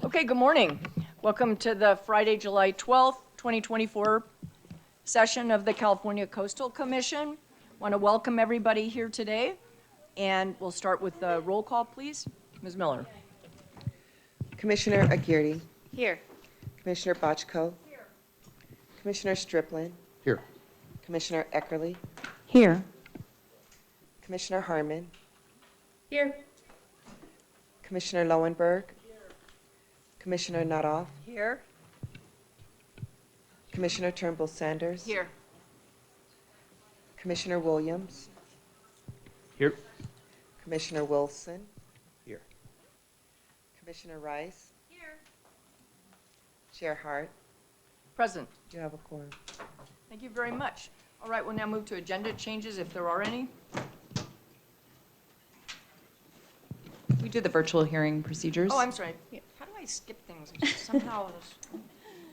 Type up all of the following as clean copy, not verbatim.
Okay, good morning. Welcome to the Friday, July 12th, 2024 session of the California Coastal Commission. Want to welcome everybody here today, and we'll start with the roll call, please. Ms. Miller. Commissioner Aguirre. Here. Commissioner Bochco. Here. Commissioner Striplin. Here. Commissioner Eckerly. Here. Commissioner Harmon. Here. Commissioner Lowenberg. Commissioner Nuttall. Here. Commissioner Turnbull Sanders. Here. Commissioner Williams. Here. Commissioner Wilson. Here. Commissioner Rice. Here. Chair Hart. Present. Do you have a quorum? Thank you very much. All right, we'll now move to agenda changes if there are any. We do the virtual hearing procedures. Oh, I'm sorry. How do I skip things? Somehow,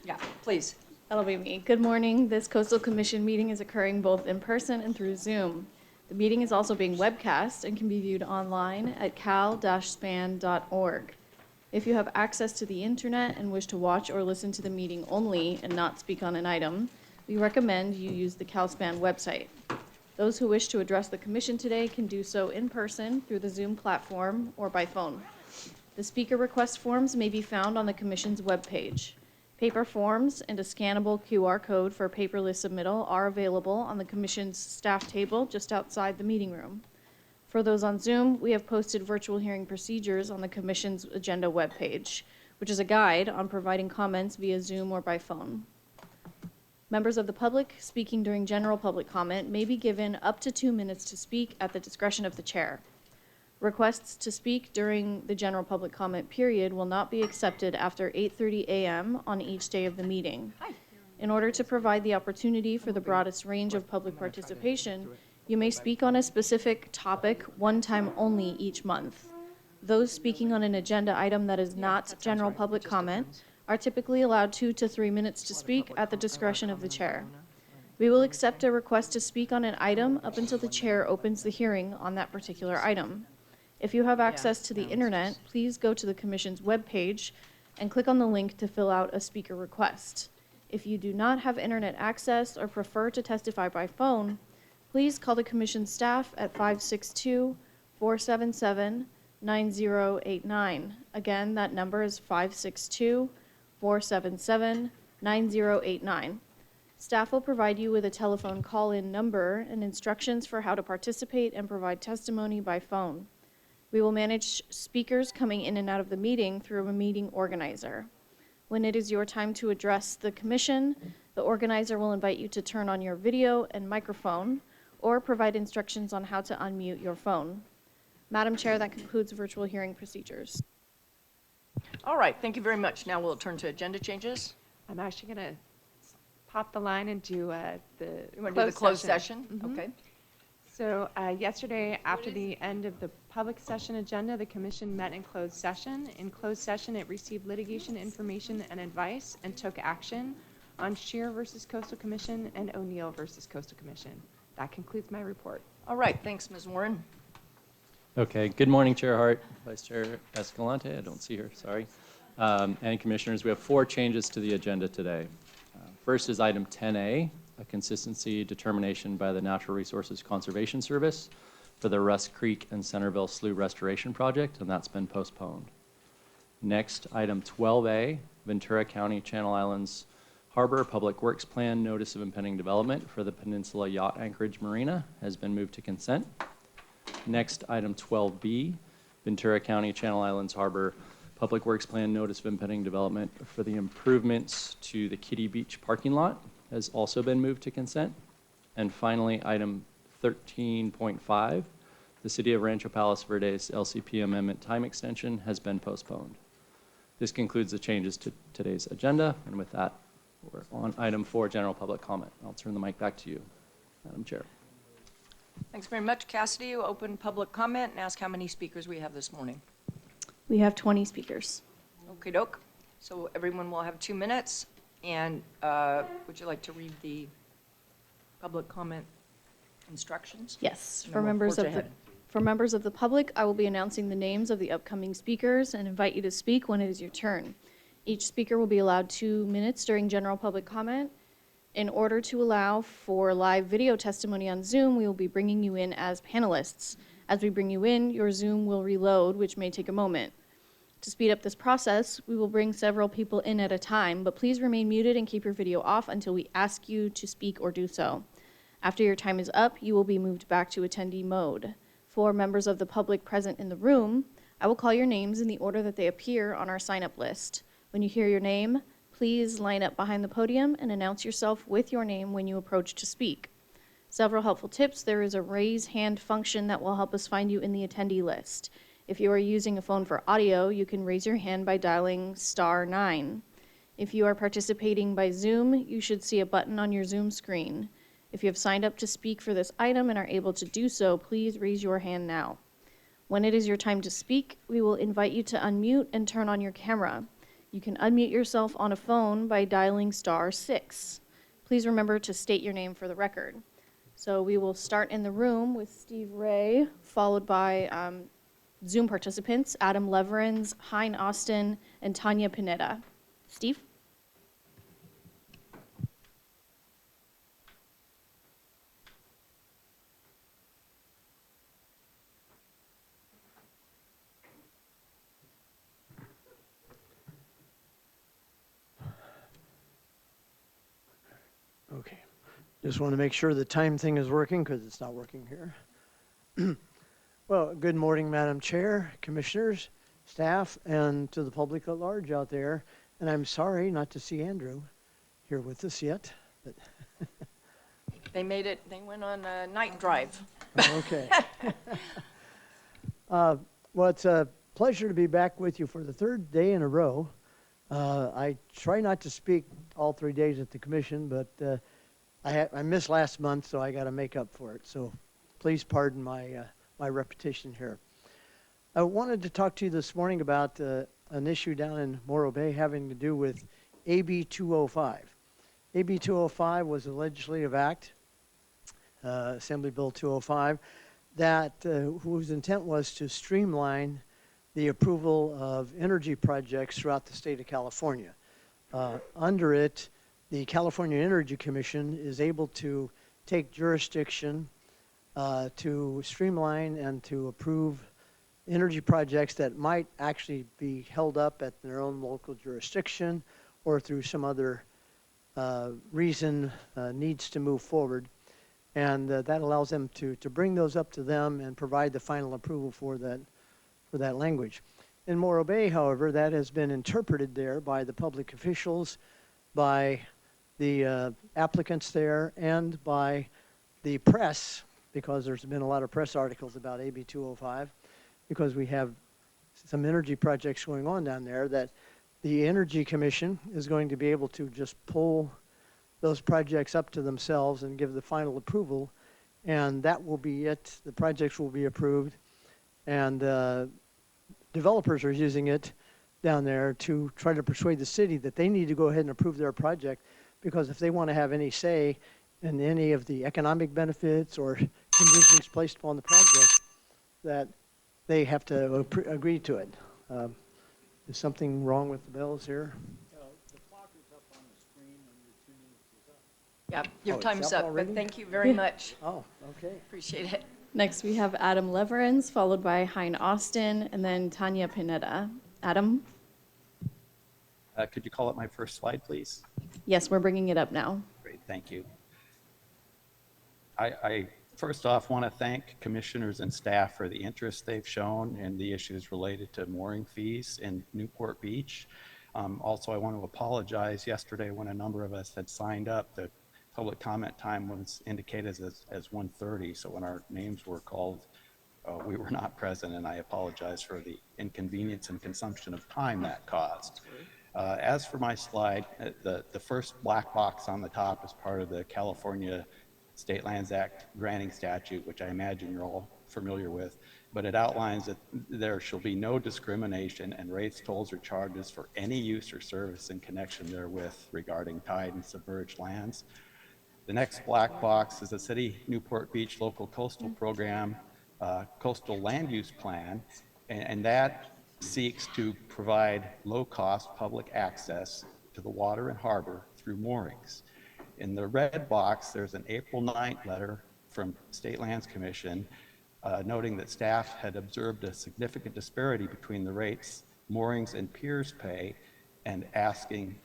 yeah, please. That'll be me. Good morning. This Coastal Commission meeting is occurring both in person and through Zoom. The meeting is also being webcast and can be viewed online at cal-span.org. If you have access to the internet and wish to watch or listen to the meeting only and not speak on an item, we recommend you use the CalSpan website. Those who wish to address the Commission today can do so in person through the Zoom platform or by phone. The speaker request forms may be found on the Commission's webpage. Paper forms and a scannable QR code for paperless submittal are available on the Commission's staff table just outside the meeting room. For those on Zoom, we have posted virtual hearing procedures on the Commission's agenda webpage, which is a guide on providing comments via Zoom or by phone. Members of the public speaking during general public comment may be given up to 2 minutes to speak at the discretion of the chair. Requests to speak during the general public comment period will not be accepted after 8:30 a.m. on each day of the meeting. In order to provide the opportunity for the broadest range of public participation, you may speak on a specific topic one time only each month. Those speaking on an agenda item that is not general public comment are typically allowed 2 to 3 minutes to speak at the discretion of the chair. We will accept a request to speak on an item up until the chair opens the hearing on that particular item. If you have access to the internet, please go to the Commission's webpage and click on the link to fill out a speaker request. If you do not have internet access or prefer to testify by phone, please call the Commission staff at 562-477-9089. Again, that number is 562-477-9089. Staff will provide you with a telephone call-in number and instructions for how to participate and provide testimony by phone. We will manage speakers coming in and out of the meeting through a meeting organizer. When it is your time to address the Commission, the organizer will invite you to turn on your video and microphone or provide instructions on how to unmute your phone. Madam Chair, that concludes virtual hearing procedures. All right, thank you very much. Now we'll turn to agenda changes. I'm actually going to pop the line and do You want to do the closed session? Mhm. Okay. So yesterday, after the end of the public session agenda, the Commission met in closed session. In closed session, it received litigation information and advice and took action on Shear versus Coastal Commission and O'Neill versus Coastal Commission. That concludes my report. All right, thanks, Ms. Warren. Okay, good morning, Chair Hart, Vice Chair Escalante, I don't see her, sorry. And Commissioners, we have 4 changes to the agenda today. First is item 10A, a consistency determination by the Natural Resources Conservation Service for the Rust Creek and Centerville Slough Restoration Project, and that's been postponed. Next, item 12A, Ventura County Channel Islands Harbor Public Works Plan Notice of Impending Development for the Peninsula Yacht Anchorage Marina has been moved to consent. Next, item 12B, Ventura County Channel Islands Harbor Public Works Plan Notice of Impending Development for the improvements to the Kiddie Beach parking lot has also been moved to consent. And finally, item 13.5, the City of Rancho Palos Verdes LCP amendment time extension has been postponed. This concludes the changes to today's agenda, and with that, we're on item 4, general public comment. I'll turn the mic back to you, Madam Chair. Thanks very much. Cassidy, will open public comment and ask how many speakers we have this morning. We have 20 speakers. Okey doke. So everyone will have 2 minutes. And would you like to read the public comment instructions? Yes, And for then we'll members forge of the ahead. For members of the public, I will be announcing the names of the upcoming speakers and invite you to speak when it is your turn. Each speaker will be allowed 2 minutes during general public comment. In order to allow for live video testimony on Zoom, we will be bringing you in as panelists. As we bring you in, your Zoom will reload, which may take a moment. To speed up this process, we will bring several people in at a time, but please remain muted and keep your video off until we ask you to speak or do so. After your time is up, you will be moved back to attendee mode. For members of the public present in the room, I will call your names in the order that they appear on our sign-up list. When you hear your name, please line up behind the podium and announce yourself with your name when you approach to speak. Several helpful tips. There is a raise hand function that will help us find you in the attendee list. If you are using a phone for audio, you can raise your hand by dialing *9. If you are participating by Zoom, you should see a button on your Zoom screen. If you have signed up to speak for this item and are able to do so, please raise your hand now. When it is your time to speak, we will invite you to unmute and turn on your camera. You can unmute yourself on a phone by dialing *6. Please remember to state your name for the record. So we will start in the room with Steve Ray, followed by Zoom participants, Adam Leverins, Hein Austin, and Tanya Pineda. Steve? Okay. Just want to make sure the time thing is working because it's not working here. Well, good morning, Madam Chair, Commissioners, staff, and to the public at large out there. And I'm sorry not to see Andrew here with us yet, but They made it, they went on a night drive. okay. Well, it's a pleasure to be back with you for the third day in a row. I try not to speak all 3 days at the commission, but I missed last month, so I got to make up for it. So please pardon my repetition here. I wanted to talk to you this morning about an issue down in Morro Bay having to do with AB 205. AB 205 was a legislative act, Assembly Bill 205, that whose intent was to streamline the approval of energy projects throughout the state of California. Under it, the California Energy Commission is able to take jurisdiction to streamline and to approve energy projects that might actually be held up at their own local jurisdiction or through some other reason needs to move forward. And that allows them to bring those up to them and provide the final approval for that language. In Morro Bay, however, that has been interpreted there by the public officials, by the applicants there, and by the press, because there's been a lot of press articles about AB 205, because we have some energy projects going on down there, that the Energy Commission is going to be able to just pull those projects up to themselves and give the final approval, and that will be it. The projects will be approved, and developers are using it down there to try to persuade the city that they need to go ahead and approve their project, because if they want to have any say in any of the economic benefits or conditions placed upon the project, that they have to agree to it. Is something wrong with the bells here? The clock is up on the screen when your 2 minutes is up. Yeah, your Oh, it's time's up up, already? but thank you very much. Oh, okay. Appreciate it. Next, we have Adam Leverins, followed by Hein Austin, and then Tanya Pineda. Adam? Could you call up my first slide, please? Yes, we're bringing it up now. Great, thank you. I first off want to thank commissioners and staff for the interest they've shown in the issues related to mooring fees in Newport Beach. Also, I want to apologize. Yesterday, when a number of us had signed up, the public comment time was indicated as 1:30, so when our names were called, we were not present, and I apologize for the inconvenience and consumption of time that caused. As for my slide, the first black box on the top is part of the California State Lands Act granting statute, which I imagine you're all familiar with, but it outlines that there shall be no discrimination and rates, tolls, or charges for any use or service in connection therewith regarding tide and submerged lands. The next black box is the City Newport Beach Local Coastal Program coastal land use plan, and that seeks to provide low-cost public access to the water and harbor through moorings. In the red box, there's an April 9th letter from State Lands Commission noting that staff had observed a significant disparity between the rates moorings and piers pay, and asking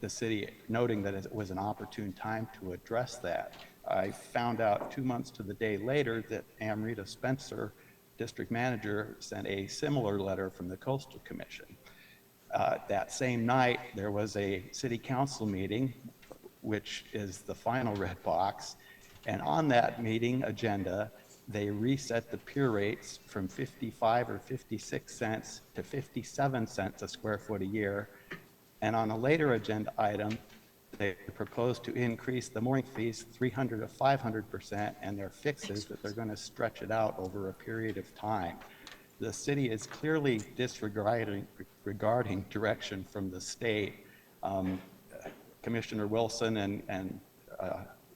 the city, noting that it was an opportune time to address that. I found out 2 months to the day later that Amrita Spencer, district manager, sent a similar letter from the Coastal Commission. That same night, there was a city council meeting, which is the final red box, and on that meeting agenda, they reset the pier rates from 55 or 56 cents to 57 cents a square foot a year. And on a later agenda item, they proposed to increase the mooring fees 300 to 500%, and their fix is that they're going to stretch it out over a period of time. The city is clearly disregarding direction from the state. Commissioner Wilson and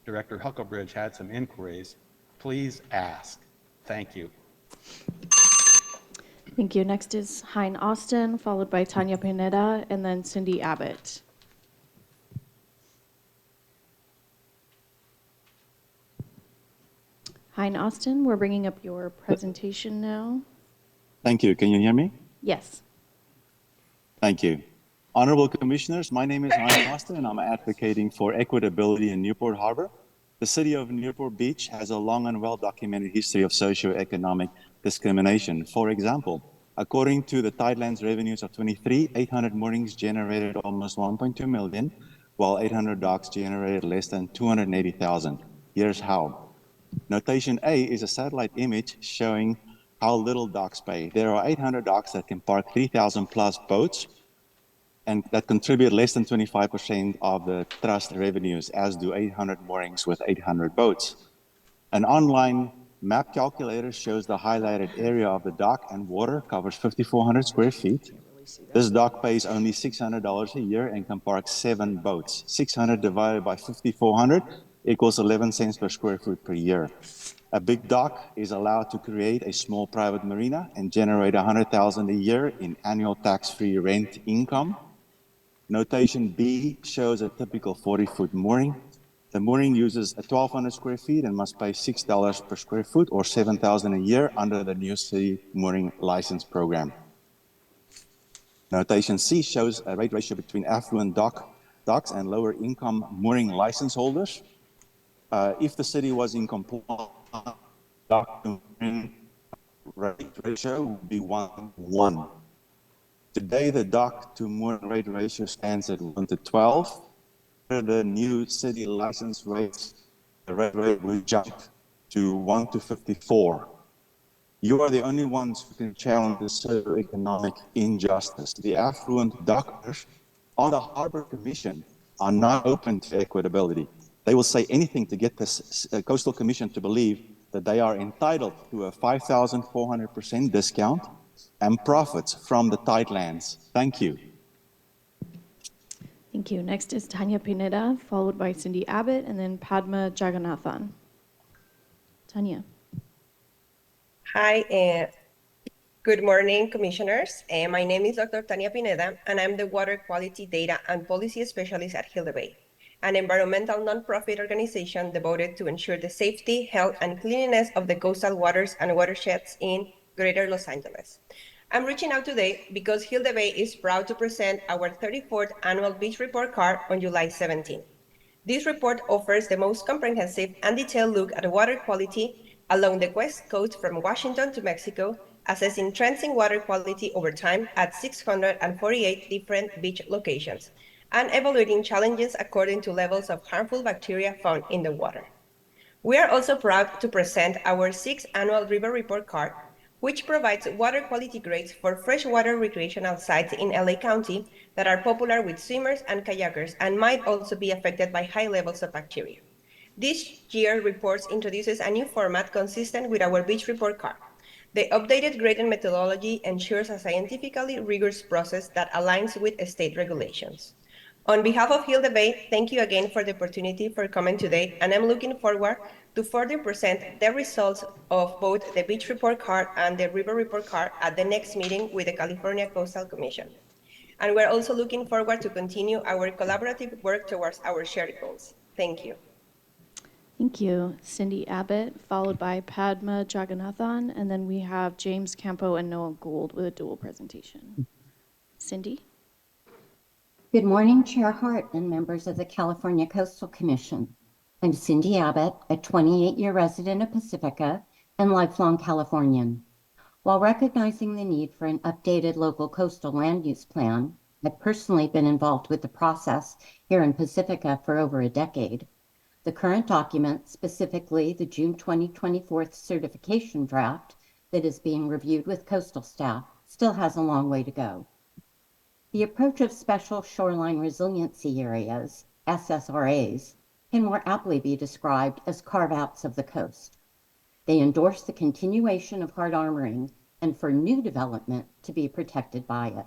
Director Hucklebridge had some inquiries. Please ask. Thank you. Thank you. Next is Hein Austin, followed by Tanya Pineda, and then Cindy Abbott. Hein Austin, we're bringing up your presentation now. Thank you. Can you hear me? Yes. Thank you. Honorable Commissioners, my name is Hein Austin, and I'm advocating for equitability in Newport Harbor. The city of Newport Beach has a long and well-documented history of socioeconomic discrimination. For example, according to the Tidelands revenues of 23, 800 moorings generated almost 1.2 million, while 800 docks generated less than 280,000. Here's how. Notation A is a satellite image showing how little docks pay. There are 800 docks that can park 3,000 plus boats, and that contribute less than 25% of the trust revenues, as do 800 moorings with 800 boats. An online map calculator shows the highlighted area of the dock and water covers 5,400 square feet. This dock pays only $600 a year and can park 7 boats. 600 divided by 5,400 equals 11 cents per square foot per year. A big dock is allowed to create a small private marina and generate $100,000 a year in annual tax-free rent income. Notation B shows a typical 40-foot mooring. The mooring uses 1,200 square feet and must pay $6 per square foot or $7,000 a year under the new city mooring license program. Notation C shows a rate ratio between affluent docks and lower income mooring license holders. If the city was in compliance, dock to mooring rate ratio would be 1:1. Today, the dock to mooring rate ratio stands at 1:12. Under the new city license rates, the rate will jump to 1:54. You are the only ones who can challenge this socioeconomic injustice. The affluent dockers on the Harbor Commission are not open to equitability. They will say anything to get this Coastal Commission to believe that they are entitled to a 5,400% discount and profits from the Tidelands. Thank you. Thank you. Next is Tanya Pineda, followed by Cindy Abbott, and then Padma Jagannathan. Tanya. Hi, good morning, Commissioners. My name is Dr. Tanya Pineda, and I'm the Water Quality Data and Policy Specialist at Hilda Bay, an environmental nonprofit organization devoted to ensure the safety, health, and cleanliness of the coastal waters and watersheds in Greater Los Angeles. I'm reaching out today because Hilda Bay is proud to present our 34th annual beach report card on July 17. This report offers the most comprehensive and detailed look at water quality along the West Coast from Washington to Mexico, assessing trends in water quality over time at 648 different beach locations, and evaluating challenges according to levels of harmful bacteria found in the water. We are also proud to present our 6th annual River Report Card, which provides water quality grades for freshwater recreational sites in LA County that are popular with swimmers and kayakers and might also be affected by high levels of bacteria. This year, reports introduces a new format consistent with our Beach Report Card. The updated grading methodology ensures a scientifically rigorous process that aligns with state regulations. On behalf of Hill Debate, thank you again for the opportunity for coming today, and I'm looking forward to further present the results of both the Beach Report Card and the River Report Card at the next meeting with the California Coastal Commission. And we're also looking forward to continue our collaborative work towards our shared goals. Thank you. Thank you. Cindy Abbott, followed by Padma Jagannathan, and then we have James Campo and Noah Gould with a dual presentation. Cindy? Good morning, Chair Hart and members of the California Coastal Commission. I'm Cindy Abbott, a 28-year resident of Pacifica and lifelong Californian. While recognizing the need for an updated local coastal land use plan, I've personally been involved with the process here in Pacifica for over a decade. The current document, specifically the June 2024 certification draft that is being reviewed with coastal staff, still has a long way to go. The approach of Special Shoreline Resiliency Areas, SSRAs, can more aptly be described as carve-outs of the coast. They endorse the continuation of hard armoring and for new development to be protected by it.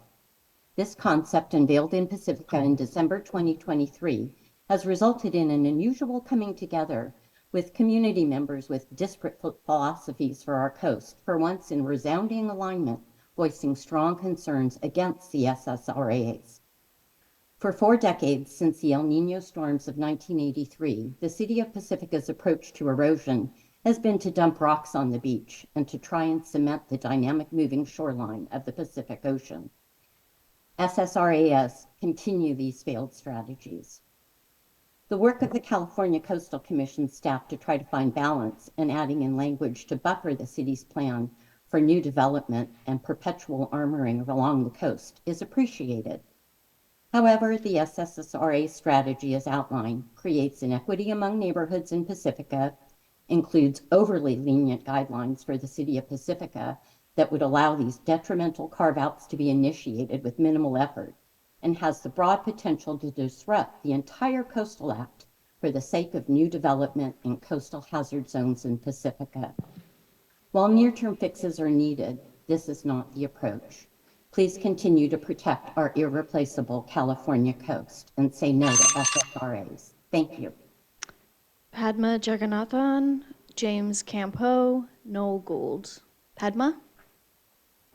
This concept, unveiled in Pacifica in December 2023, has resulted in an unusual coming together with community members with disparate philosophies for our coast, for once in resounding alignment, voicing strong concerns against the SSRAs. For 4 decades since the El Niño storms of 1983, the City of Pacifica's approach to erosion has been to dump rocks on the beach and to try and cement the dynamic moving shoreline of the Pacific Ocean. SSRAs continue these failed strategies. The work of the California Coastal Commission staff to try to find balance and adding in language to buffer the city's plan for new development and perpetual armoring along the coast is appreciated. However, the SSRA strategy as outlined creates inequity among neighborhoods in Pacifica, includes overly lenient guidelines for the City of Pacifica that would allow these detrimental carve-outs to be initiated with minimal effort, and has the broad potential to disrupt the entire Coastal Act for the sake of new development in coastal hazard zones in Pacifica. While near-term fixes are needed, this is not the approach. Please continue to protect our irreplaceable California coast and say no to SSRAs. Thank you. Padma Jagannathan, James Campo, Noel Gould. Padma?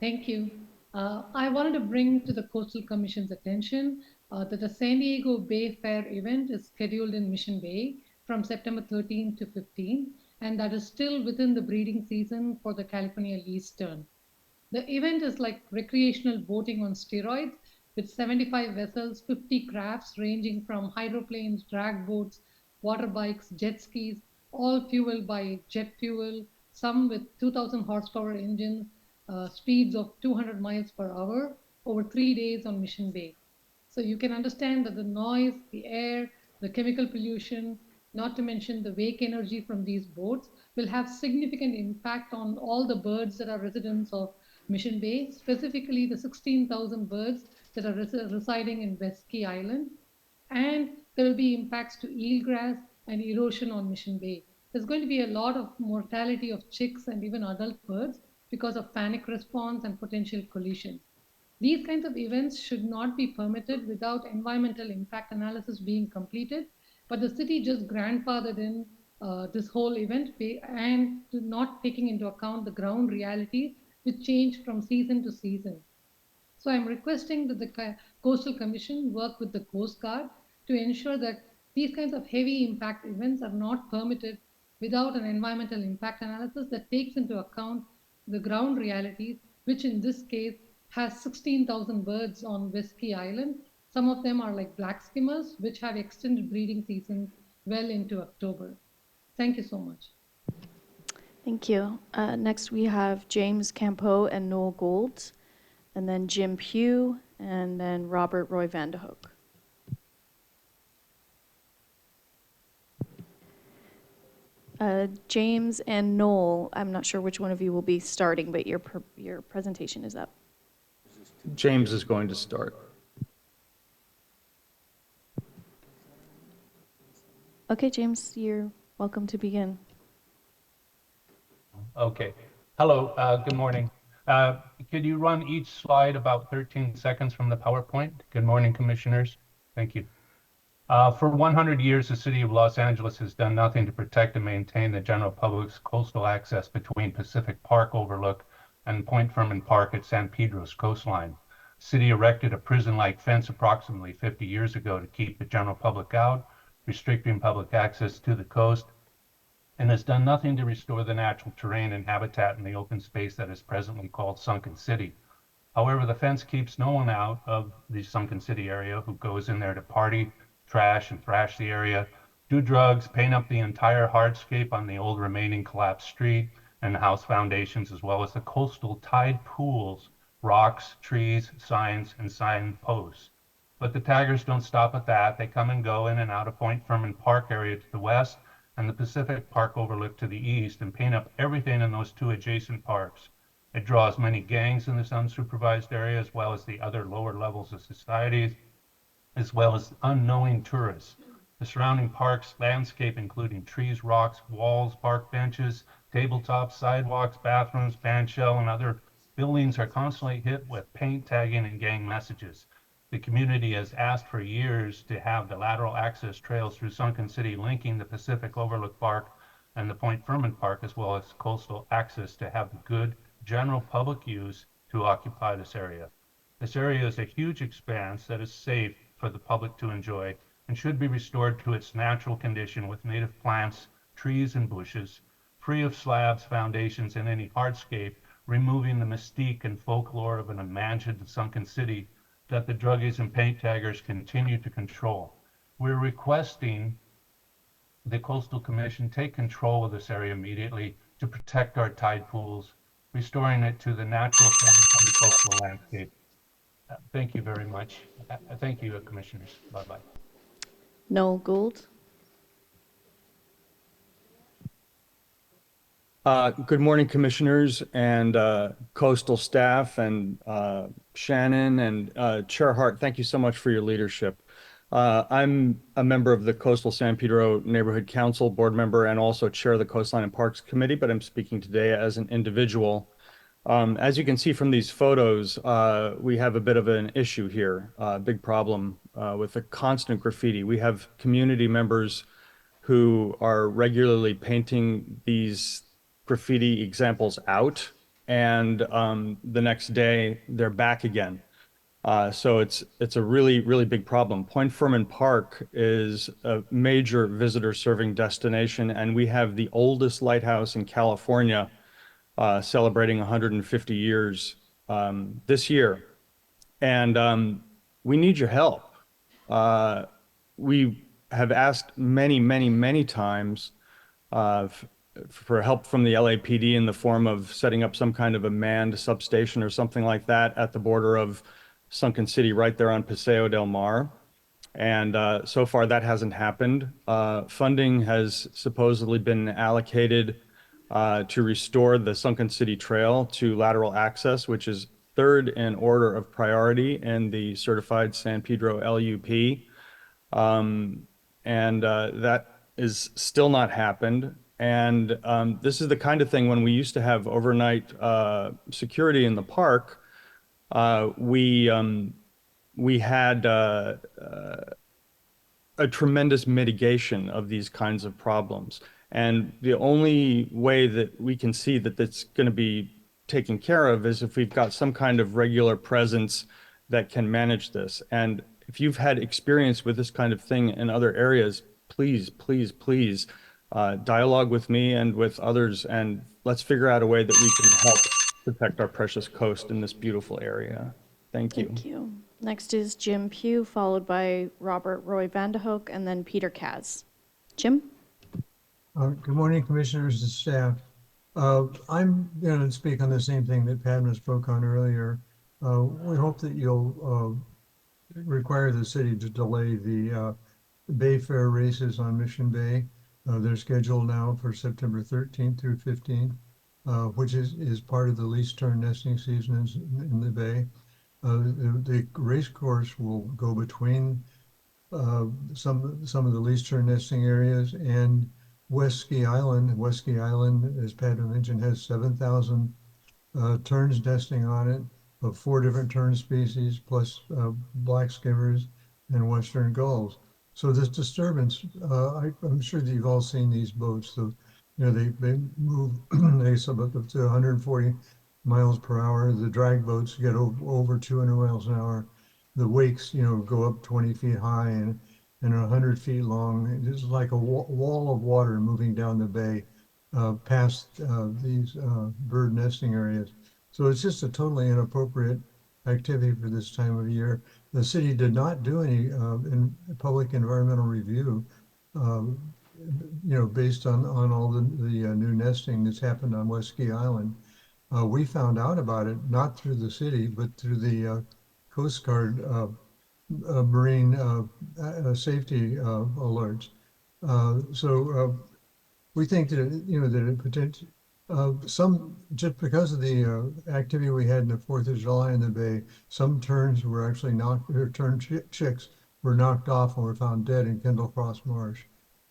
Thank you. I wanted to bring to the Coastal Commission's attention that the San Diego Bay Fair event is scheduled in Mission Bay from September 13 to 15, and that is still within the breeding season for the California lease tern. The event is like recreational boating on steroids with 75 vessels, 50 crafts ranging from hydroplanes, drag boats, water bikes, jet skis, all fueled by jet fuel, some with 2,000 horsepower engines, speeds of 200 miles per hour over 3 days on Mission Bay. So you can understand that the noise, the air, the chemical pollution, not to mention the wake energy from these boats, will have significant impact on all the birds that are residents of Mission Bay, specifically the 16,000 birds that are residing in West Key Island. And there will be impacts to eelgrass and erosion on Mission Bay. There's going to be a lot of mortality of chicks and even adult birds because of panic response and potential collisions. These kinds of events should not be permitted without environmental impact analysis being completed, but the city just grandfathered in this whole event and not taking into account the ground realities which change from season to season. So I'm requesting that the Coastal Commission work with the Coast Guard to ensure that these kinds of heavy impact events are not permitted without an environmental impact analysis that takes into account the ground realities, which in this case has 16,000 birds on West Key Island. Some of them are like black skimmers, which have extended breeding seasons well into October. Thank you so much. Thank you. Next we have James Campo and Noel Gould, and then Jim Pugh, and then Robert Roy Vanderhoek. James and Noel, I'm not sure which one of you will be starting, but your presentation is up. James is going to start. Okay, James, you're welcome to begin. Okay. Hello, good morning. Could you run each slide about 13 seconds from the PowerPoint? Good morning, commissioners Thank you. For 100 years, the city of Los Angeles has done nothing to protect and maintain the general public's coastal access between Pacific Park Overlook and Point Fermin Park at San Pedro's coastline. The city erected a prison-like fence approximately 50 years ago to keep the general public out, restricting public access to the coast, and has done nothing to restore the natural terrain and habitat in the open space that is presently called Sunken City. However, the fence keeps no one out of the Sunken City area who goes in there to party, trash and thrash the area, do drugs, paint up the entire hardscape on the old remaining collapsed street and the house foundations, as well as the coastal tide pools, rocks, trees, signs, and sign posts. But the taggers don't stop at that. They come and go in and out of Point Fermin Park area to the west and the Pacific Park Overlook to the east and paint up everything in those two adjacent parks. It draws many gangs in this unsupervised area, as well as the other lower levels of society, as well as unknowing tourists. The surrounding park's landscape, including trees, rocks, walls, park benches, tabletops, sidewalks, bathrooms, bandshell, and other buildings are constantly hit with paint tagging and gang messages. The community has asked for years to have the lateral access trails through Sunken City linking the Pacific Overlook Park and the Point Fermin Park, as well as coastal access to have good general public use to occupy this area. This area is a huge expanse that is safe for the public to enjoy and should be restored to its natural condition with native plants, trees, and bushes, free of slabs, foundations, and any hardscape, removing the mystique and folklore of an imagined sunken city that the druggies and paint taggers continue to control. We're requesting the Coastal Commission take control of this area immediately to protect our tide pools, restoring it to the natural coastal landscape. Thank you very much. Thank you, Commissioners. Bye-bye. Noel Gould. Good morning, Commissioners and Coastal staff and Shannon and Chair Hart. Thank you so much for your leadership. I'm a member of the Coastal San Pedro Neighborhood Council board member and also chair of the Coastline and Parks Committee, but I'm speaking today as an individual. As you can see from these photos, we have a bit of an issue here, a big problem with the constant graffiti. We have community members who are regularly painting these graffiti examples out, and the next day they're back again. So it's a really, really big problem. Point Fermin Park is a major visitor serving destination, and we have the oldest lighthouse in California celebrating 150 years this year. And we need your help. We have asked many, many, many times for help from the LAPD in the form of setting up some kind of a manned substation or something like that at the border of Sunken City right there on Paseo del Mar. And so far that hasn't happened. Funding has supposedly been allocated to restore the Sunken City Trail to lateral access, which is third in order of priority in the certified San Pedro LUP. That is still not happened. And this is the kind of thing when we used to have overnight security in the park, we had a tremendous mitigation of these kinds of problems. And the only way that we can see that that's going to be taken care of is if we've got some kind of regular presence that can manage this. And if you've had experience with this kind of thing in other areas, please, please, please dialogue with me and with others, and let's figure out a way that we can help protect our precious coast in this beautiful area. Thank you. Thank you. Next is Jim Pugh, followed by Robert Roy Vanderhoek, and then Peter Kaz. Jim? Good morning, Commissioners and staff. I'm going to speak on the same thing that Padma spoke on earlier. We hope that you'll require the city to delay the Bay Fair races on Mission Bay. They're scheduled now for September 13th through 15th, which is part of the least turn nesting season in the Bay. The race course will go between some of the least turn nesting areas and West Ski Island. West Ski Island, as Padma mentioned, has 7,000 terns nesting on it of 4 different tern species, plus black skimmers and western gulls. So this disturbance, I'm sure that you've all seen these boats. So, they move, they sub up to 140 miles per hour. The drag boats get over 200 miles an hour. The wakes, go up 20 feet high and 100 feet long. It's like a wall of water moving down the bay past these bird nesting areas. So it's just a totally inappropriate activity for this time of year. The city did not do any public environmental review, based on all the new nesting that's happened on West Ski Island. We found out about it not through the city, but through the Coast Guard marine safety alerts. So we think that that it potentially just because of the activity we had in the 4th of July in the bay, some terns were actually chicks were knocked off and were found dead in Kendall Cross Marsh.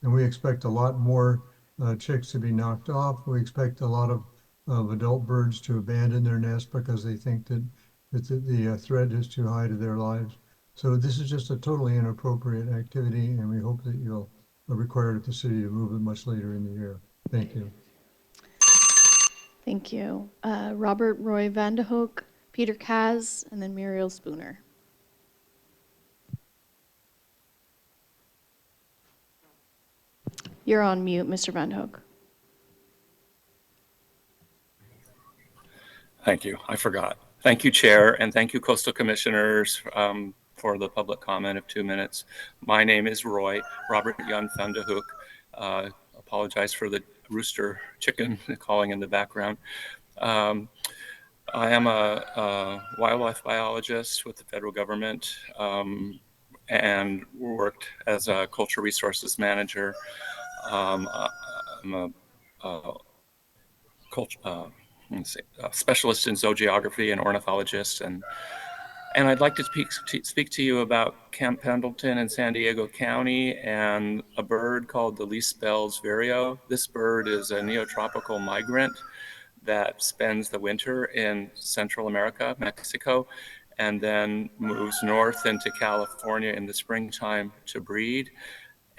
And we expect a lot more chicks to be knocked off. We expect a lot of adult birds to abandon their nest because they think that the threat is too high to their lives. So this is just a totally inappropriate activity, and we hope that you'll require the city to move it much later in the year. Thank you. Thank you. Robert Roy Vandehoek, Peter Kaz, and then Muriel Spooner. You're on mute, Mr. Vandehoek. Thank you. I forgot. Thank you, Chair, and thank you, Coastal Commissioners, for the public comment of 2 minutes. My name is Robert Young Vandehoek. Apologize for the rooster chicken calling in the background. I am a wildlife biologist with the federal government and worked as a cultural resources manager. I'm a specialist in zoogeography and ornithologist, and I'd like to speak to you about Camp Pendleton in San Diego County and a bird called the least bell's vireo. This bird is a neotropical migrant that spends the winter in Central America, Mexico, and then moves north into California in the springtime to breed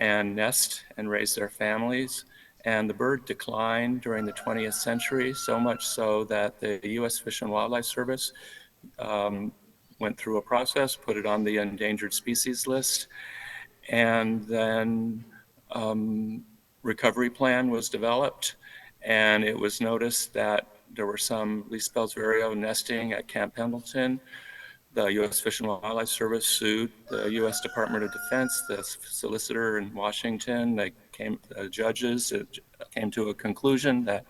and nest and raise their families. And the bird declined during the 20th century, so much so that the U.S. Fish and Wildlife Service went through a process, put it on the endangered species list, and then recovery plan was developed, and it was noticed that there were some least bell's vireo nesting at Camp Pendleton. The U.S. Fish and Wildlife Service sued the U.S. Department of Defense, the solicitor in Washington. The judges came to a conclusion that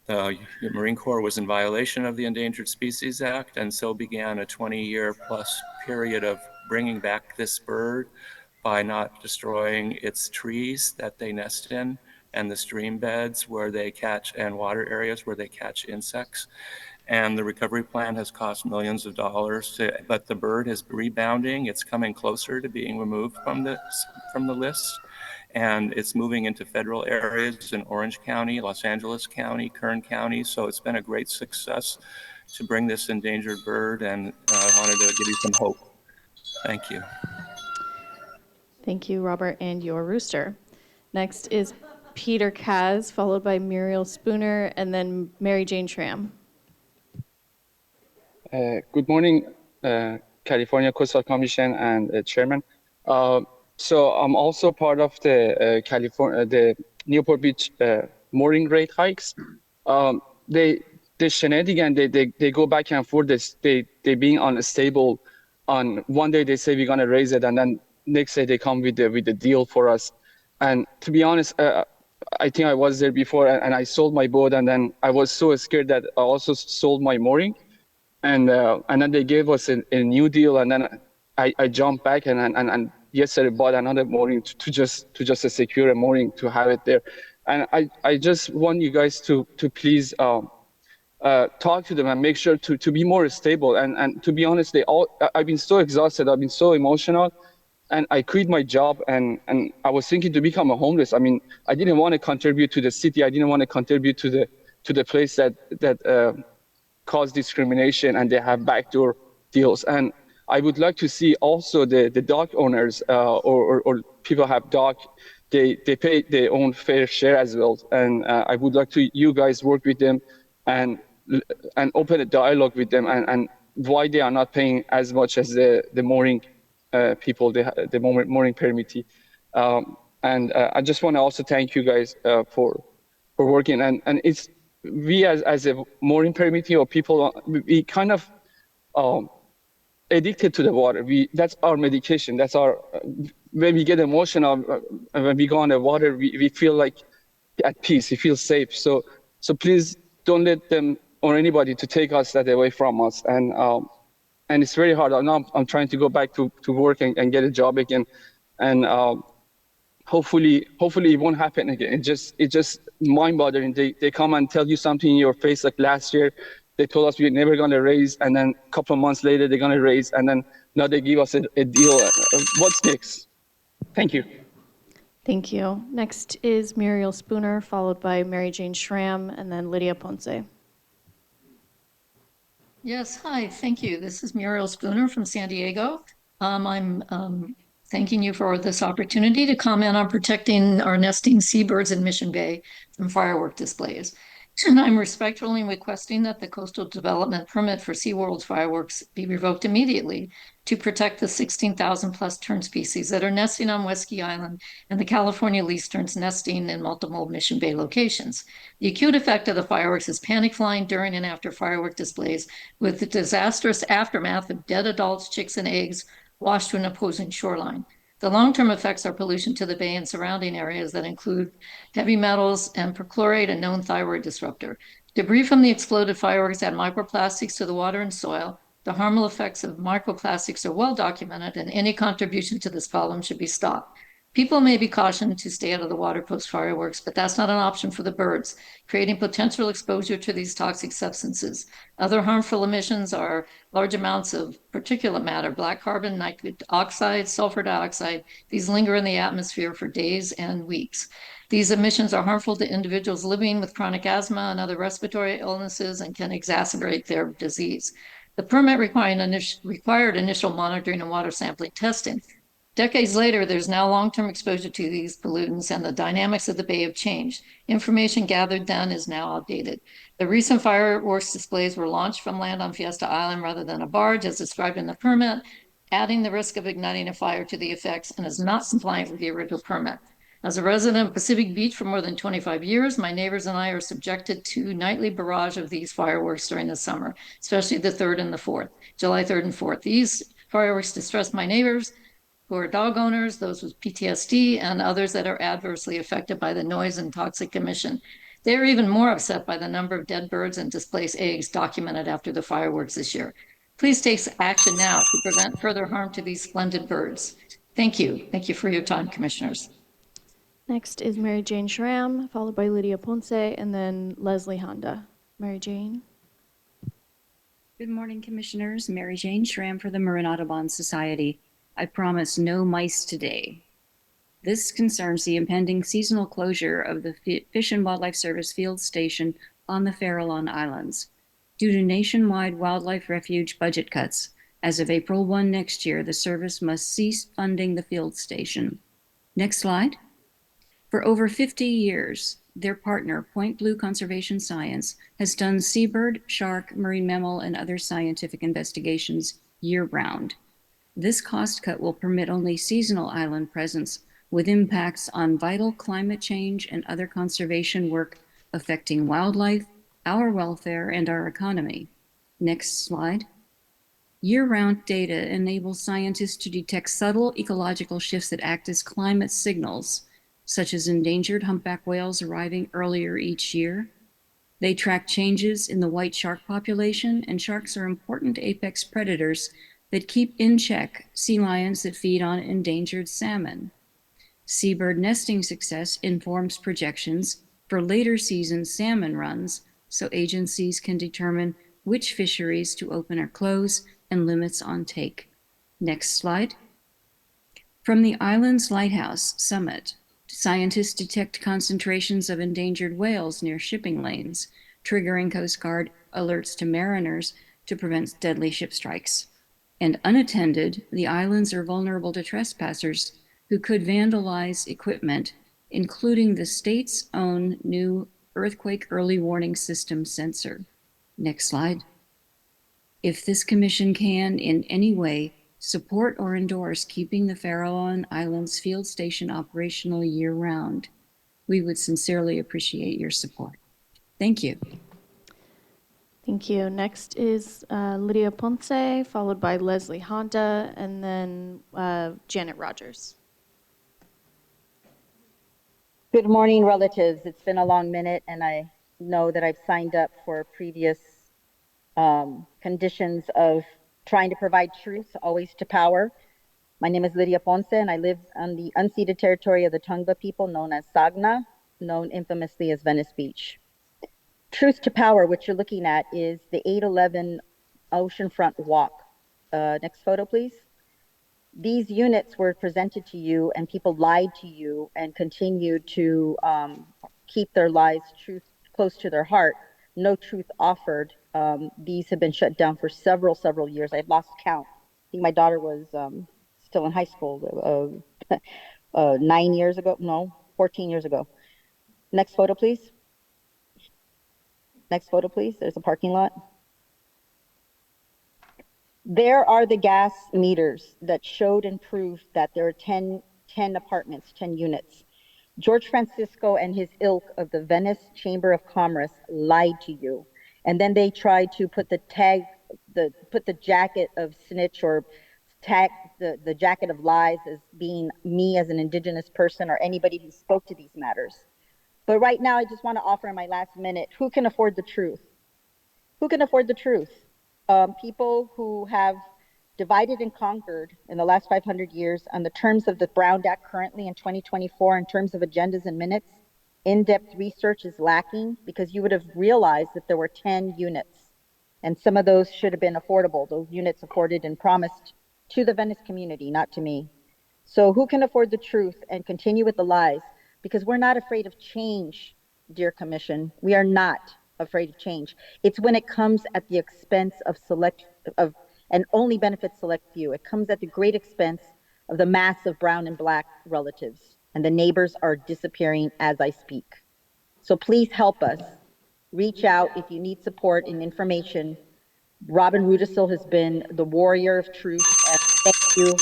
the Marine Corps was in violation of the Endangered Species Act, and so began a 20-year plus period of bringing back this bird by not destroying its trees that they nest in and the stream beds where they catch and water areas where they catch insects. And the recovery plan has cost millions of dollars, but the bird is rebounding. It's coming closer to being removed from the list. And it's moving into federal areas in Orange County, Los Angeles County, Kern County. So it's been a great success to bring this endangered bird, and I wanted to give you some hope. Thank you. Thank you, Robert, and your rooster. Next is Peter Kaz, followed by Muriel Spooner, and then Mary Jane Schramm. Good morning, California Coastal Commission and Chairman. So I'm also part of the Newport Beach mooring rate hikes. The shenanigan, they go back and forth. They being unstable. On one day they say we're gonna raise it, and then next day they come with the deal for us. And to be honest, I think I was there before, and I sold my boat, and then I was so scared that I also sold my mooring. And then they gave us a new deal, and then I jumped back and yesterday bought another mooring to just secure a mooring to have it there. And I just want you guys to please talk to them and make sure to be more stable. And to be honest, I've been so exhausted, I've been so emotional, and I quit my job, and I was thinking to become a homeless. I mean, I didn't want to contribute to the city. I didn't want to contribute to the place that cause discrimination, and they have backdoor deals. And I would like to see also the dock owners or people have dock, they pay their own fair share as well. And I would like to you guys work with them and open a dialogue with them and why they are not paying as much as the mooring people, the mooring permittee. I just want to also thank you guys for working. And it's we as a mooring permittee or people, we kind of addicted to the water. That's our medication. That's our when we get emotional when we go on the water, we feel like at peace. We feel safe. So please don't let them or anybody to take us that away from us. And it's very hard. Now I'm trying to go back to work and get a job again, and hopefully it won't happen again. It's just mind-boggling. They come and tell you something in your face. Like last year, they told us we're never going to raise, and then a couple of months later they're going to raise, and then now they give us a deal. What's next? Thank you. Thank you. Next is Muriel Spooner, followed by Mary Jane Schramm, and then Lydia Ponce. Yes, hi, thank you. This is Muriel Spooner from San Diego. I'm thanking you for this opportunity to comment on protecting our nesting seabirds in Mission Bay from firework displays. And I'm respectfully requesting that the coastal development permit for SeaWorld's fireworks be revoked immediately to protect the 16,000 plus tern species that are nesting on West Key Island and the California least terns nesting in multiple Mission Bay locations. The acute effect of the fireworks is panic flying during and after firework displays, with the disastrous aftermath of dead adults, chicks, and eggs washed to an opposing shoreline. The long-term effects are pollution to the bay and surrounding areas that include heavy metals and perchlorate, a known thyroid disruptor. Debris from the exploded fireworks add microplastics to the water and soil. The harmful effects of microplastics are well documented, and any contribution to this problem should be stopped. People may be cautioned to stay out of the water post fireworks, but that's not an option for the birds, creating potential exposure to these toxic substances. Other harmful emissions are large amounts of particulate matter, black carbon, nitric oxide, sulfur dioxide. These linger in the atmosphere for days and weeks. These emissions are harmful to individuals living with chronic asthma and other respiratory illnesses and can exacerbate their disease. The permit required initial monitoring and water sampling testing. Decades later, there's now long-term exposure to these pollutants, and the dynamics of the bay have changed. Information gathered then is now outdated. The recent fireworks displays were launched from land on Fiesta Island rather than a barge, as described in the permit, adding the risk of igniting a fire to the effects, and is not compliant with the original permit. As a resident of Pacific Beach for more than 25 years, my neighbors and I are subjected to nightly barrage of these fireworks during the summer, especially the 3rd and the 4th, July 3rd and 4th. These fireworks distress my neighbors, who are dog owners, those with PTSD, and others that are adversely affected by the noise and toxic emission. They are even more upset by the number of dead birds and displaced eggs documented after the fireworks this year. Please take action now to prevent further harm to these splendid birds. Thank you. Thank you for your time, commissioners. Next is Mary Jane Schramm, followed by Lydia Ponce, and then Leslie Honda. Mary Jane. Good morning, commissioners. Mary Jane Schramm for the Marin Audubon Society. I promise no mice today. This concerns the impending seasonal closure of the Fish and Wildlife Service field station on the Farallon Islands. Due to nationwide wildlife refuge budget cuts, as of April 1 next year, the service must cease funding the field station. Next slide. For over 50 years, their partner, Point Blue Conservation Science, has done seabird, shark, marine mammal, and other scientific investigations year-round. This cost cut will permit only seasonal island presence with impacts on vital climate change and other conservation work affecting wildlife, our welfare, and our economy. Next slide. Year-round data enables scientists to detect subtle ecological shifts that act as climate signals, such as endangered humpback whales arriving earlier each year. They track changes in the white shark population, and sharks are important apex predators that keep in check sea lions that feed on endangered salmon. Seabird nesting success informs projections for later season salmon runs, so agencies can determine which fisheries to open or close and limits on take. Next slide. From the island's lighthouse summit, scientists detect concentrations of endangered whales near shipping lanes, triggering Coast Guard alerts to mariners to prevent deadly ship strikes. and unattended, the islands are vulnerable to trespassers who could vandalize equipment, including the state's own new earthquake early warning system sensor. Next slide. If this commission can in any way support or endorse keeping the Farallon Islands field station operational year-round, we would sincerely appreciate your support. Thank you. Thank you. Next is Lydia Ponce, followed by Leslie Honda, and then Janet Rogers. Good morning, relatives. It's been a long minute, and I know that I've signed up for previous conditions of trying to provide truth always to power. My name is Lydia Ponce, and I live on the unceded territory of the Tongva people known as Sagna, known infamously as Venice Beach. Truth to power, what you're looking at is the 811 Oceanfront Walk. Next photo, please. These units were presented to you, and people lied to you and continued to keep their lies close to their heart. No truth offered. These have been shut down for several years. I've lost count. I think my daughter was still in high school 9 years ago. No, 14 years ago. Next photo, please. Next photo, please. There's a parking lot. There are the gas meters that showed and proved that there are 10 apartments, 10 units. George Francisco and his ilk of the Venice Chamber of Commerce lied to you. And then they tried to put the jacket of snitch or tag the jacket of lies as being me as an indigenous person or anybody who spoke to these matters. But right now, I just want to offer in my last minute, who can afford the truth? Who can afford the truth? People who have divided and conquered in the last 500 years on the terms of the Brown Act currently in 2024 in terms of agendas and minutes. In-depth research is lacking because you would have realized that there were 10 units and some of those should have been affordable. Those units afforded and promised to the Venice community, not to me. So who can afford the truth and continue with the lies? Because we're not afraid of change, dear Commission. We are not afraid of change. It's when it comes at the expense of and only benefits select few. It comes at the great expense of the mass of brown and black relatives, and the neighbors are disappearing as I speak. So please help us. Reach out if you need support and information. Robin Rudisil has been the warrior of truth, and thank you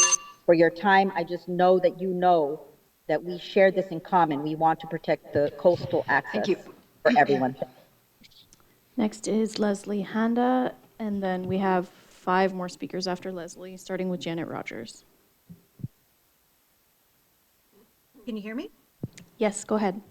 for your time. I just know that we share this in common. We want to protect the coastal access for everyone. Next is Leslie Honda, and then we have 5 more speakers after Leslie, starting with Janet Rogers. Can you hear me? Yes, go ahead.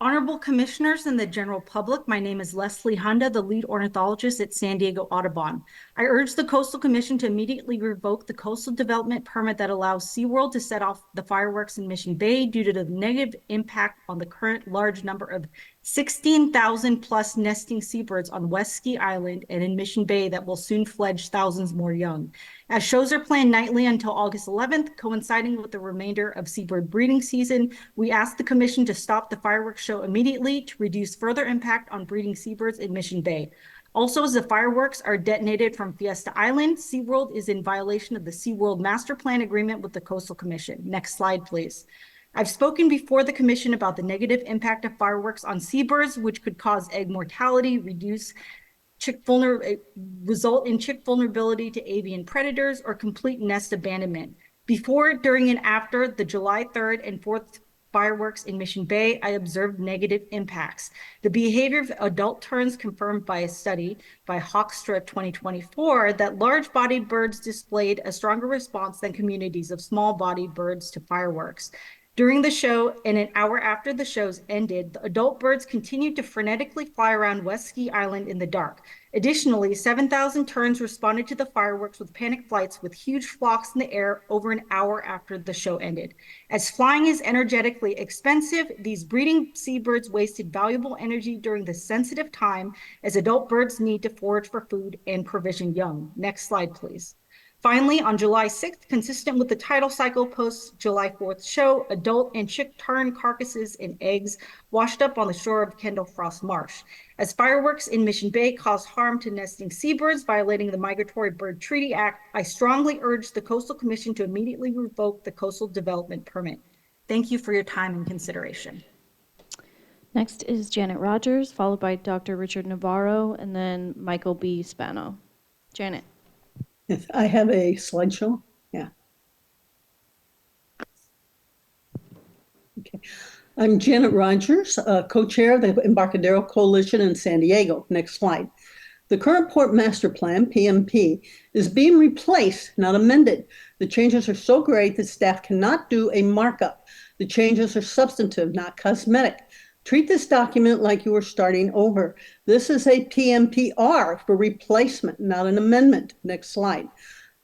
Honorable Commissioners and the general public, my name is Leslie Honda, the lead ornithologist at San Diego Audubon. I urge the Coastal Commission to immediately revoke the coastal development permit that allows SeaWorld to set off the fireworks in Mission Bay due to the negative impact on the current large number of 16,000 plus nesting seabirds on West Ski Island and in Mission Bay that will soon fledge thousands more young. As shows are planned nightly until August 11th, coinciding with the remainder of seabird breeding season, we ask the Commission to stop the fireworks show immediately to reduce further impact on breeding seabirds in Mission Bay. Also, as the fireworks are detonated from Fiesta Island, SeaWorld is in violation of the SeaWorld Master Plan Agreement with the Coastal Commission. Next slide, please. I've spoken before the Commission about the negative impact of fireworks on seabirds, which could cause egg mortality, result in chick vulnerability to avian predators, or complete nest abandonment. Before, during, and after the July 3rd and 4th fireworks in Mission Bay, I observed negative impacts. The behavior of adult terns confirmed by a study by Hawkstra 2024 that large-bodied birds displayed a stronger response than communities of small-bodied birds to fireworks. During the show and an hour after the shows ended, the adult birds continued to frenetically fly around West Ski Island in the dark. Additionally, 7,000 terns responded to the fireworks with panic flights with huge flocks in the air over an hour after the show ended. As flying is energetically expensive, these breeding seabirds wasted valuable energy during the sensitive time as adult birds need to forage for food and provision young. Next slide, please. Finally, on July 6th, consistent with the tidal cycle post July 4th show, adult and chick tern carcasses and eggs washed up on the shore of Kendall Frost Marsh. As fireworks in Mission Bay cause harm to nesting seabirds, violating the Migratory Bird Treaty Act, I strongly urge the Coastal Commission to immediately revoke the coastal development permit. Thank you for your time and consideration. Next is Janet Rogers, followed by Dr. Richard Navarro, and then Michael B. Spano. Janet. Yes, I have a slideshow. Yeah. Okay. I'm Janet Rogers, co-chair of the Embarcadero Coalition in San Diego. Next slide. The current Port Master Plan, PMP, is being replaced, not amended. The changes are so great that staff cannot do a markup. The changes are substantive, not cosmetic. Treat this document like you are starting over. This is a PMPR for replacement, not an amendment. Next slide.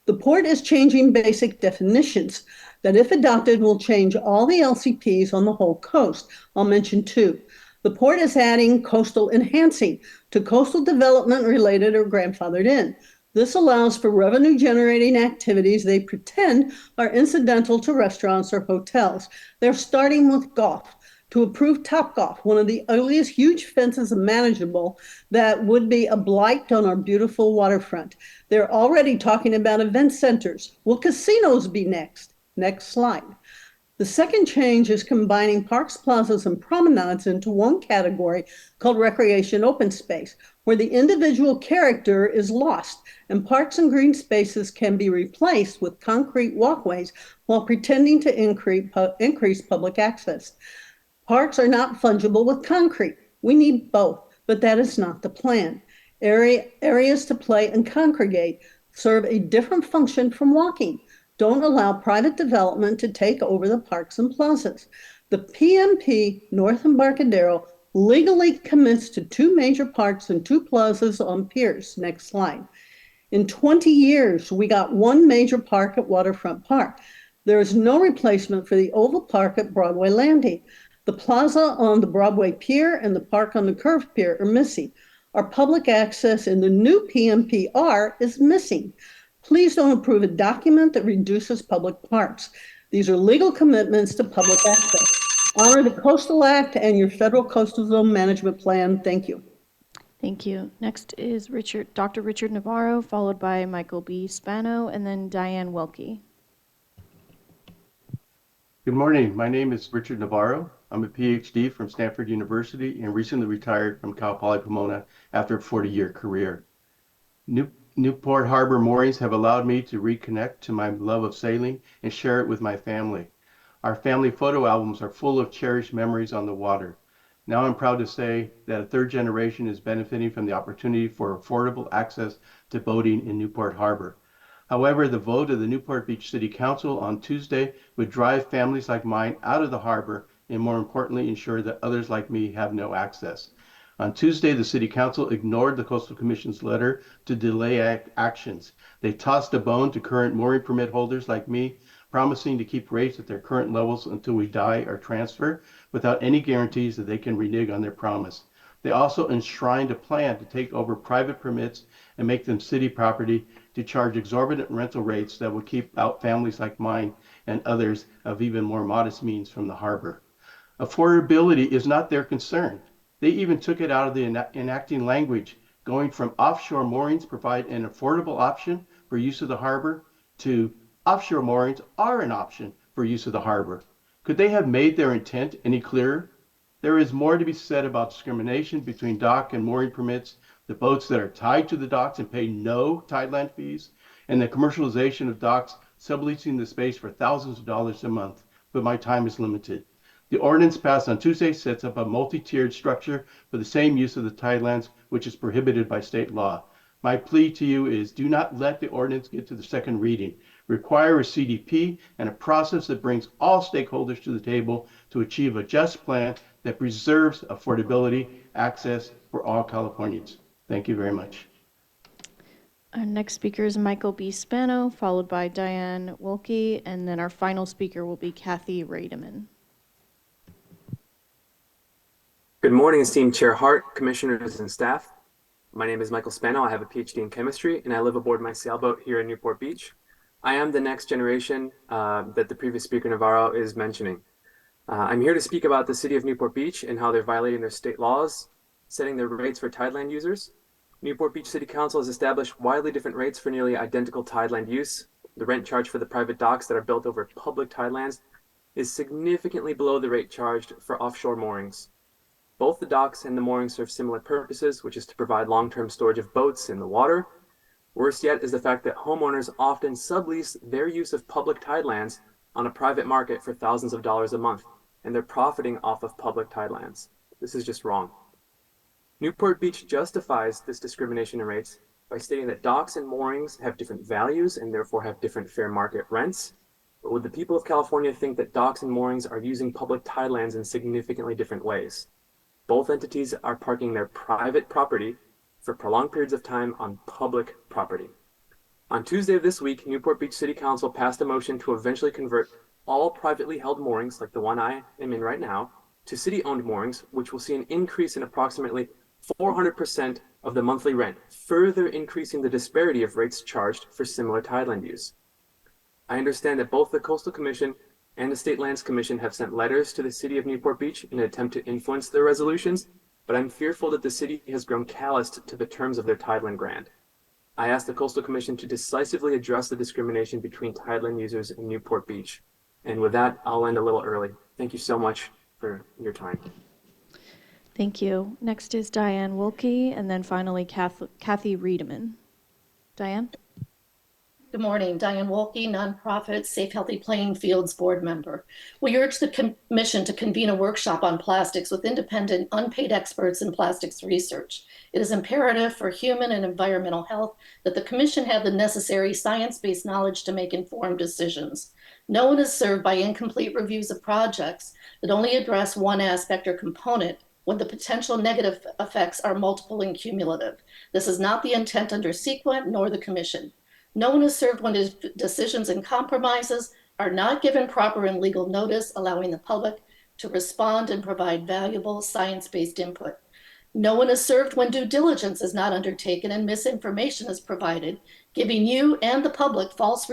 The port is changing basic definitions that, if adopted, will change all the LCPs on the whole coast. I'll mention two. The port is adding coastal enhancing to coastal development related or grandfathered in. This allows for revenue generating activities they pretend are incidental to restaurants or hotels. They're starting with golf. To approve Topgolf, one of the ugliest huge fences imaginable that would be a blight on our beautiful waterfront. They're already talking about event centers. Will casinos be next? Next slide. The second change is combining parks, plazas, and promenades into one category called recreation open space, where the individual character is lost, and parks and green spaces can be replaced with concrete walkways while pretending to increase public access. Parks are not fungible with concrete. We need both, but that is not the plan. Areas to play and congregate serve a different function from walking. Don't allow private development to take over the parks and plazas. The PMP North Embarcadero legally commits to 2 major parks and 2 plazas on piers. Next slide. In 20 years, we got 1 major park at Waterfront Park. There is no replacement for the Oval Park at Broadway Landing. The plaza on the Broadway Pier and the park on the Curve Pier are missing. Our public access in the new PMPR is missing. Please don't approve a document that reduces public parks. These are legal commitments to public access. Honor the Coastal Act and your federal coastal zone management plan. Thank you. Thank you. Next is Dr. Richard Navarro, followed by Michael B. Spano, and then Diane Wilkie. Good morning. My name is Richard Navarro. I'm a PhD from Stanford University and recently retired from Cal Poly Pomona after a 40-year career. Newport Harbor moorings have allowed me to reconnect to my love of sailing and share it with my family. Our family photo albums are full of cherished memories on the water. Now I'm proud to say that a 3rd generation is benefiting from the opportunity for affordable access to boating in Newport Harbor. However, the vote of the Newport Beach City Council on Tuesday would drive families like mine out of the harbor and, more importantly, ensure that others like me have no access. On Tuesday, the City Council ignored the Coastal Commission's letter to delay actions. They tossed a bone to current mooring permit holders like me, promising to keep rates at their current levels until we die or transfer, without any guarantees that they can renege on their promise. They also enshrined a plan to take over private permits and make them city property to charge exorbitant rental rates that will keep out families like mine and others of even more modest means from the harbor. Affordability is not their concern. They even took it out of the enacting language, going from offshore moorings provide an affordable option for use of the harbor to offshore moorings are an option for use of the harbor. Could they have made their intent any clearer? There is more to be said about discrimination between dock and mooring permits, the boats that are tied to the docks and pay no tideland fees, and the commercialization of docks subleasing the space for thousands of dollars a month, but my time is limited. The ordinance passed on Tuesday sets up a multi-tiered structure for the same use of the tidelands, which is prohibited by state law. My plea to you is do not let the ordinance get to the 2nd reading. Require a CDP and a process that brings all stakeholders to the table to achieve a just plan that preserves affordability, access for all Californians. Thank you very much. Our next speaker is Michael B. Spano, followed by Diane Wilkie, and then our final speaker will be Kathy Rademan. Good morning, esteemed Chair Hart, commissioners, and staff. My name is Michael Spano. I have a PhD in chemistry, and I live aboard my sailboat here in Newport Beach. I am the next generation that the previous speaker Navarro is mentioning. I'm here to speak about the city of Newport Beach and how they're violating their state laws, setting their rates for tideland users. Newport Beach City Council has established widely different rates for nearly identical tideland use. The rent charged for the private docks that are built over public tidelands is significantly below the rate charged for offshore moorings. Both the docks and the moorings serve similar purposes, which is to provide long-term storage of boats in the water. Worse yet is the fact that homeowners often sublease their use of public tidelands on a private market for thousands of dollars a month, and they're profiting off of public tidelands. This is just wrong. Newport Beach justifies this discrimination in rates by stating that docks and moorings have different values and therefore have different fair market rents. But would the people of California think that docks and moorings are using public tidelands in significantly different ways? Both entities are parking their private property for prolonged periods of time on public property. On Tuesday of this week, Newport Beach City Council passed a motion to eventually convert all privately held moorings, like the one I am in right now, to city-owned moorings, which will see an increase in approximately 400% of the monthly rent, further increasing the disparity of rates charged for similar tideland use. I understand that both the Coastal Commission and the State Lands Commission have sent letters to the city of Newport Beach in an attempt to influence their resolutions, but I'm fearful that the city has grown calloused to the terms of their tideland grant. I ask the Coastal Commission to decisively address the discrimination between tideland users in Newport Beach. And with that, I'll end a little early. Thank you so much for your time. Thank you. Next is Diane Wilkie, and then finally Kathy Riedemann. Diane? Good morning, Diane Wolke, nonprofit Safe Healthy Playing Fields board member. We urge the commission to convene a workshop on plastics with independent, unpaid experts in plastics research. It is imperative for human and environmental health that the commission have the necessary science-based knowledge to make informed decisions. No one is served by incomplete reviews of projects that only address one aspect or component when the potential negative effects are multiple and cumulative. This is not the intent under SEQA nor the commission. No one is served when decisions and compromises are not given proper and legal notice, allowing the public to respond and provide valuable science-based input. No one is served when due diligence is not undertaken and misinformation is provided, giving you and the public false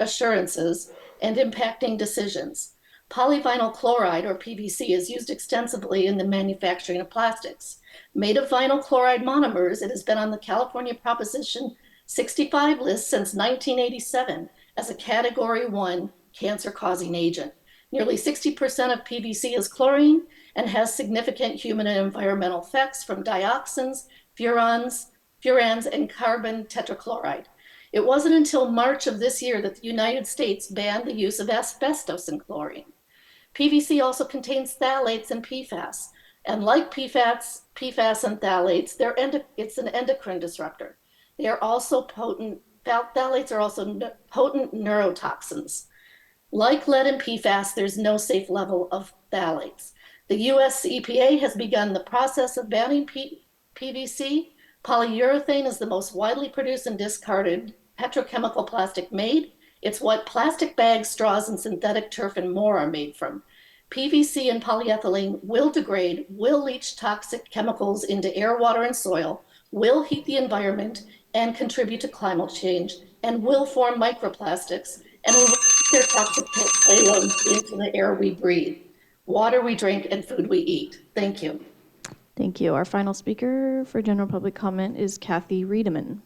assurances and impacting decisions. Polyvinyl chloride, or PVC, is used extensively in the manufacturing of plastics. Made of vinyl chloride monomers, it has been on the California Proposition 65 list since 1987 as a Category 1 cancer-causing agent. Nearly 60% of PVC is chlorine and has significant human and environmental effects from dioxins, furans, and carbon tetrachloride. It wasn't until March of this year that the United States banned the use of asbestos in chlorine. PVC also contains phthalates and PFAS. And like PFAS and phthalates, it's an endocrine disruptor. They are also potent, phthalates are also potent neurotoxins. Like lead and PFAS, there's no safe level of phthalates. The US EPA has begun the process of banning PVC. Polyurethane is the most widely produced and discarded petrochemical plastic made. It's what plastic bags, straws, and synthetic turf and more are made from. PVC and polyethylene will degrade, will leach toxic chemicals into air, water, and soil, will heat the environment, and contribute to climate change, and will form microplastics, and will release their toxic payloads into the air we breathe, water we drink, and food we eat. Thank you. Thank you. Our final speaker for general public comment is Kathy Riedemann.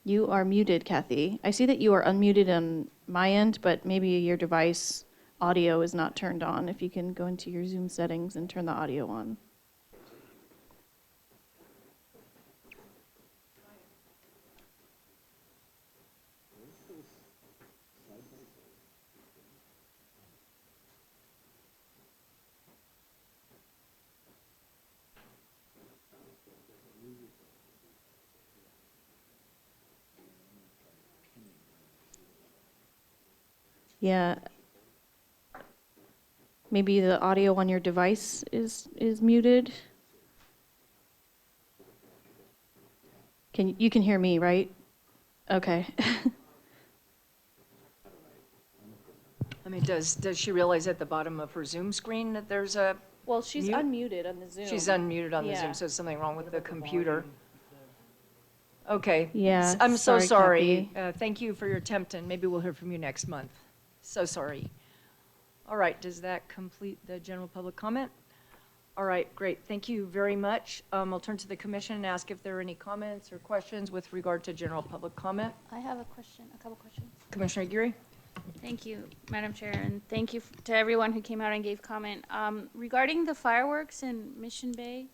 You are muted, Kathy. I see that you are unmuted on my end, but maybe your device audio is not turned on. If you can go into your Zoom settings and turn the audio on. Yeah. Maybe the audio on your device is muted. You can hear me, right? Okay. I mean, does she realize at the bottom of her Zoom screen that there's a Well, she's mute? unmuted on the Zoom. She's unmuted on the Yeah. Zoom, so there's something wrong with the computer. Okay. Yeah, I'm so sorry, sorry. Kathy. Thank you for your attempt, and maybe we'll hear from you next month. So sorry. All right, does that complete the general public comment? All right, great. Thank you very much. I'll turn to the commission and ask if there are any comments or questions with regard to general public comment. I have a question, a couple questions. Commissioner Aguirre? Thank you, Madam Chair, and thank you to everyone who came out and gave comment. Regarding the fireworks in Mission Bay,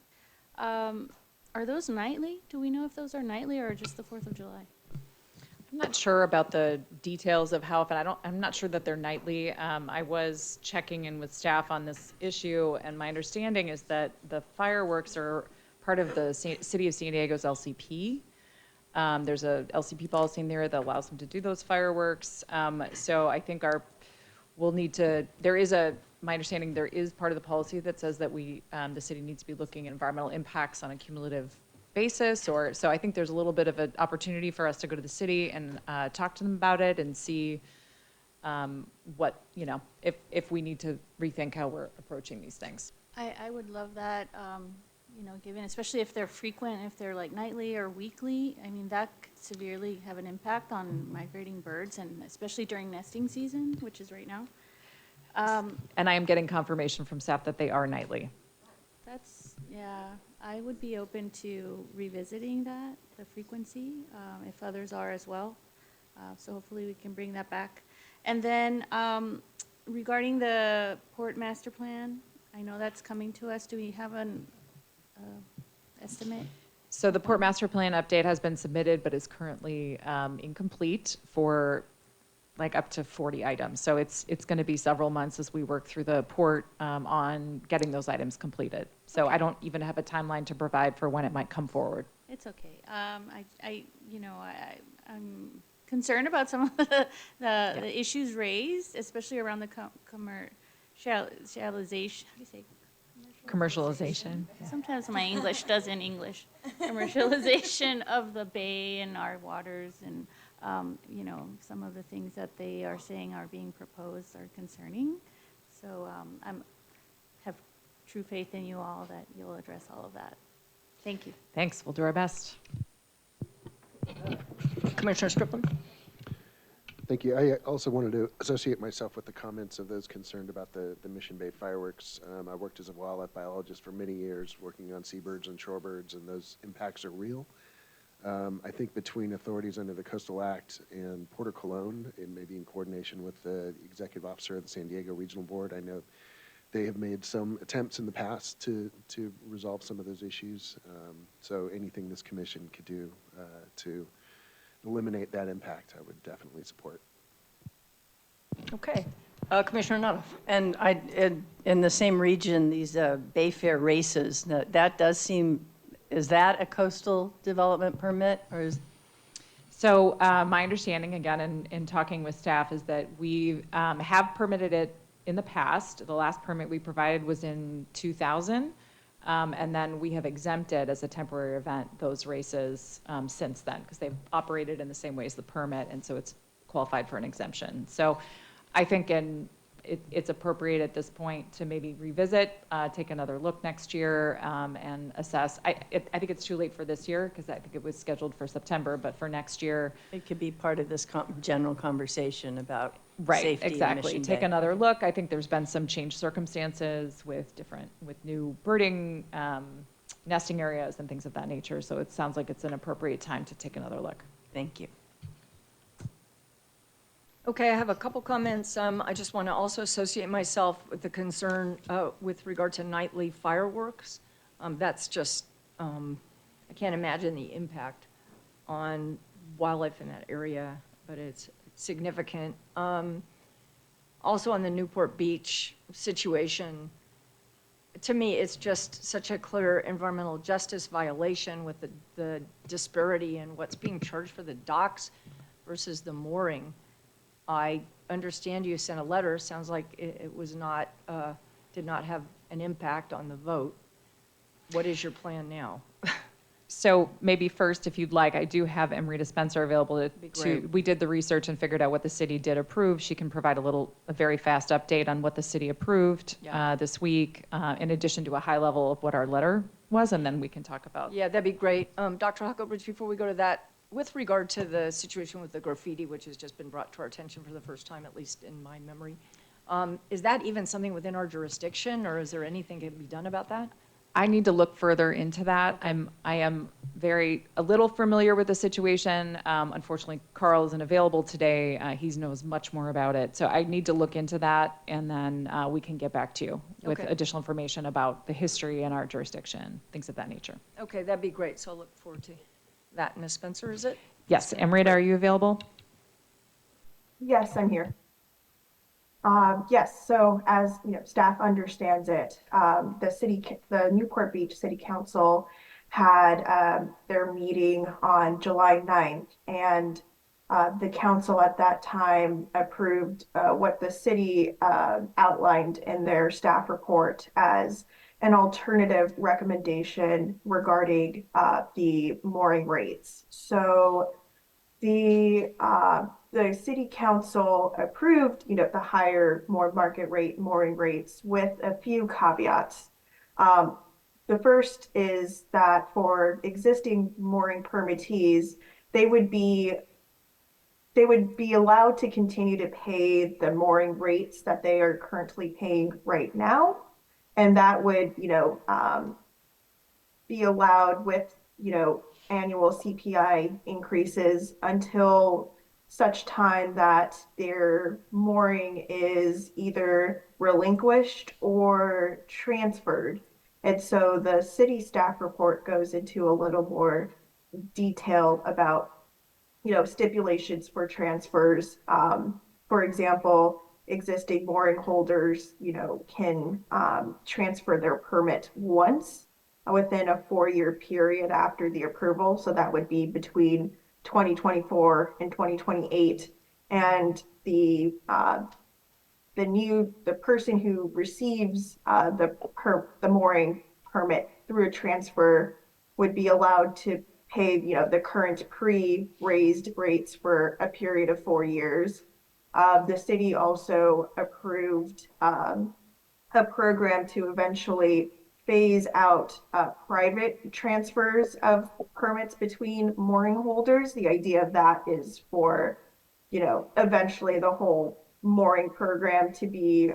are those nightly? Do we know if those are nightly or just the 4th of July? I'm not sure about the details of how often. I'm not sure that they're nightly. I was checking in with staff on this issue, and my understanding is that the fireworks are part of the City of San Diego's LCP. There's a LCP policy in there that allows them to do those fireworks. So I think we'll need to, my understanding, there is part of the policy that says that the city needs to be looking at environmental impacts on a cumulative basis, so I think there's a little bit of an opportunity for us to go to the city and talk to them about it and see what, if we need to rethink how we're approaching these things. I would love that, given, especially if they're frequent, if they're like nightly or weekly. I mean, that could severely have an impact on migrating birds, and especially during nesting season, which is right now. And I am getting confirmation from staff that they are nightly. Yeah, I would be open to revisiting that, the frequency, if others are as well. So hopefully we can bring that back. And then regarding the port master plan, I know that's coming to us. Do we have an estimate? So the Port Master Plan update has been submitted, but is currently incomplete for like up to 40 items. So it's going to be several months as we work through the port on getting those items completed. So I don't even have a timeline to provide for when it might come forward. It's okay. I'm concerned about some of the issues raised, especially around the commercialization. How do you say? Commercialization. Sometimes my English doesn't English. Commercialization of the bay and our waters, and some of the things that they are saying are being proposed are concerning. So I have true faith in you all that you'll address all of that. Thank you. Thanks. We'll do our best. Commissioner Strickland? Thank you. I also wanted to associate myself with the comments of those concerned about the Mission Bay fireworks. I worked as a wildlife biologist for many years, working on seabirds and shorebirds, and those impacts are real. I think between authorities under the Coastal Act and Port of Cologne, and maybe in coordination with the executive officer of the San Diego Regional Board, I know they have made some attempts in the past to resolve some of those issues. So anything this commission could do to eliminate that impact, I would definitely support. Okay. Commissioner Nuttall. And in the same region, these Bay Fair races, that does seem, is that a coastal development permit, or is? So my understanding, again, in talking with staff, is that we have permitted it in the past. The last permit we provided was in 2000. And then we have exempted as a temporary event those races since then, because they've operated in the same way as the permit, and so it's qualified for an exemption. So I think it's appropriate at this point to maybe revisit, take another look next year, and assess. I think it's too late for this year, because I think it was scheduled for September, but for next year. It could be part of this general conversation about Right, safety. exactly. Take Bay. another look. I think there's been some changed circumstances with new birding, nesting areas and things of that nature. So it sounds like it's an appropriate time to take another look. Thank you. Okay, I have a couple comments. I just want to also associate myself with the concern with regard to nightly fireworks. That's just, I can't imagine the impact on wildlife in that area, but it's significant. Also on the Newport Beach situation, to me, it's just such a clear environmental justice violation with the disparity in what's being charged for the docks versus the mooring. I understand you sent a letter. Sounds like it was not, did not have an impact on the vote. What is your plan now? So maybe first, if you'd like, I do have Marina Spencer available we did the research and figured out what the city did approve. She can provide a very fast update on what the city approved this week, in addition to a high level of what our letter was, and then we can talk about. Yeah, that'd be great. Dr. Huckabridge, before we go to that, with regard to the situation with the graffiti, which has just been brought to our attention for the first time, at least in my memory, is that even something within our jurisdiction, or is there anything that can be done about that? I need to look further into that. I am a little familiar with the situation. Unfortunately, Carl isn't available today. He knows much more about it. So I need to look into that, and then we can get back to you with Okay. additional information about the history in our jurisdiction, things of that nature. Okay, that'd be great. So I'll look forward to that. Ms. Spencer, is it? Yes, Amrita, are you available? Yes, I'm here. Yes, so as you know, staff understands it, the Newport Beach City Council had their meeting on July 9th, and the council at that time approved what the city outlined in their staff report as an alternative recommendation regarding the mooring rates. So the city council approved, the higher, more market rate mooring rates with a few caveats. The first is that for existing mooring permittees, they would be allowed to continue to pay the mooring rates that they are currently paying right now, and that would, be allowed with, annual CPI increases until such time that their mooring is either relinquished or transferred. And so the city staff report goes into a little more detail about, stipulations for transfers. For example, existing mooring holders, can transfer their permit once within a 4-year period after the approval. So that would be between 2024 and 2028. And the person who receives the mooring permit through a transfer would be allowed to pay, the current pre-raised rates for a period of 4 years. The city also approved a program to eventually phase out private transfers of permits between mooring holders. The idea of that is for, eventually the whole mooring program to be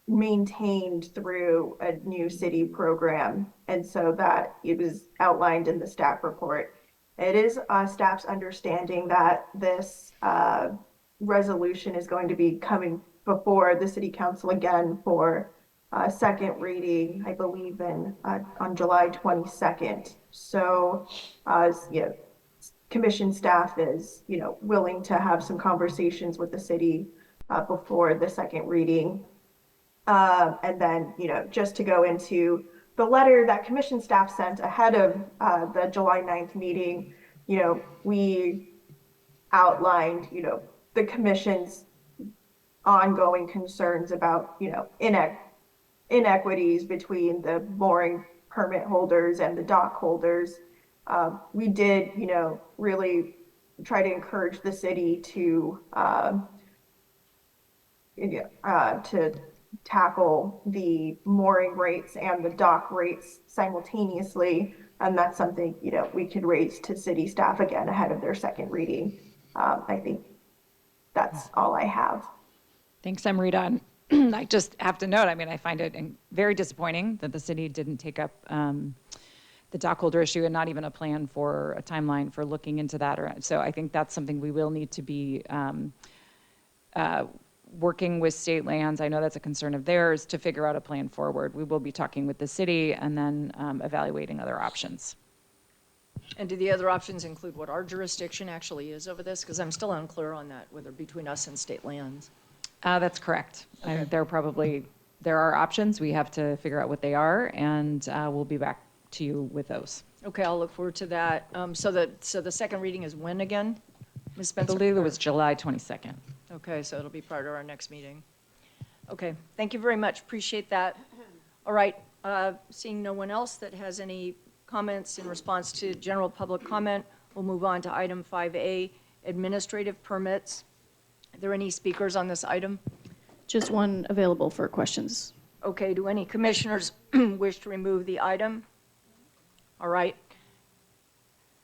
maintained through a new city program. And so that it was outlined in the staff report. It is staff's understanding that this resolution is going to be coming before the city council again for second reading, I believe, on July 22nd. So, commission staff is, willing to have some conversations with the city before the second reading. And then, just to go into the letter that commission staff sent ahead of the July 9th meeting, we outlined, the commission's ongoing concerns about, inequities between the mooring permit holders and the dock holders. We did, really try to encourage the city to tackle the mooring rates and the dock rates simultaneously. And that's something, we could raise to city staff again ahead of their second reading. I think that's all I have. Thanks, Amrita. I just have to note, I find it very disappointing that the city didn't take up the dock holder issue and not even a plan for a timeline for looking into that. So I think that's something we will need to be working with state lands. I know that's a concern of theirs to figure out a plan forward. We will be talking with the city and then evaluating other options. And do the other options include what our jurisdiction actually is over this? Because I'm still unclear on that, whether between us and state lands. That's correct. Okay. There are options. We have to figure out what they are, and we'll be back to you with those. Okay, I'll look forward to that. So the second reading is when again, Ms. I Spencer? believe it was July 22nd. Okay, so it'll be prior to our next meeting. Okay, thank you very much. Appreciate that. All right, seeing no one else that has any comments in response to general public comment, we'll move on to item 5A, administrative permits. Are there any speakers on this item? Just one available for questions. Okay, do any commissioners wish to remove the item? All right.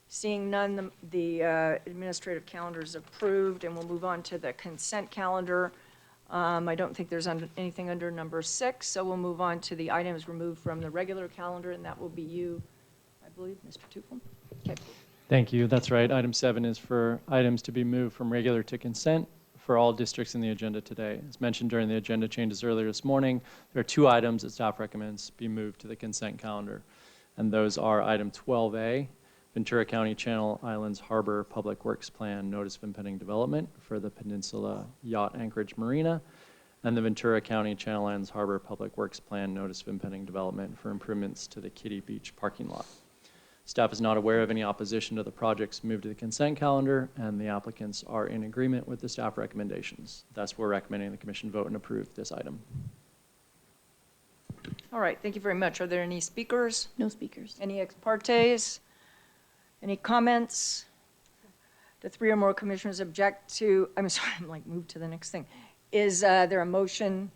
Seeing none, the administrative calendar is approved, and we'll move on to the consent calendar. I don't think there's anything under number 6, so we'll move on to the items removed from the regular calendar, and that will be you, I believe, Mr. Tufel. Okay. Thank you. That's right. Item 7 is for items to be moved from regular to consent for all districts in the agenda today. As mentioned during the agenda changes earlier this morning, there are 2 items that staff recommends be moved to the consent calendar, and those are item 12A, Ventura County Channel Islands Harbor Public Works Plan Notice of Impending Development for the Peninsula Yacht Anchorage Marina, and the Ventura County Channel Islands Harbor Public Works Plan Notice of Impending Development for improvements to the Kiddie Beach parking lot. Staff is not aware of any opposition to the projects moved to the consent calendar, and the applicants are in agreement with the staff recommendations. Thus, we're recommending the commission vote and approve this item. All right, thank you very much. Are there any speakers? No speakers. Any ex partes? Any comments? Do 3 or more commissioners object to, I'm sorry, I'm like, move to the next thing. Is there a motion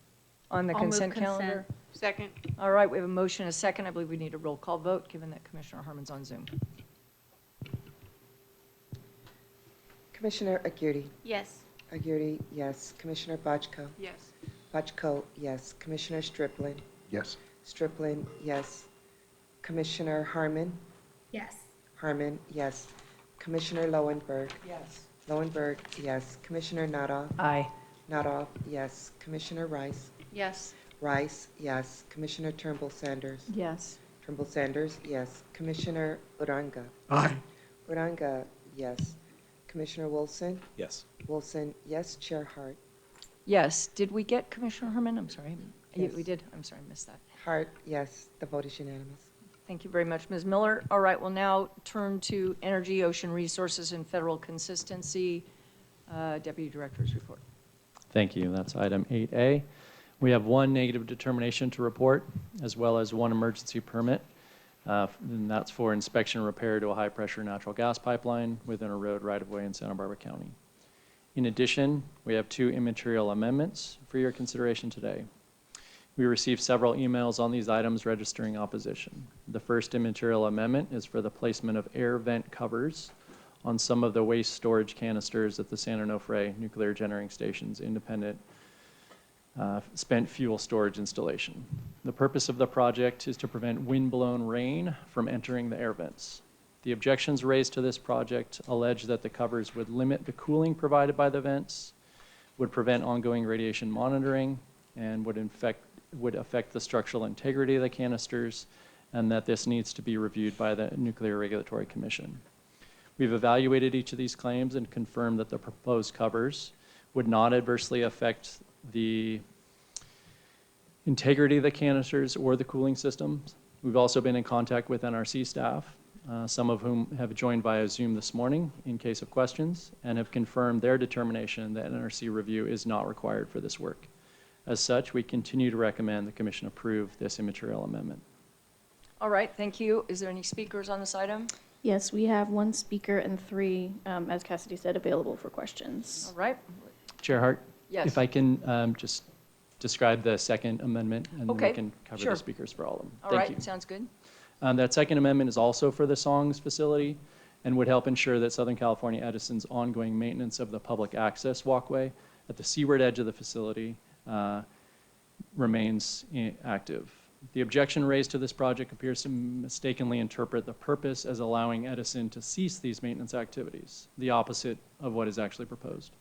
on the I'll move consent consent. calendar? Second. All right, we have a motion, a second. I believe we need a roll call vote, given that Commissioner Harmon's on Zoom. Commissioner Aguirre. Yes. Aguirre, yes. Commissioner Bochco. Yes. Bochco, yes. Commissioner Striplin. Yes. Striplin, yes. Commissioner Harmon. Yes. Harmon, yes. Commissioner Lowenberg. Yes. Lowenberg, yes. Commissioner Natoff. Aye. Natoff, yes. Commissioner Rice. Yes. Rice, yes. Commissioner Turnbull Sanders. Yes. Turnbull Sanders, yes. Commissioner Uranga. Aye. Uranga, yes. Commissioner Wilson. Yes. Wilson, yes. Chair Hart. Yes. Did we get Commissioner Harmon? I'm sorry. Yes. We did. I'm sorry, I missed that. Hart, yes. The vote is unanimous. Thank you very much, Ms. Miller. All right, we'll now turn to Energy, Ocean Resources, and Federal Consistency. Deputy Director's report. Thank you. That's item 8A. We have 1 negative determination to report, as well as 1 emergency permit, and that's for inspection and repair to a high-pressure natural gas pipeline within a road right-of-way in Santa Barbara County. In addition, we have 2 immaterial amendments for your consideration today. We received several emails on these items registering opposition. The first immaterial amendment is for the placement of air vent covers on some of the waste storage canisters at the San Onofre Nuclear Generating Station's independent spent fuel storage installation. The purpose of the project is to prevent wind-blown rain from entering the air vents. The objections raised to this project allege that the covers would limit the cooling provided by the vents, would prevent ongoing radiation monitoring, and would affect the structural integrity of the canisters, and that this needs to be reviewed by the Nuclear Regulatory Commission. We've evaluated each of these claims and confirmed that the proposed covers would not adversely affect the integrity of the canisters or the cooling systems. We've also been in contact with NRC staff, some of whom have joined via Zoom this morning in case of questions, and have confirmed their determination that NRC review is not required for this work. As such, we continue to recommend the Commission approve this immaterial amendment. All right, thank you. Is there any speakers on this item? Yes, we have 1 speaker and 3, as Cassidy said, available for questions. All right. Chair Hart? Yes. If I can just describe the second amendment, and then Okay, we can cover sure. the speakers for all of them. All Thank right, you. sounds good. That second amendment is also for the Songs facility and would help ensure that Southern California Edison's ongoing maintenance of the public access walkway at the seaward edge of the facility remains active. The objection raised to this project appears to mistakenly interpret the purpose as allowing Edison to cease these maintenance activities, the opposite of what is actually proposed.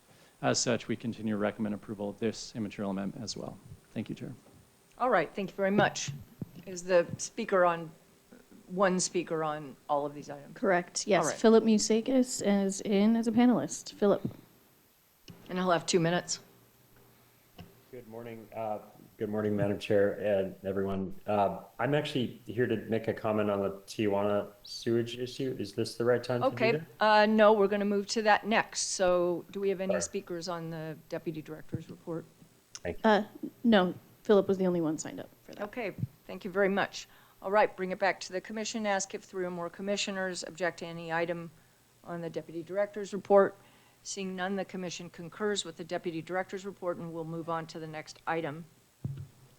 As such, we continue to recommend approval of this immaterial amendment as well. Thank you, Chair. All right, thank you very much. Is the speaker on, 1 speaker on all of these items? Correct, yes. All right. Philip Musakis is in as a panelist. Philip. And he'll have 2 minutes. Good morning. Good morning, Madam Chair and everyone. I'm actually here to make a comment on the Tijuana sewage issue. Is this the right time to do Okay, that? no, we're going to move to that next. So do we have any Sure. speakers on the Deputy Director's report? Thank you. No, Philip was the only one signed up for that. Okay, thank you very much. All right, bring it back to the commission. Ask if 3 or more commissioners object to any item on the Deputy Director's report. Seeing none, the commission concurs with the Deputy Director's report, and we'll move on to the next item.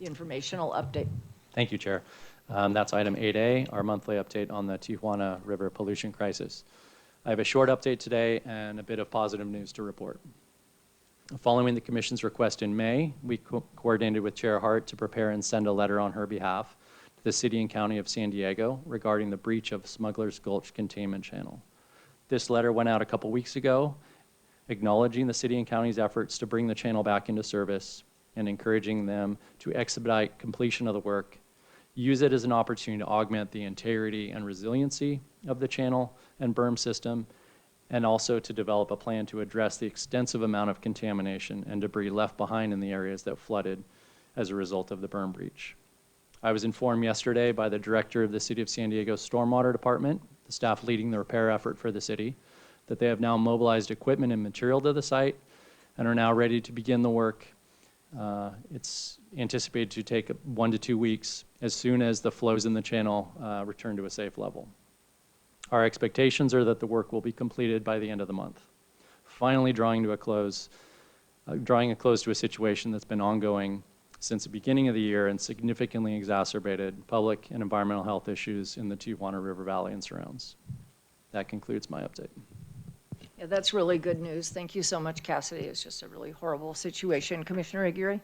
the informational update. Thank you, Chair. That's item 8A, our monthly update on the Tijuana River pollution crisis. I have a short update today and a bit of positive news to report. Following the Commission's request in May, we coordinated with Chair Hart to prepare and send a letter on her behalf to the City and County of San Diego regarding the breach of Smuggler's Gulch Containment Channel. This letter went out a couple weeks ago, acknowledging the City and County's efforts to bring the channel back into service and encouraging them to expedite completion of the work, use it as an opportunity to augment the integrity and resiliency of the channel and berm system, and also to develop a plan to address the extensive amount of contamination and debris left behind in the areas that flooded as a result of the berm breach. I was informed yesterday by the director of the City of San Diego Stormwater Department, the staff leading the repair effort for the city, that they have now mobilized equipment and material to the site and are now ready to begin the work. It's anticipated to take 1 to 2 weeks as soon as the flows in the channel return to a safe level. Our expectations are that the work will be completed by the end of the month, finally drawing a close to a situation that's been ongoing since the beginning of the year and significantly exacerbated public and environmental health issues in the Tijuana River Valley and surrounds. That concludes my update. Yeah, that's really good news. Thank you so much, Cassidy. It's just a really horrible situation. Commissioner Aguirre?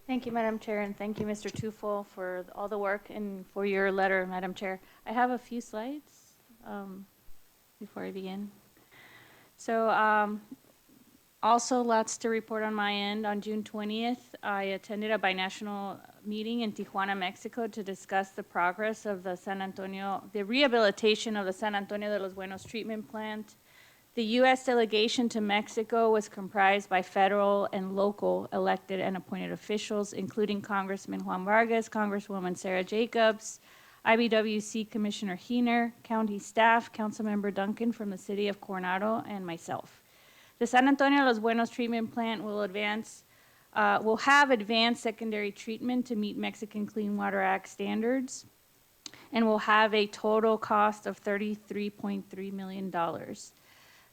Thank you, Madam Chair, and thank you, Mr. Tufo, for all the work and for your letter, Madam Chair. I have a few slides before I begin. So also lots to report on my end. On June 20th, I attended a binational meeting in Tijuana, Mexico to discuss the progress of the rehabilitation of the San Antonio de los Buenos treatment plant. The U.S. delegation to Mexico was comprised by federal and local elected and appointed officials, including Congressman Juan Vargas, Congresswoman Sarah Jacobs, IBWC Commissioner Heener, county staff, Councilmember Duncan from the city of Coronado, and myself. The San Antonio de los Buenos treatment plant will have advanced secondary treatment to meet Mexican Clean Water Act standards and will have a total cost of $33.3 million.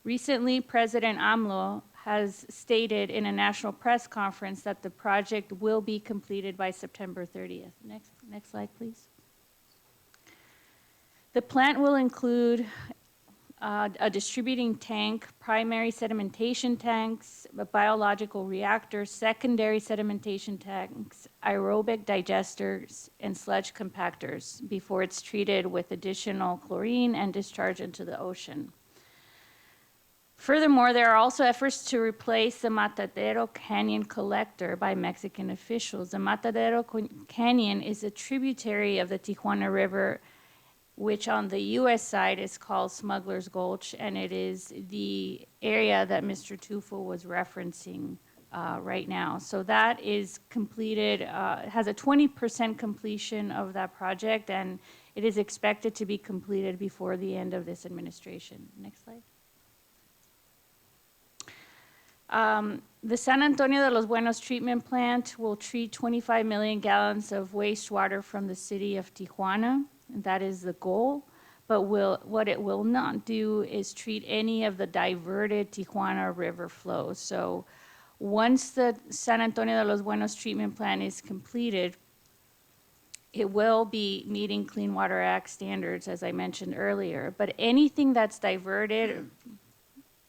Recently, President AMLO has stated in a national press conference that the project will be completed by September 30th. Next slide, please. The plant will include a distributing tank, primary sedimentation tanks, a biological reactor, secondary sedimentation tanks, aerobic digesters, and sludge compactors before it's treated with additional chlorine and discharged into the ocean. Furthermore, there are also efforts to replace the Matadero Canyon collector by Mexican officials. The Matadero Canyon is a tributary of the Tijuana River, which on the U.S. side is called Smuggler's Gulch, and it is the area that Mr. Tufo was referencing right now. So that is completed, has a 20% completion of that project, and it is expected to be completed before the end of this administration. Next slide. The San Antonio de los Buenos treatment plant will treat 25 million gallons of wastewater from the city of Tijuana. That is the goal. But what it will not do is treat any of the diverted Tijuana River flows. So once the San Antonio de los Buenos treatment plant is completed, it will be meeting Clean Water Act standards, as I mentioned earlier. But anything that's diverted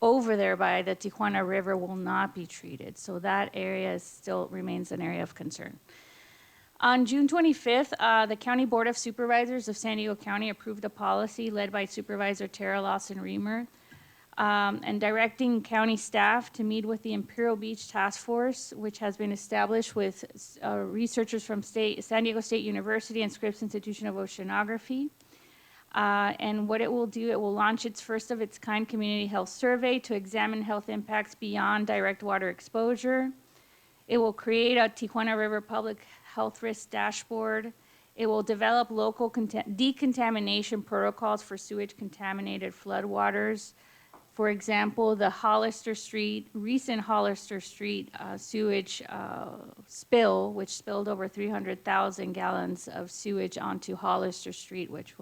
over there by the Tijuana River will not be treated. So that area still remains an area of concern. On June 25th, the County Board of Supervisors of San Diego County approved a policy led by Supervisor Tara Lawson-Remer and directing county staff to meet with the Imperial Beach Task Force, which has been established with researchers from San Diego State University and Scripps Institution of Oceanography. And what it will do, it will launch its first of its kind community health survey to examine health impacts beyond direct water exposure. It will create a Tijuana River public health risk dashboard. It will develop local decontamination protocols for sewage contaminated floodwaters. For example, the recent Hollister Street sewage spill, which spilled over 300,000 gallons of sewage onto Hollister Street, which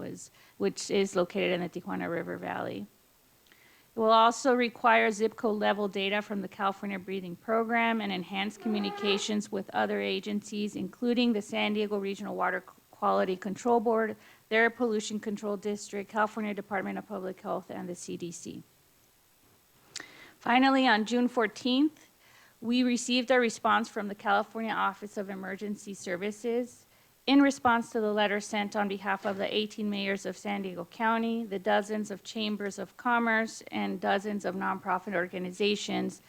is located in the Tijuana River Valley. It will also require zip code level data from the California Breathing Program and enhance communications with other agencies, including the San Diego Regional Water Quality Control Board, their Pollution Control District, California Department of Public Health, and the CDC. Finally, on June 14th, we received a response from the California Office of Emergency Services in response to the letter sent on behalf of the 18 mayors of San Diego County, the dozens of chambers of commerce, and dozens of nonprofit organizations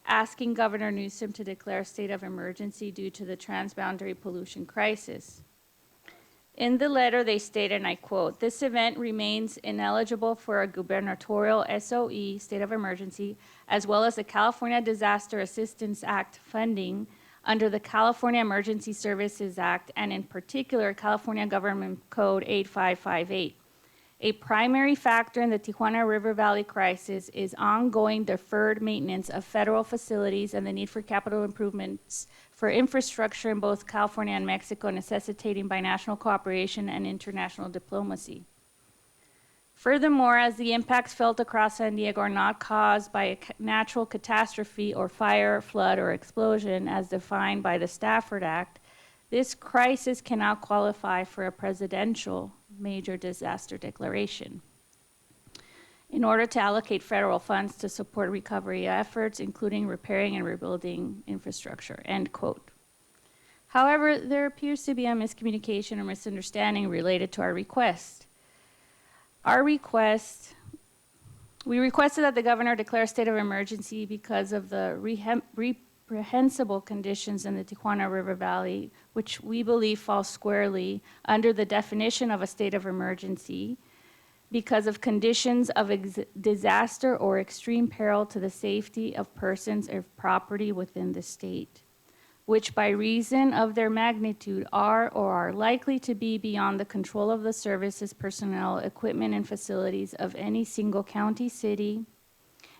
asking Governor Newsom to declare a state of emergency due to the transboundary pollution crisis. In the letter, they state, and I quote, "This event remains ineligible for a gubernatorial SOE, state of emergency, as well as the California Disaster Assistance Act funding under the California Emergency Services Act, and in particular, California Government Code 8558. A primary factor in the Tijuana River Valley crisis is ongoing deferred maintenance of federal facilities and the need for capital improvements for infrastructure in both California and Mexico, necessitating binational cooperation and international diplomacy. Furthermore, as the impacts felt across San Diego are not caused by a natural catastrophe or fire, flood, or explosion as defined by the Stafford Act, this crisis cannot qualify for a presidential major disaster declaration. In order to allocate federal funds to support recovery efforts, including repairing and rebuilding infrastructure," end quote. However, there appears to be a miscommunication or misunderstanding related to our request. We requested that the governor declare a state of emergency because of the reprehensible conditions in the Tijuana River Valley, which we believe fall squarely under the definition of a state of emergency because of conditions of disaster or extreme peril to the safety of persons or property within the state, which by reason of their magnitude are or are likely to be beyond the control of the services, personnel, equipment, and facilities of any single county, city,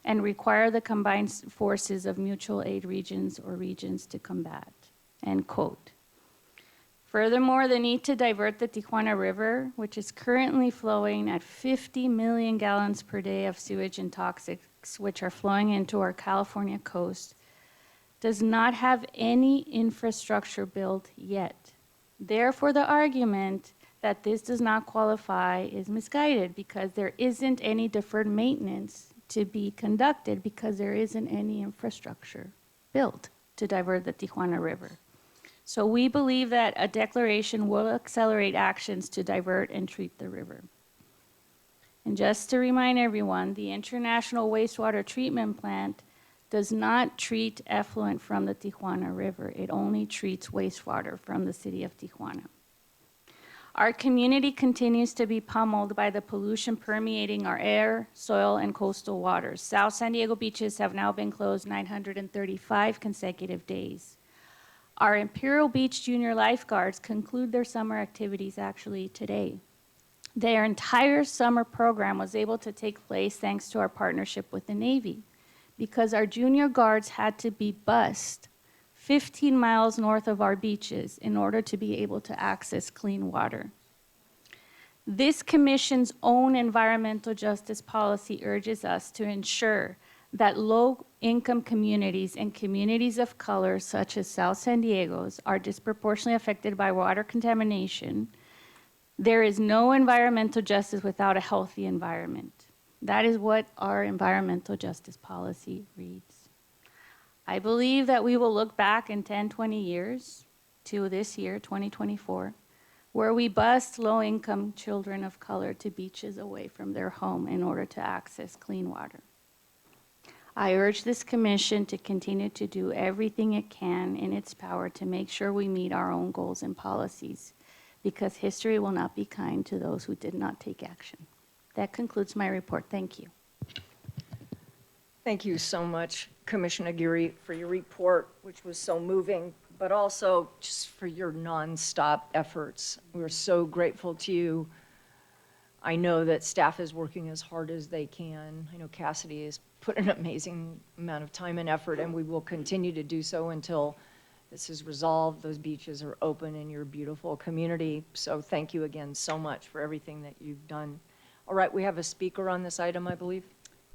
and require the combined forces of mutual aid regions or regions to combat, end quote. Furthermore, the need to divert the Tijuana River, which is currently flowing at 50 million gallons per day of sewage and toxics, which are flowing into our California coast, does not have any infrastructure built yet. Therefore, the argument that this does not qualify is misguided because there isn't any deferred maintenance to be conducted because there isn't any infrastructure built to divert the Tijuana River. So we believe that a declaration will accelerate actions to divert and treat the river. And just to remind everyone, the International Wastewater Treatment Plant does not treat effluent from the Tijuana River. It only treats wastewater from the city of Tijuana. Our community continues to be pummeled by the pollution permeating our air, soil, and coastal waters. South San Diego beaches have now been closed 935 consecutive days. Our Imperial Beach junior lifeguards conclude their summer activities actually today. Their entire summer program was able to take place thanks to our partnership with the Navy, because our junior guards had to be bused 15 miles north of our beaches in order to be able to access clean water. This commission's own environmental justice policy urges us to ensure that low-income communities and communities of color, such as South San Diego's, are disproportionately affected by water contamination. There is no environmental justice without a healthy environment. That is what our environmental justice policy reads. I believe that we will look back in 10, 20 years to this year, 2024, where we bused low-income children of color to beaches away from their home in order to access clean water. I urge this commission to continue to do everything it can in its power to make sure we meet our own goals and policies, because history will not be kind to those who did not take action. That concludes my report. Thank you. Thank you so much, Commissioner Aguirre, for your report, which was so moving, but also just for your nonstop efforts. We're so grateful to you. I know that staff is working as hard as they can. I know Cassidy has put an amazing amount of time and effort, and we will continue to do so until this is resolved, those beaches are open in your beautiful community. So thank you again so much for everything that you've done. All right, we have a speaker on this item, I believe.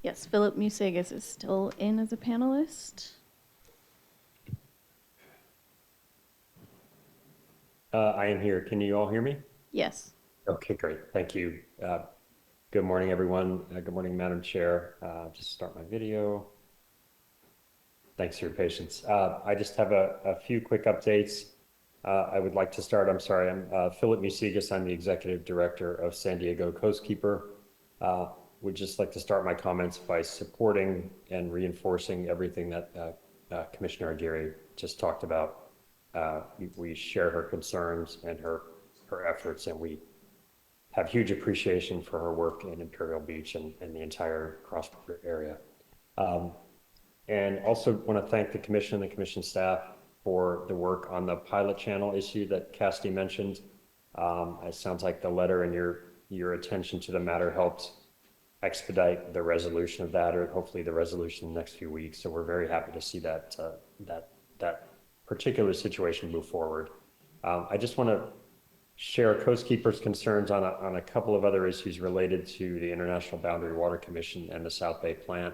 Yes, Philip Musagas is still in as a panelist. I am here. Can you all hear me? Yes. Okay, great. Thank you. Good morning, everyone. Good morning, Madam Chair. Just start my video. Thanks for your patience. I just have a few quick updates. I would like to start, I'm sorry, I'm Philip Musagas. I'm the Executive Director of San Diego Coastkeeper. Would just like to start my comments by supporting and reinforcing everything that Commissioner Aguirre just talked about. We share her concerns and her efforts, and we have huge appreciation for her work in Imperial Beach and the entire cross-border area. And also want to thank the Commission and the Commission staff for the work on the pilot channel issue that Cassidy mentioned. It sounds like the letter and your attention to the matter helped expedite the resolution of that, or hopefully the resolution in the next few weeks. So we're very happy to see that that particular situation move forward. I just want to share Coastkeeper's concerns on a couple of other issues related to the International Boundary Water Commission and the South Bay plant.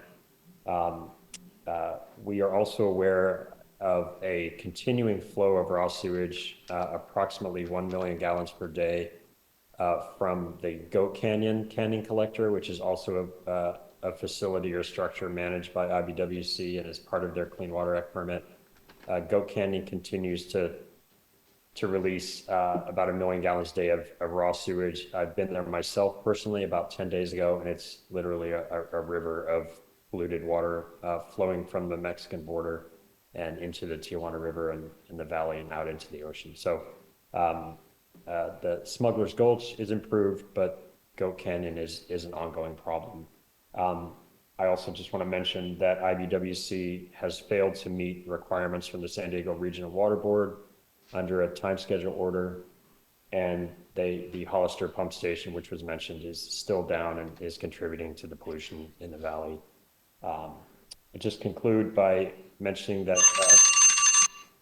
We are also aware of a continuing flow of raw sewage, approximately 1 million gallons per day, from the Goat Canyon collector, which is also a facility or structure managed by IBWC and is part of their Clean Water Act permit. Goat Canyon continues to release about 1 million gallons a day of raw sewage. I've been there myself personally about 10 days ago, and it's literally a river of polluted water flowing from the Mexican border and into the Tijuana River and the valley and out into the ocean. So the Smuggler's Gulch is improved, but Goat Canyon is an ongoing problem. I also just want to mention that IBWC has failed to meet requirements from the San Diego Regional Water Board under a time schedule order, and the Hollister pump station, which was mentioned, is still down and is contributing to the pollution in the valley. I just conclude by mentioning that,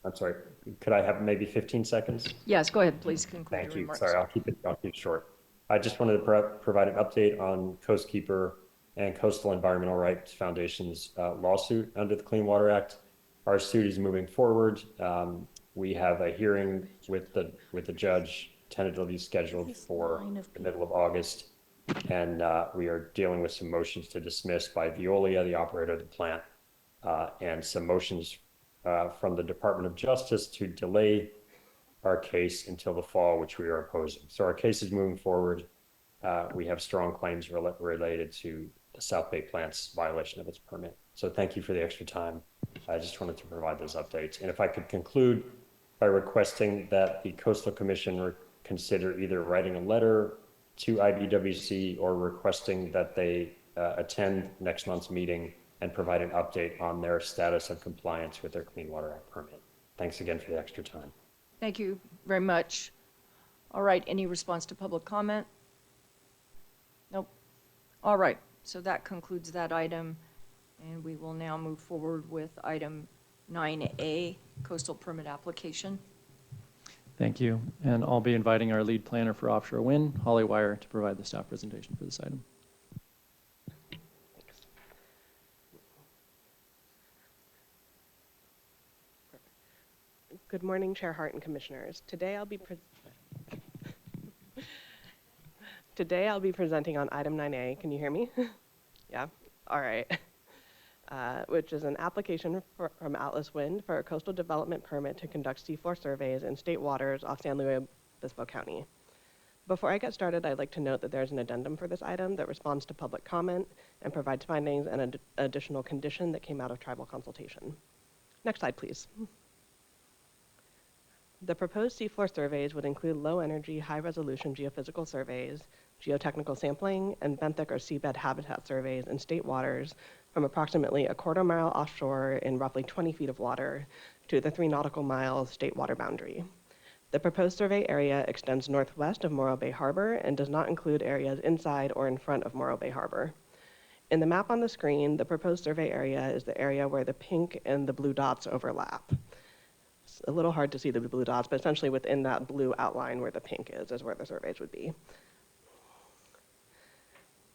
I'm sorry, could I have maybe 15 seconds? Yes, go ahead, please conclude Thank your you. remarks. Sorry, I'll keep it short. I just wanted to provide an update on Coastkeeper and Coastal Environmental Rights Foundation's lawsuit under the Clean Water Act. Our suit is moving forward. We have a hearing with the judge tentatively scheduled for the middle of August, and we are dealing with some motions to dismiss by Veolia, the operator of the plant, and some motions from the Department of Justice to delay our case until the fall, which we are opposing. So our case is moving forward. We have strong claims related to the South Bay plant's violation of its permit. So thank you for the extra time. I just wanted to provide those updates. And if I could conclude by requesting that the Coastal Commission consider either writing a letter to IBWC or requesting that they attend next month's meeting and provide an update on their status of compliance with their Clean Water Act permit. Thanks again for the extra time. Thank you very much. All right, any response to public comment? Nope. All right, so that concludes that item, and we will now move forward with item 9A, coastal permit application. Thank you. And I'll be inviting our lead planner for offshore wind, Holly Wire, to provide the staff presentation for this item. Good morning, Chair Hart and Commissioners. Today I'll be presenting on item 9A. Can you hear me? Yeah, all right. Which is an application from Atlas Wind for a coastal development permit to conduct seafloor surveys in state waters off San Luis Obispo County. Before I get started, I'd like to note that there's an addendum for this item that responds to public comment and provides findings and an additional condition that came out of tribal consultation. Next slide, please. The proposed seafloor surveys would include low-energy, high-resolution geophysical surveys, geotechnical sampling, and benthic or seabed habitat surveys in state waters from approximately a quarter mile offshore in roughly 20 feet of water to the 3 nautical mile state water boundary. The proposed survey area extends northwest of Morro Bay Harbor and does not include areas inside or in front of Morro Bay Harbor. In the map on the screen, the proposed survey area is the area where the pink and the blue dots overlap. It's a little hard to see the blue dots, but essentially within that blue outline where the pink is where the surveys would be.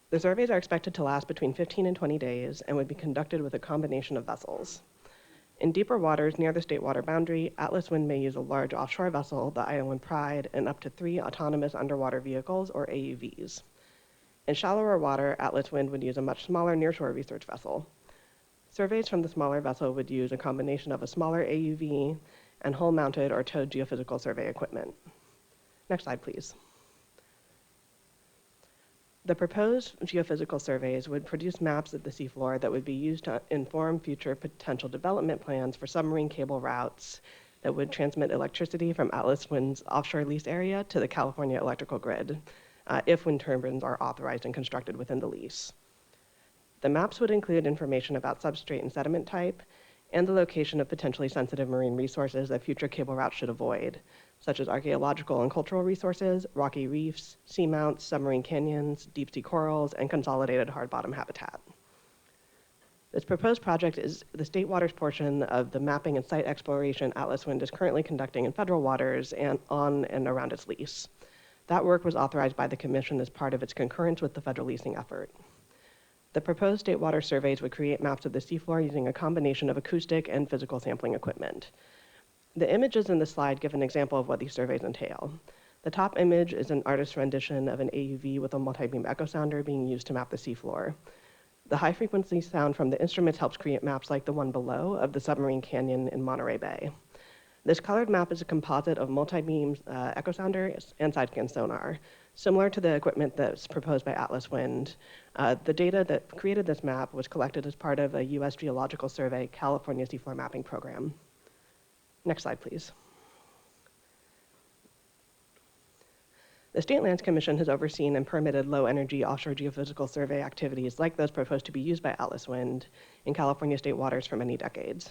The surveys are expected to last between 15 and 20 days and would be conducted with a combination of vessels. In deeper waters near the state water boundary, Atlas Wind may use a large offshore vessel, the Iowan Pride, and up to 3 autonomous underwater vehicles, or AUVs. In shallower water, Atlas Wind would use a much smaller nearshore research vessel. Surveys from the smaller vessel would use a combination of a smaller AUV and hull-mounted or towed geophysical survey equipment. Next slide, please. The proposed geophysical surveys would produce maps of the seafloor that would be used to inform future potential development plans for submarine cable routes that would transmit electricity from Atlas Wind's offshore lease area to the California electrical grid, if wind turbines are authorized and constructed within the lease. The maps would include information about substrate and sediment type, and the location of potentially sensitive marine resources that future cable routes should avoid, such as archaeological and cultural resources, rocky reefs, seamounts, submarine canyons, deep-sea corals, and consolidated hard-bottom habitat. This proposed project is the state waters portion of the mapping and site exploration Atlas Wind is currently conducting in federal waters and on and around its lease. That work was authorized by the Commission as part of its concurrence with the federal leasing effort. The proposed state water surveys would create maps of the seafloor using a combination of acoustic and physical sampling equipment. The images in the slide give an example of what these surveys entail. The top image is an artist's rendition of an AUV with a multi-beam echo sounder being used to map the seafloor. The high-frequency sound from the instruments helps create maps like the one below of the submarine canyon in Monterey Bay. This colored map is a composite of multi-beam echo sounders and side-scan sonar, similar to the equipment that's proposed by Atlas Wind. The data that created this map was collected as part of a U.S. Geological Survey California Seafloor Mapping Program. Next slide, please. The State Lands Commission has overseen and permitted low-energy offshore geophysical survey activities like those proposed to be used by Atlas Wind in California state waters for many decades.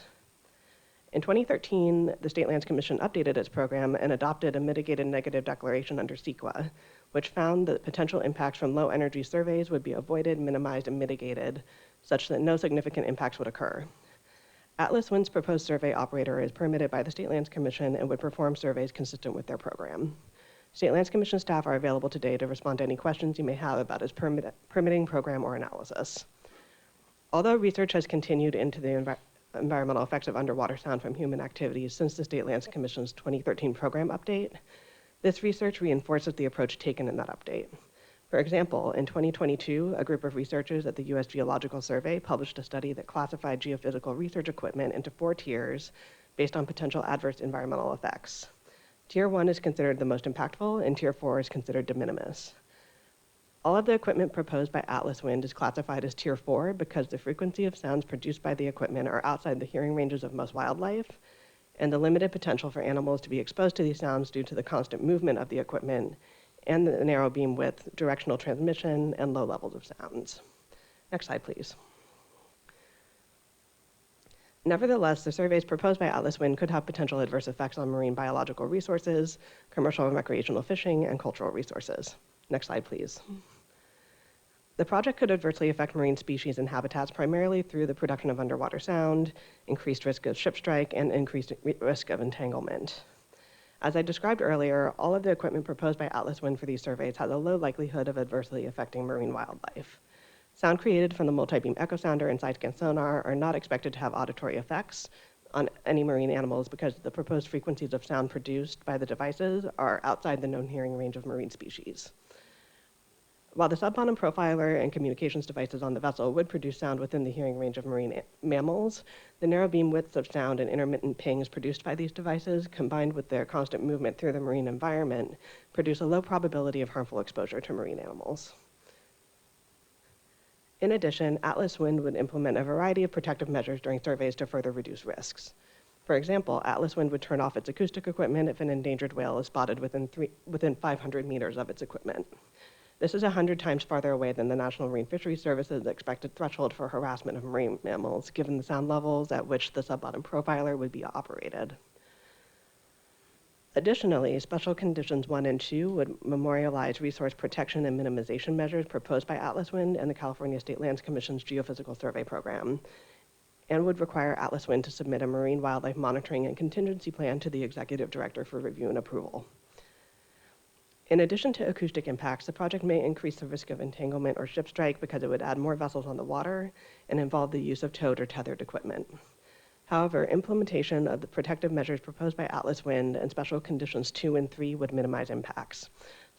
In 2013, the State Lands Commission updated its program and adopted a mitigated negative declaration under CEQA, which found that potential impacts from low-energy surveys would be avoided, minimized, and mitigated, such that no significant impacts would occur. Atlas Wind's proposed survey operator is permitted by the State Lands Commission and would perform surveys consistent with their program. State Lands Commission staff are available today to respond to any questions you may have about its permitting program or analysis. Although research has continued into the environmental effects of underwater sound from human activities since the State Lands Commission's 2013 program update, this research reinforces the approach taken in that update. For example, in 2022, a group of researchers at the U.S. Geological Survey published a study that classified geophysical research equipment into 4 tiers based on potential adverse environmental effects. Tier 1 is considered the most impactful, and Tier 4 is considered de minimis. All of the equipment proposed by Atlas Wind is classified as Tier 4 because the frequency of sounds produced by the equipment are outside the hearing ranges of most wildlife, and the limited potential for animals to be exposed to these sounds due to the constant movement of the equipment and the narrow beam width, directional transmission, and low levels of sounds. Next slide, please. Nevertheless, the surveys proposed by Atlas Wind could have potential adverse effects on marine biological resources, commercial and recreational fishing, and cultural resources. Next slide, please. The project could adversely affect marine species and habitats primarily through the production of underwater sound, increased risk of ship strike, and increased risk of entanglement. As I described earlier, all of the equipment proposed by Atlas Wind for these surveys has a low likelihood of adversely affecting marine wildlife. Sound created from the multi-beam echo sounder and side-scan sonar are not expected to have auditory effects on any marine animals because the proposed frequencies of sound produced by the devices are outside the known hearing range of marine species. While the sub-bottom profiler and communications devices on the vessel would produce sound within the hearing range of marine mammals, the narrow beam widths of sound and intermittent pings produced by these devices, combined with their constant movement through the marine environment, produce a low probability of harmful exposure to marine animals. In addition, Atlas Wind would implement a variety of protective measures during surveys to further reduce risks. For example, Atlas Wind would turn off its acoustic equipment if an endangered whale is spotted within 500 meters of its equipment. This is 100 times farther away than the National Marine Fisheries Service's expected threshold for harassment of marine mammals, given the sound levels at which the sub-bottom profiler would be operated. Additionally, Special Conditions 1 and 2 would memorialize resource protection and minimization measures proposed by Atlas Wind and the California State Lands Commission's Geophysical Survey Program, and would require Atlas Wind to submit a marine wildlife monitoring and contingency plan to the Executive Director for review and approval. In addition to acoustic impacts, the project may increase the risk of entanglement or ship strike because it would add more vessels on the water and involve the use of towed or tethered equipment. However, implementation of the protective measures proposed by Atlas Wind and Special Conditions 2 and 3 would minimize impacts.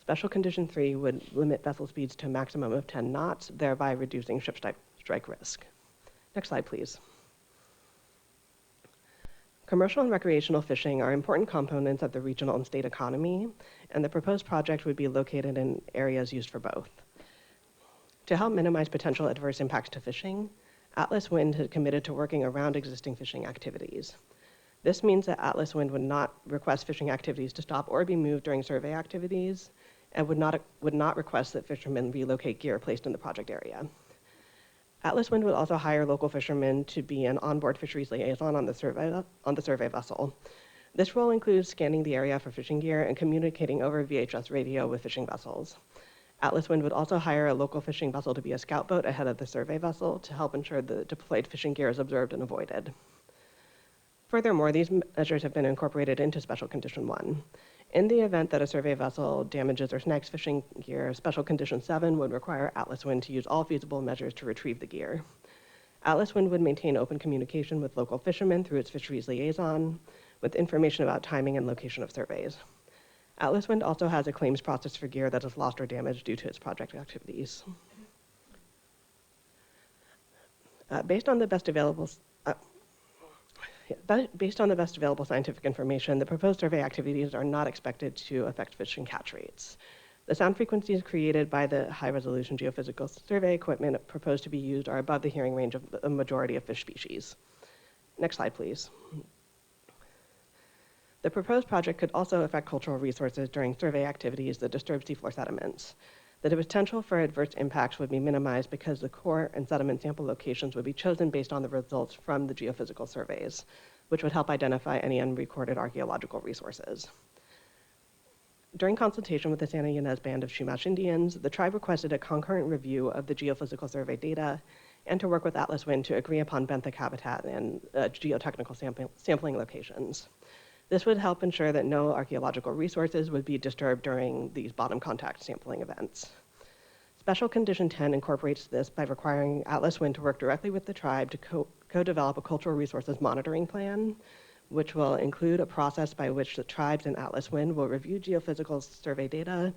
Special Condition 3 would limit vessel speeds to a maximum of 10 knots, thereby reducing ship strike risk. Next slide, please. Commercial and recreational fishing are important components of the regional and state economy, and the proposed project would be located in areas used for both. To help minimize potential adverse impacts to fishing, Atlas Wind has committed to working around existing fishing activities. This means that Atlas Wind would not request fishing activities to stop or be moved during survey activities, and would not request that fishermen relocate gear placed in the project area. Atlas Wind would also hire local fishermen to be an onboard fisheries liaison on the survey vessel. This role includes scanning the area for fishing gear and communicating over VHF radio with fishing vessels. Atlas Wind would also hire a local fishing vessel to be a scout boat ahead of the survey vessel to help ensure the deployed fishing gear is observed and avoided. Furthermore, these measures have been incorporated into Special Condition 1. In the event that a survey vessel damages or snags fishing gear, Special Condition 7 would require Atlas Wind to use all feasible measures to retrieve the gear. Atlas Wind would maintain open communication with local fishermen through its fisheries liaison, with information about timing and location of surveys. Atlas Wind also has a claims process for gear that is lost or damaged due to its project activities. Based on the best available scientific information, the proposed survey activities are not expected to affect fish and catch rates. The sound frequencies created by the high-resolution geophysical survey equipment proposed to be used are above the hearing range of a majority of fish species. Next slide, please. The proposed project could also affect cultural resources during survey activities that disturb seafloor sediments. The potential for adverse impacts would be minimized because the core and sediment sample locations would be chosen based on the results from the geophysical surveys, which would help identify any unrecorded archaeological resources. During consultation with the Santa Ynez Band of Chumash Indians, the tribe requested a concurrent review of the geophysical survey data and to work with Atlas Wind to agree upon benthic habitat and geotechnical sampling locations. This would help ensure that no archaeological resources would be disturbed during these bottom contact sampling events. Special Condition 10 incorporates this by requiring Atlas Wind to work directly with the tribe to co-develop a cultural resources monitoring plan, which will include a process by which the tribes and Atlas Wind will review geophysical survey data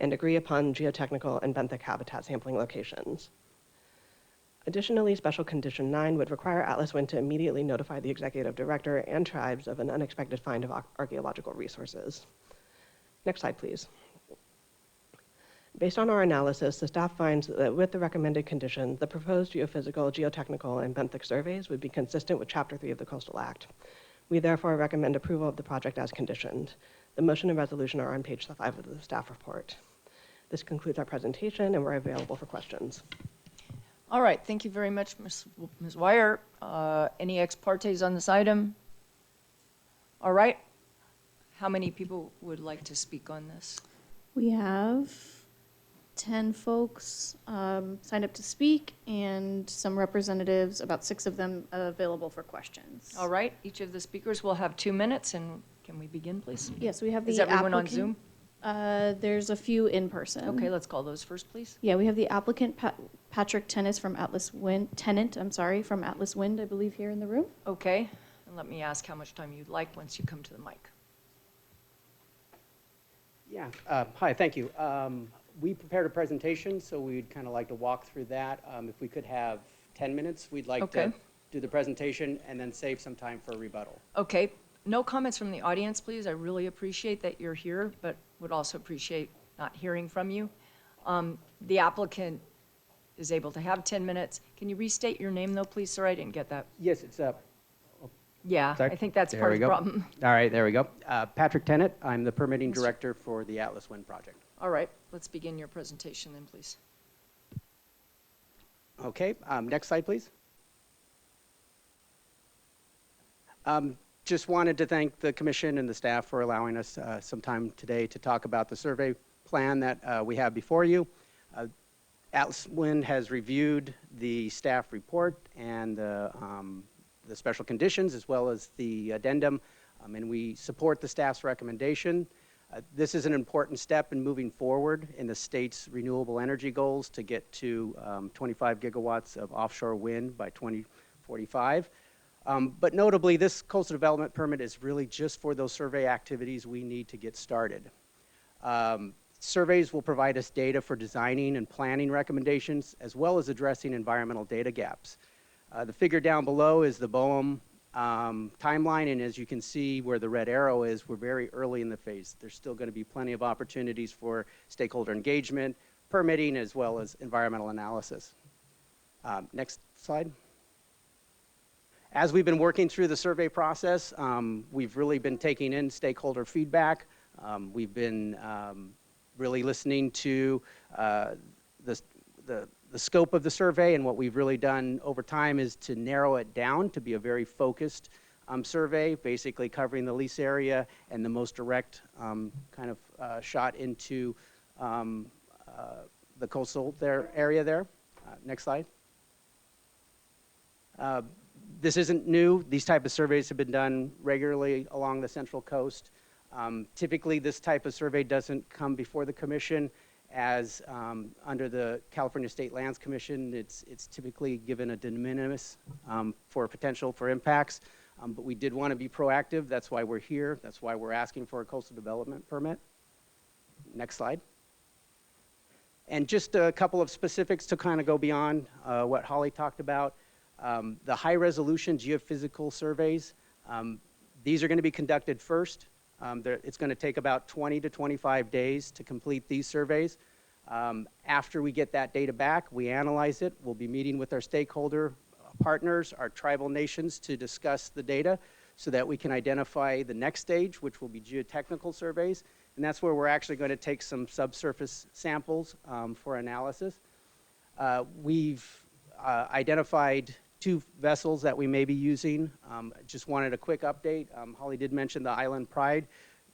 and agree upon geotechnical and benthic habitat sampling locations. Additionally, Special Condition 9 would require Atlas Wind to immediately notify the executive director and tribes of an unexpected find of archaeological resources. Next slide, please. Based on our analysis, the staff finds that with the recommended conditions, the proposed geophysical, geotechnical, and benthic surveys would be consistent with Chapter 3 of the Coastal Act. We therefore recommend approval of the project as conditioned. The motion and resolution are on page 5 of the staff report. This concludes our presentation, and we're available for questions. All right, thank you very much, Ms. Wire. Any ex partes on this item? All right. How many people would like to speak on this? We have 10 folks signed up to speak and some representatives, about 6 of them available for questions. All right, each of the speakers will have 2 minutes, and can we begin, please? Yes, we have the Is everyone on applicant. Zoom? There's a few in person. Okay, let's call those first, please. Yeah, we have the applicant, Patrick Tennis from Atlas Wind, from Atlas Wind, I believe, here in the room. Okay, and let me ask how much time you'd like once you come to the mic. Yeah, hi, thank you. We prepared a presentation, so we'd kind of like to walk through that. If we could have 10 minutes, we'd like to do the presentation and then save some time for a rebuttal. Okay, no comments from the audience, please. I really appreciate that you're here, but would also appreciate not hearing from you. The applicant is able to have 10 minutes. Can you restate your name, though, please? Sorry, I didn't get that. Yes, it's Yeah, sorry. I think that's There part we of the go. problem. All right, there we go. Patrick Tennant, I'm the permitting director for the Atlas Wind project. All right, let's begin your presentation then, please. Okay, next slide, please. Just wanted to thank the commission and the staff for allowing us some time today to talk about the survey plan that we have before you. Atlas Wind has reviewed the staff report and the special conditions as well as the addendum, and we support the staff's recommendation. This is an important step in moving forward in the state's renewable energy goals to get to 25 gigawatts of offshore wind by 2045. But notably, this coastal development permit is really just for those survey activities we need to get started. Surveys will provide us data for designing and planning recommendations, as well as addressing environmental data gaps. The figure down below is the BOEM timeline, and as you can see where the red arrow is, we're very early in the phase. There's still going to be plenty of opportunities for stakeholder engagement, permitting, as well as environmental analysis. Next slide. As we've been working through the survey process, we've really been taking in stakeholder feedback. We've been really listening to the scope of the survey, and what we've really done over time is to narrow it down to be a very focused survey, basically covering the lease area and the most direct kind of shot into the coastal area there. Next slide. This isn't new. These type of surveys have been done regularly along the Central Coast. Typically, this type of survey doesn't come before the commission, as under the California State Lands Commission, it's typically given a de minimis for potential for impacts. But we did want to be proactive. That's why we're here. That's why we're asking for a coastal development permit. Next slide. And just a couple of specifics to kind of go beyond what Holly talked about. The high resolution geophysical surveys, these are going to be conducted first. It's going to take about 20 to 25 days to complete these surveys. After we get that data back, we analyze it. We'll be meeting with our stakeholder partners, our tribal nations, to discuss the data so that we can identify the next stage, which will be geotechnical surveys. And that's where we're actually going to take some subsurface samples for analysis. We've identified 2 vessels that we may be using. Just wanted a quick update. Holly did mention the Island Pride,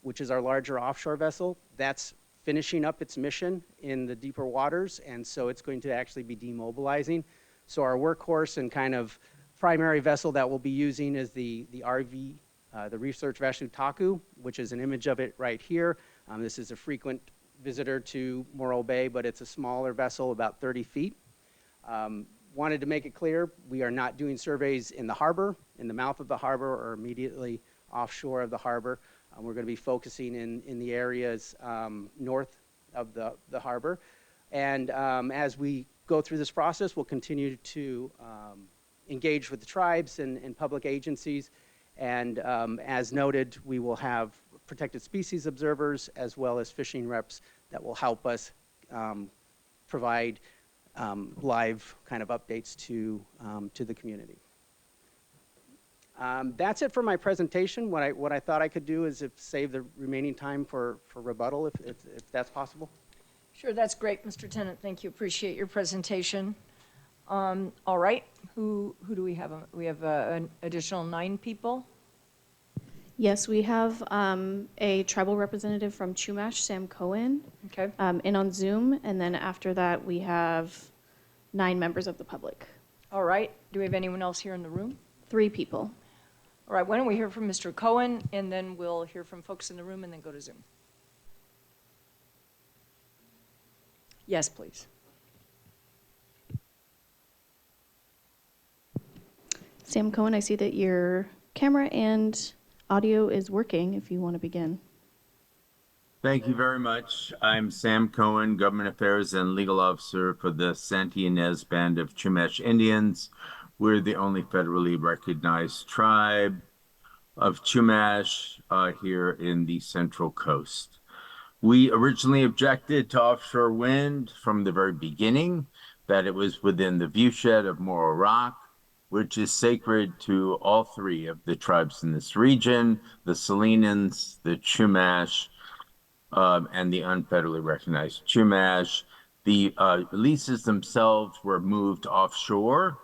which is our larger offshore vessel. That's finishing up its mission in the deeper waters, and so it's going to actually be demobilizing. So our workhorse and kind of primary vessel that we'll be using is the RV, the research vessel Taku, which is an image of it right here. This is a frequent visitor to Morro Bay, but it's a smaller vessel, about 30 feet. Wanted to make it clear, we are not doing surveys in the harbor, in the mouth of the harbor, or immediately offshore of the harbor. We're going to be focusing in the areas north of the harbor. And as we go through this process, we'll continue to engage with the tribes and public agencies. And as noted, we will have protected species observers as well as fishing reps that will help us provide live kind of updates to the community. That's it for my presentation. What I thought I could do is save the remaining time for rebuttal, if that's possible. Sure, that's great, Mr. Tennant. Thank you. Appreciate your presentation. All right, who do we have? We have an additional 9 people. Yes, we have a tribal representative from Chumash, Sam Cohen, in on Zoom, and then after that we have 9 members of the public. All right. Do we have anyone else here in the room? 3 people. All right. Why don't we hear from Mr. Cohen, and then we'll hear from folks in the room, and then go to Zoom. Yes, please. Sam Cohen, I see that your camera and audio is working if you want to begin. Thank you very much. I'm Sam Cohen, Government Affairs and Legal Officer for the Santa Ynez Band of Chumash Indians. We're the only federally recognized tribe of Chumash here in the Central Coast. We originally objected to offshore wind from the very beginning, that it was within the viewshed of Morro Rock, which is sacred to all 3 of the tribes in this region, the Salinans, the Chumash, and the unfederally recognized Chumash. The leases themselves were moved offshore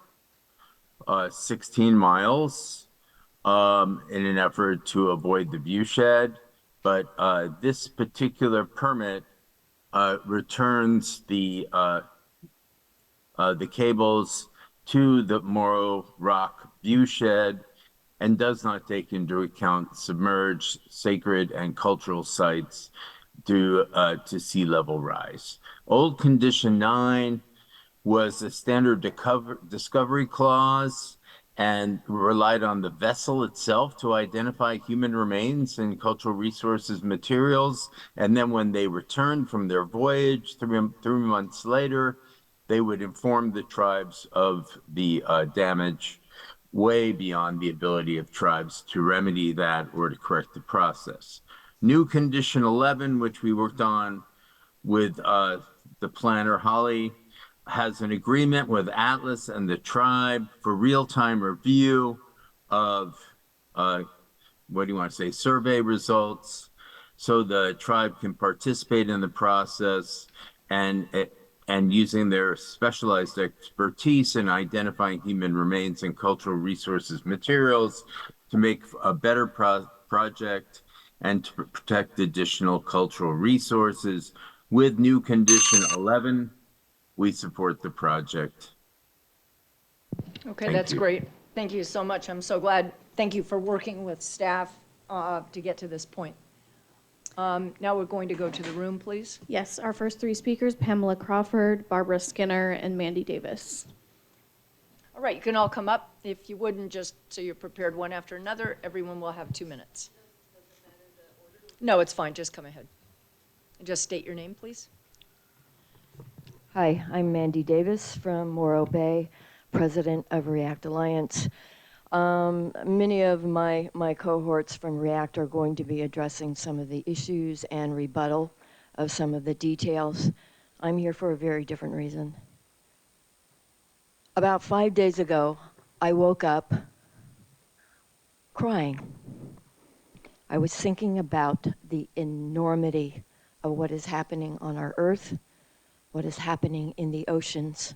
16 miles in an effort to avoid the viewshed. But this particular permit returns the cables to the Morro Rock viewshed and does not take into account submerged, sacred, and cultural sites due to sea level rise. Old Condition 9 was a standard discovery clause and relied on the vessel itself to identify human remains and cultural resources materials. And then when they returned from their voyage 3 months later, they would inform the tribes of the damage way beyond the ability of tribes to remedy that or to correct the process. New Condition 11, which we worked on with the planner Holly, has an agreement with Atlas and the tribe for real-time review of what do you want to say, survey results, so the tribe can participate in the process and using their specialized expertise in identifying human remains and cultural resources materials to make a better project and to protect additional cultural resources. With New Condition 11, we support the project. Okay, Thank that's you. great. Thank you so much. I'm so glad. Thank you for working with staff to get to this point. Now we're going to go to the room, please. Yes, our first three speakers, Pamela Crawford, Barbara Skinner, and Mandy Davis. All right, you can all come up. If you wouldn't, just so you're prepared one after another, everyone will have 2 minutes. No, it's fine. Just come ahead. Just state your name, please. Hi, I'm Mandy Davis from Morro Bay, president of REACT Alliance. Many of my cohorts from REACT are going to be addressing some of the issues and rebuttal of some of the details. I'm here for a very different reason. About 5 days ago, I woke up crying. I was thinking about the enormity of what is happening on our earth, what is happening in the oceans,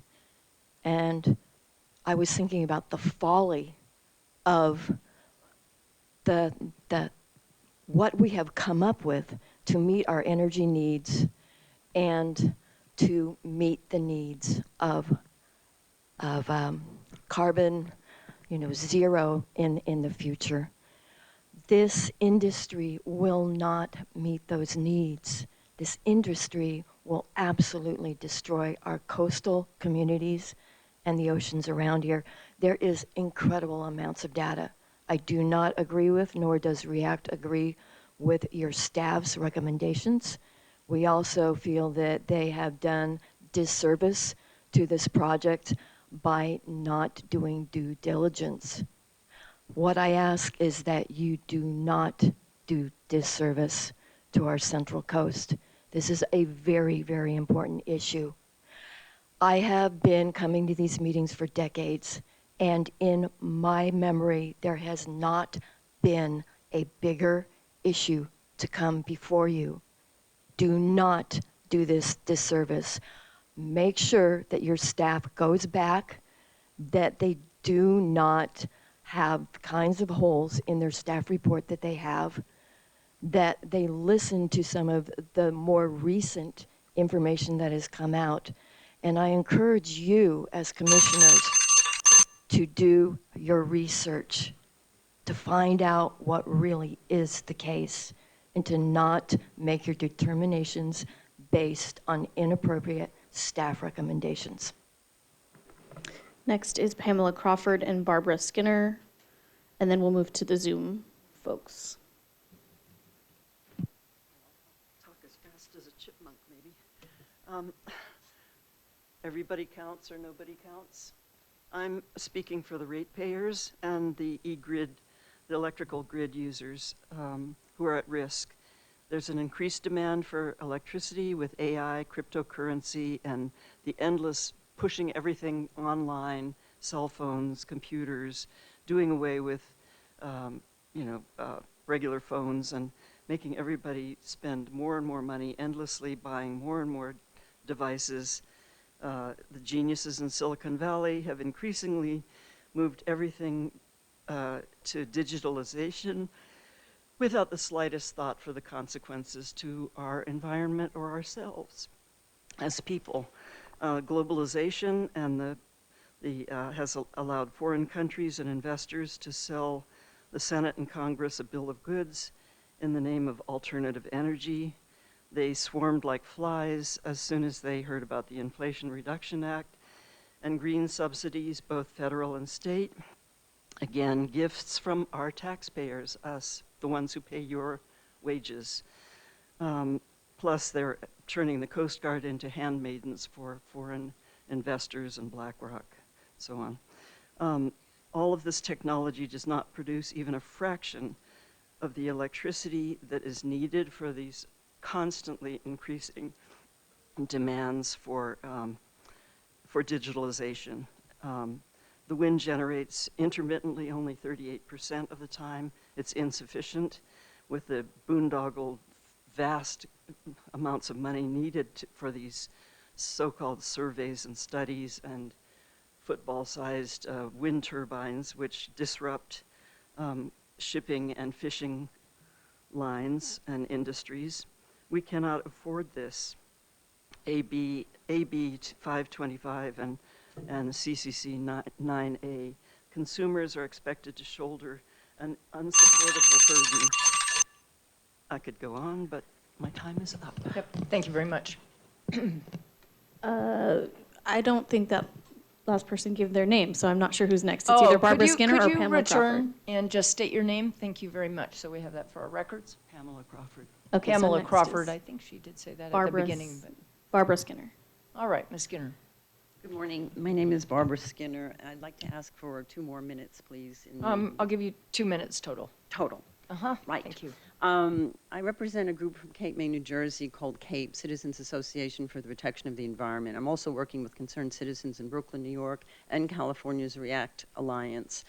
and I was thinking about the folly of what we have come up with to meet our energy needs and to meet the needs of carbon, zero in the future. This industry will not meet those needs. This industry will absolutely destroy our coastal communities and the oceans around here. There is incredible amounts of data. I do not agree with, nor does REACT agree with your staff's recommendations. We also feel that they have done disservice to this project by not doing due diligence. What I ask is that you do not do disservice to our Central Coast. This is a very, very important issue. I have been coming to these meetings for decades, and in my memory, there has not been a bigger issue to come before you. Do not do this disservice. Make sure that your staff goes back, that they do not have kinds of holes in their staff report that they have, that they listen to some of the more recent information that has come out. And I encourage you as commissioners to do your research, to find out what really is the case, and to not make your determinations based on inappropriate staff recommendations. Next is Pamela Crawford and Barbara Skinner, and then we'll move to the Zoom folks. Talk as fast as a chipmunk, maybe. Everybody counts or nobody counts. I'm speaking for the ratepayers and the e-grid, the electrical grid users who are at risk. There's an increased demand for electricity with AI, cryptocurrency, and the endless pushing everything online, cell phones, computers, doing away with regular phones and making everybody spend more and more money endlessly buying more and more devices. The geniuses in Silicon Valley have increasingly moved everything to digitalization without the slightest thought for the consequences to our environment or ourselves as people. Globalization and has allowed foreign countries and investors to sell the Senate and Congress a bill of goods in the name of alternative energy. They swarmed like flies as soon as they heard about the Inflation Reduction Act and green subsidies, both federal and state. Again, gifts from our taxpayers, us, the ones who pay your wages. Plus, they're turning the Coast Guard into handmaidens for foreign investors and BlackRock, so on. All of this technology does not produce even a fraction of the electricity that is needed for these constantly increasing demands for digitalization. The wind generates intermittently only 38% of the time. It's insufficient with the boondoggle vast amounts of money needed for these so-called surveys and studies and football-sized wind turbines, which disrupt shipping and fishing lines and industries. We cannot afford this. AB 525 and CCC 9A, consumers are expected to shoulder an unsupportable burden. I could go on, but my time is up. Yep, thank you very much. I don't think that last person gave their name, so I'm not sure who's next. It's either Barbara Skinner or Pamela Crawford. Could you return and just state your name? Thank you very much, so we have that for our records. Pamela Crawford. Okay, so Pamela next Crawford, is I think she did say that at the Barbara beginning. But Barbara Skinner. all right, Ms. Skinner. Good morning. My name is Barbara Skinner. I'd like to ask for 2 more minutes, please. I'll give you 2 minutes total. Total. Right. Thank you. I represent a group from Cape May, New Jersey called CAPE, Citizens Association for the Protection of the Environment. I'm also working with concerned citizens in Brooklyn, New York, and California's REACT Alliance.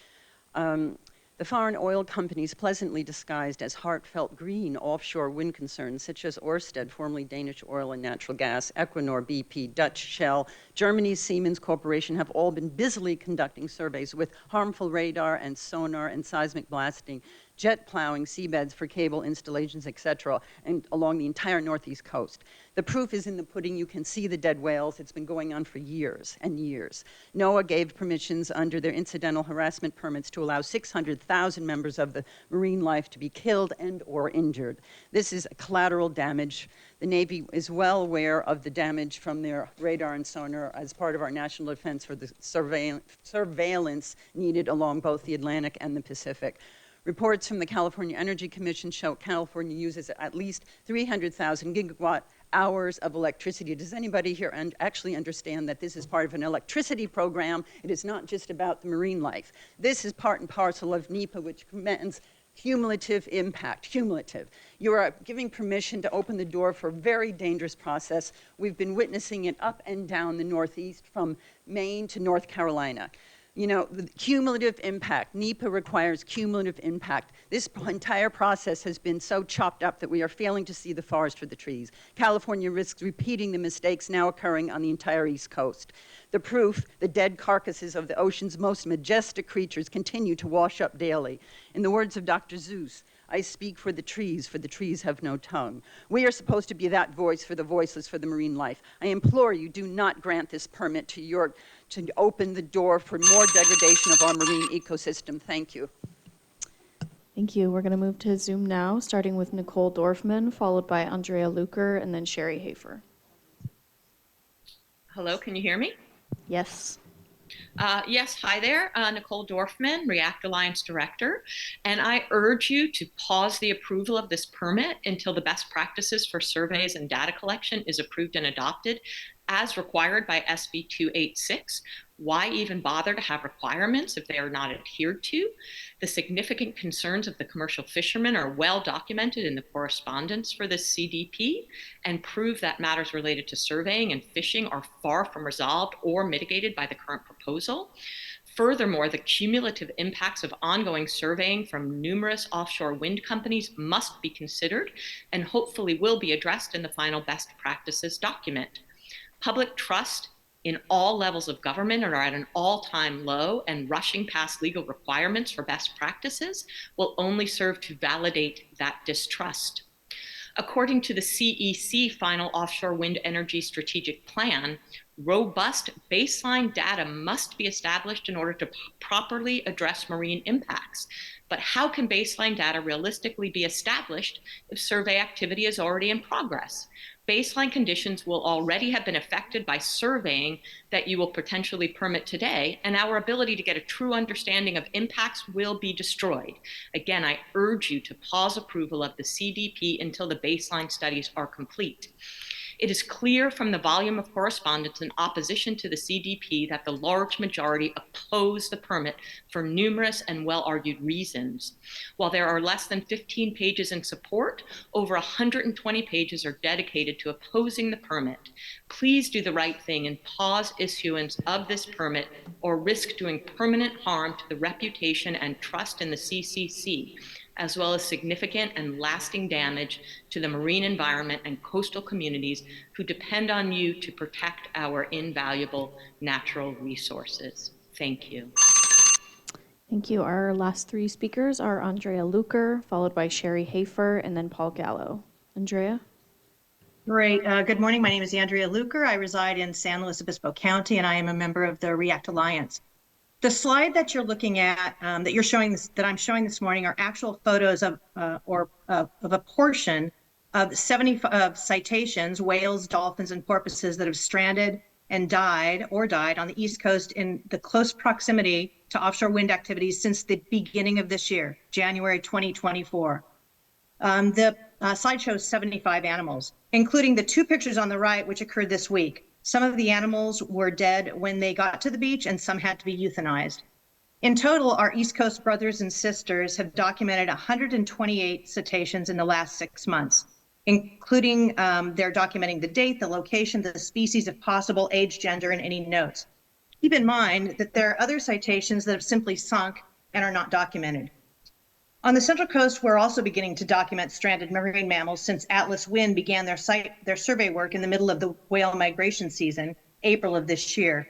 The foreign oil companies pleasantly disguised as heartfelt green offshore wind concerns, such as Ørsted, formerly Danish Oil and Natural Gas, Equinor, BP, Dutch Shell, Germany's Siemens Corporation, have all been busily conducting surveys with harmful radar and sonar and seismic blasting, jet plowing seabeds for cable installations, etc., and along the entire northeast coast. The proof is in the pudding. You can see the dead whales. It's been going on for years and years. NOAA gave permissions under their incidental harassment permits to allow 600,000 members of the marine life to be killed and or injured. This is collateral damage. The Navy is well aware of the damage from their radar and sonar as part of our national defense for the surveillance needed along both the Atlantic and the Pacific. Reports from the California Energy Commission show California uses at least 300,000 gigawatt hours of electricity. Does anybody here actually understand that this is part of an electricity program? It is not just about the marine life. This is part and parcel of NEPA, which commands cumulative impact, cumulative. You are giving permission to open the door for a very dangerous process. We've been witnessing it up and down the Northeast from Maine to North Carolina. You know, the cumulative impact, NEPA requires cumulative impact. This entire process has been so chopped up that we are failing to see the forest for the trees. California risks repeating the mistakes now occurring on the entire East Coast. The proof, the dead carcasses of the ocean's most majestic creatures continue to wash up daily. In the words of Dr. Seuss, I speak for the trees have no tongue. We are supposed to be that voice for the voiceless, for the marine life. I implore you, do not grant this permit to open the door for more degradation of our marine ecosystem. Thank you. Thank you. We're going to move to Zoom now, starting with Nicole Dorfman, followed by Andrea Luker, and then Sherry Hafer. Hello, can you hear me? Yes. Yes, hi there, Nicole Dorfman, REACT Alliance Director, and I urge you to pause the approval of this permit until the best practices for surveys and data collection is approved and adopted as required by SB 286. Why even bother to have requirements if they are not adhered to? The significant concerns of the commercial fishermen are well documented in the correspondence for this CDP and prove that matters related to surveying and fishing are far from resolved or mitigated by the current proposal. Furthermore, the cumulative impacts of ongoing surveying from numerous offshore wind companies must be considered and hopefully will be addressed in the final best practices document. Public trust in all levels of government are at an all-time low, and rushing past legal requirements for best practices will only serve to validate that distrust. According to the CEC Final Offshore Wind Energy Strategic Plan, Robust baseline data must be established in order to properly address marine impacts. But how can baseline data realistically be established if survey activity is already in progress? Baseline conditions will already have been affected by surveying that you will potentially permit today, and our ability to get a true understanding of impacts will be destroyed. Again, I urge you to pause approval of the CDP until the baseline studies are complete. It is clear from the volume of correspondence in opposition to the CDP that the large majority oppose the permit for numerous and well-argued reasons. While there are less than 15 pages in support, over 120 pages are dedicated to opposing the permit. Please do the right thing and pause issuance of this permit or risk doing permanent harm to the reputation and trust in the CCC, as well as significant and lasting damage to the marine environment and coastal communities who depend on you to protect our invaluable natural resources. Thank you. Thank you. Our last three speakers are Andrea Luker, followed by Sherry Hafer, and then Paul Gallo. Andrea? Great. Good morning. My name is Andrea Luker. I reside in San Luis Obispo County, and I am a member of the REACT Alliance. The slide that you're looking at, that I'm showing this morning, are actual photos of a portion of 70 citations, whales, dolphins, and porpoises that have stranded and died on the East Coast in the close proximity to offshore wind activities since the beginning of this year, January 2024. The slide shows 75 animals, including the two pictures on the right, which occurred this week. Some of the animals were dead when they got to the beach, and some had to be euthanized. In total, our East Coast brothers and sisters have documented 128 cetaceans in the last 6 months, including they're documenting the date, the location, the species, if possible, age, gender, and any notes. Keep in mind that there are other citations that have simply sunk and are not documented. On the Central Coast, we're also beginning to document stranded marine mammals since Atlas Wind began their survey work in the middle of the whale migration season, April of this year,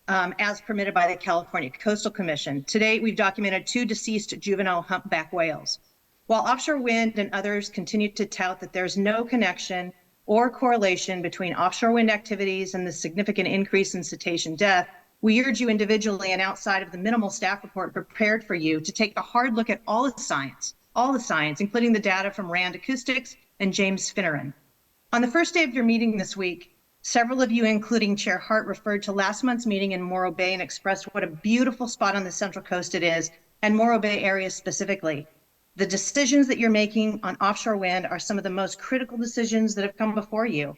as permitted by the California Coastal Commission. To date, we've documented 2 deceased juvenile humpback whales. While Offshore Wind and others continue to tout that there's no connection or correlation between offshore wind activities and the significant increase in cetacean death, we urge you individually and outside of the minimal staff report prepared for you to take a hard look at all the science, including the data from RAND Acoustics and James Finneran. On the first day of your meeting this week, several of you, including Chair Hart, referred to last month's meeting in Morro Bay and expressed what a beautiful spot on the Central Coast it is, and Morro Bay area specifically. The decisions that you're making on offshore wind are some of the most critical decisions that have come before you.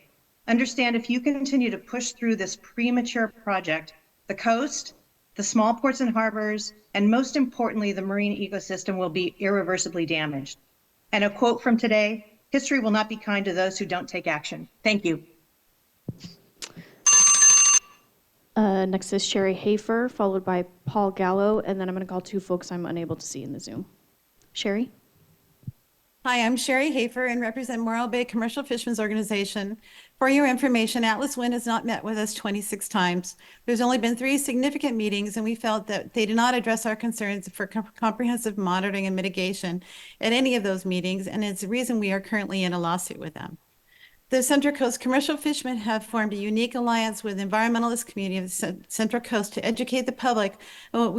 Understand, if you continue to push through this premature project, the coast, the small ports and harbors, and most importantly, the marine ecosystem will be irreversibly damaged. And a quote from today, history will not be kind to those who don't take action. Thank you. Next is Sherry Hafer, followed by Paul Gallo, and then I'm going to call 2 folks I'm unable to see in the Zoom. Sherry? Hi, I'm Sherry Hafer and represent Morro Bay Commercial Fishermen's Organization. For your information, Atlas Wind has not met with us 26 times. There's only been 3 significant meetings, and we felt that they did not address our concerns for comprehensive monitoring and mitigation at any of those meetings, and it's the reason we are currently in a lawsuit with them. The Central Coast commercial fishermen have formed a unique alliance with the environmentalist community of the Central Coast to educate the public on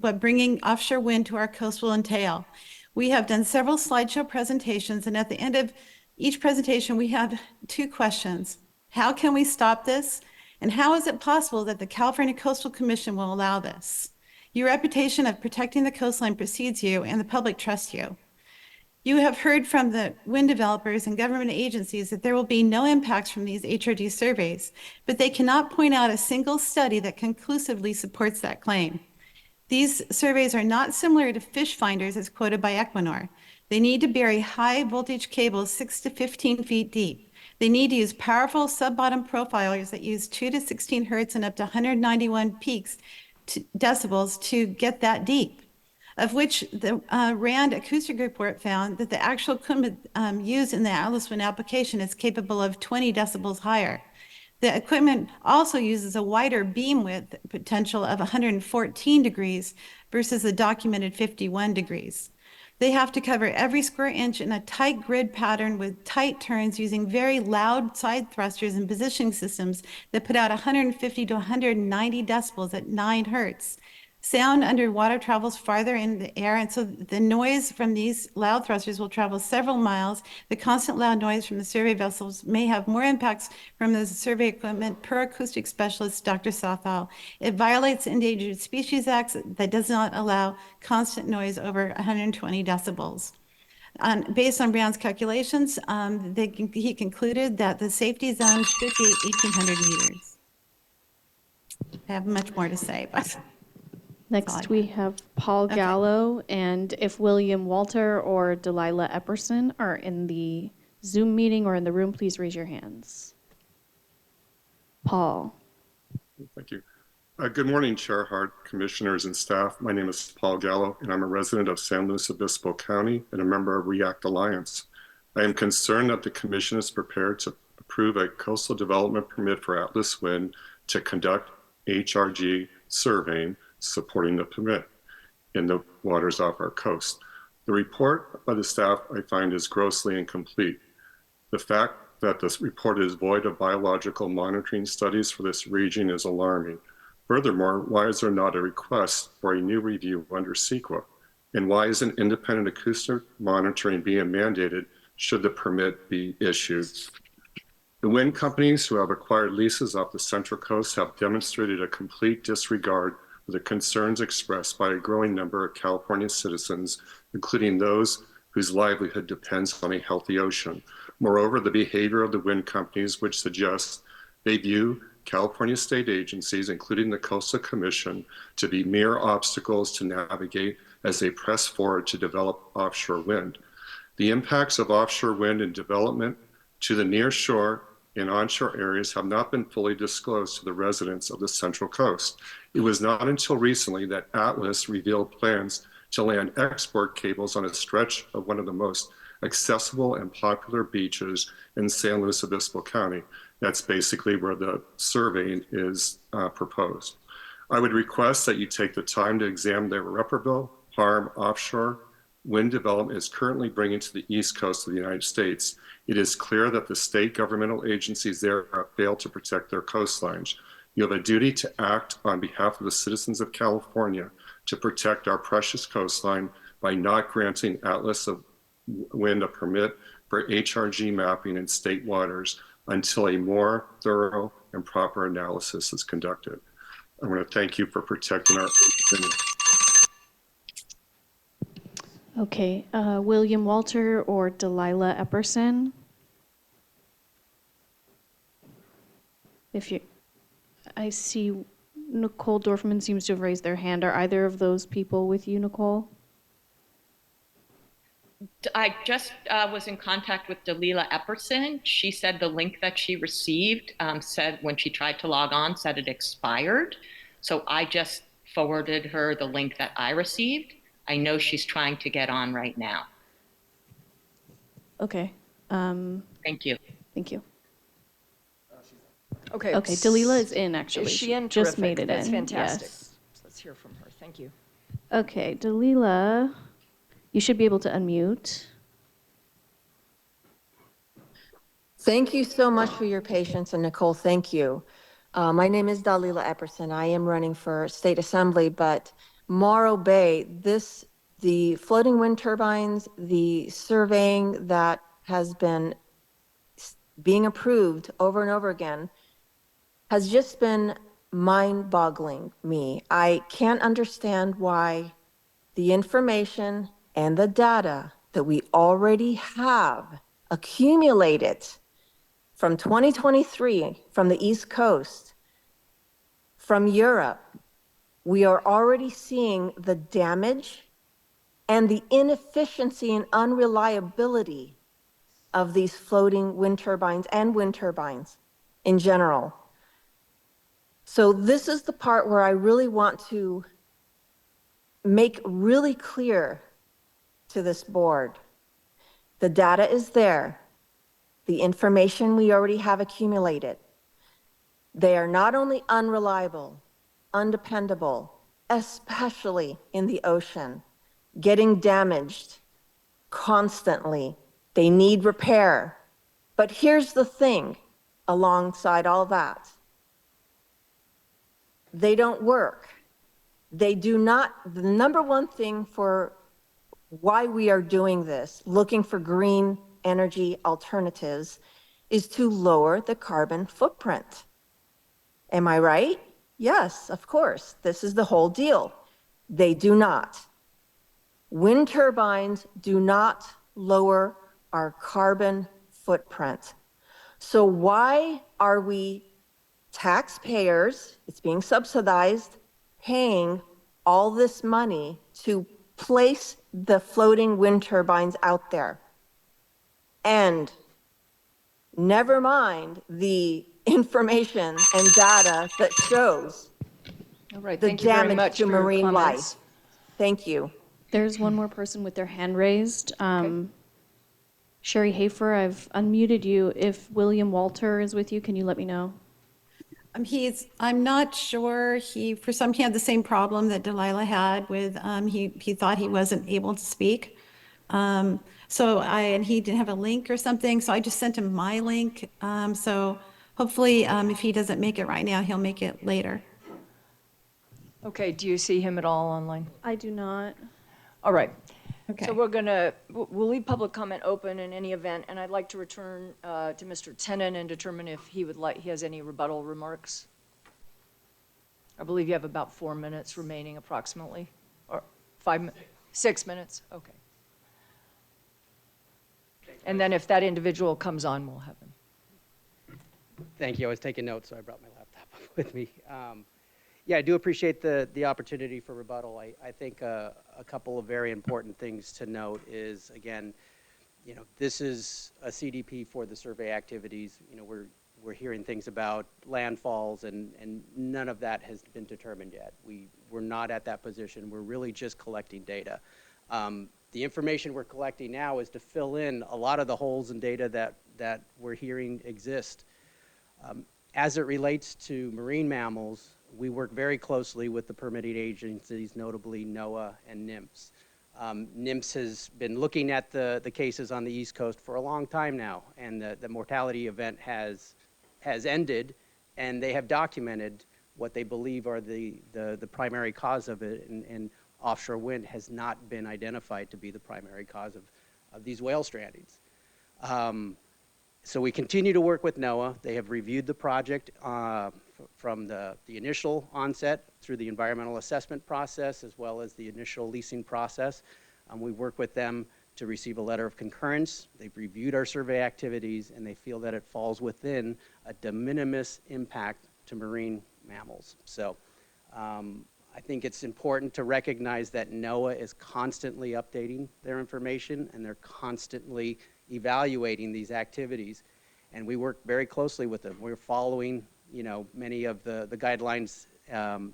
what bringing offshore wind to our coast will entail. We have done several slideshow presentations, and at the end of each presentation, we have 2 questions. How can we stop this? And how is it possible that the California Coastal Commission will allow this? Your reputation of protecting the coastline precedes you, and the public trusts you. You have heard from the wind developers and government agencies that there will be no impacts from these HRD surveys, but they cannot point out a single study that conclusively supports that claim. These surveys are not similar to fish finders as quoted by Equinor. They need to bury high voltage cables 6 to 15 feet deep. They need to use powerful sub-bottom profilers that use 2 to 16 hertz and up to 191 decibels to get that deep, of which the RAND acoustic report found that the actual equipment used in the Atlas Wind application is capable of 20 decibels higher. The equipment also uses a wider beam width potential of 114 degrees versus the documented 51 degrees. They have to cover every square inch in a tight grid pattern with tight turns using very loud side thrusters and positioning systems that put out 150 to 190 decibels at 9 hertz. Sound underwater travels farther in the air, and so the noise from these loud thrusters will travel several miles. The constant loud noise from the survey vessels may have more impacts from the survey equipment per acoustic specialist, Dr. Southall. It violates the Endangered Species Act that does not allow constant noise over 120 decibels. Based on Brown's calculations, he concluded that the safety zone should be 1,800 meters. I have much more to say, but. Next, we have Paul Gallo, and if William Walter or Delilah Epperson are in the Zoom meeting or in the room, please raise your hands. Paul. Thank you. Good morning, Chair Hart, commissioners, and staff. My name is Paul Gallo, and I'm a resident of San Luis Obispo County and a member of REACT Alliance. I am concerned that the commission is prepared to approve a coastal development permit for Atlas Wind to conduct HRG surveying supporting the permit in the waters off our coast. The report by the staff I find is grossly incomplete. The fact that this report is void of biological monitoring studies for this region is alarming. Furthermore, why is there not a request for a new review under CEQA? And why isn't independent acoustic monitoring being mandated should the permit be issued? The wind companies who have acquired leases off the Central Coast have demonstrated a complete disregard for the concerns expressed by a growing number of California citizens, including those whose livelihood depends on a healthy ocean. Moreover, the behavior of the wind companies, which suggests they view California state agencies, including the Coastal Commission, to be mere obstacles to navigate as they press forward to develop offshore wind. The impacts of offshore wind and development to the near shore and onshore areas have not been fully disclosed to the residents of the Central Coast. It was not until recently that Atlas revealed plans to land export cables on a stretch of one of the most accessible and popular beaches in San Luis Obispo County. That's basically where the surveying is proposed. I would request that you take the time to examine the irreparable harm offshore wind development is currently bringing to the east coast of the United States. It is clear that the state governmental agencies there have failed to protect their coastlines. You have a duty to act on behalf of the citizens of California to protect our precious coastline by not granting Atlas Wind a permit for HRG mapping in state waters until a more thorough and proper analysis is conducted. I want to thank you for protecting our ocean. Okay, William Walter or Delilah Epperson. I see Nicole Dorfman seems to have raised their hand. Are either of those people with you, Nicole? I just was in contact with Delilah Epperson. She said the link that she received said when she tried to log on said it expired. So I just forwarded her the link that I received. I know she's trying to get on right now. Okay. Thank you. Thank you. Okay. Okay, Delilah is in, actually. Is she in? Just Terrific. made it That's in. fantastic. Yes. Let's hear from her. Thank you. Okay, Delilah, you should be able to unmute. Thank you so much for your patience, and Nicole, thank you. My name is Delilah Epperson. I am running for state assembly, but Morro Bay, the floating wind turbines, the surveying that has been being approved over and over again has just been mind-boggling me. I can't understand why the information and the data that we already have accumulated from 2023 from the East Coast, from Europe, we are already seeing the damage and the inefficiency and unreliability of these floating wind turbines and wind turbines in general. So this is the part where I really want to make really clear to this board. The data is there. The information we already have accumulated. They are not only unreliable, undependable, especially in the ocean, getting damaged constantly. They need repair. But here's the thing, alongside all that. They don't work. They do not, the number one thing for why we are doing this, looking for green energy alternatives, is to lower the carbon footprint. Am I right? Yes, of course. This is the whole deal. They do not. Wind turbines do not lower our carbon footprint. So why are we taxpayers, it's being subsidized, paying all this money to place the floating wind turbines out there? And never mind the information and data that shows All right, the thank you very damage much to for your marine comments. life. Thank you. There's one more person with their hand raised. Sherry Hafer, I've unmuted you. If William Walter is with you, can you let me know? I'm not sure, he had the same problem that Delilah had with, he thought he wasn't able to speak. And he didn't have a link or something, so I just sent him my link. So hopefully, if he doesn't make it right now, he'll make it later. Okay, do you see him at all online? I do not. All right. Okay. So we'll leave public comment open in any event, and I'd like to return to Mr. Tennant and determine if he has any rebuttal remarks. I believe you have about 4 minutes remaining approximately, or 6 minutes, okay. And then if that individual comes on, we'll have him. Thank you. I was taking notes, so I brought my laptop with me. Yeah, I do appreciate the opportunity for rebuttal. I think a couple of very important things to note is, again, this is a CDP for the survey activities. We're hearing things about landfalls, and none of that has been determined yet. We're not at that position. We're really just collecting data. The information we're collecting now is to fill in a lot of the holes in data that we're hearing exist. As it relates to marine mammals, we work very closely with the permitting agencies, notably NOAA and NIMS. NIMS has been looking at the cases on the East Coast for a long time now, and the mortality event has ended, and they have documented what they believe are the primary cause of it, and offshore wind has not been identified to be the primary cause of these whale strandings. So we continue to work with NOAA. They have reviewed the project from the initial onset through the environmental assessment process, as well as the initial leasing process. We work with them to receive a letter of concurrence. They've reviewed our survey activities, and they feel that it falls within a de minimis impact to marine mammals. So I think it's important to recognize that NOAA is constantly updating their information, and they're constantly evaluating these activities, and we work very closely with them. We're following, many of the guidelines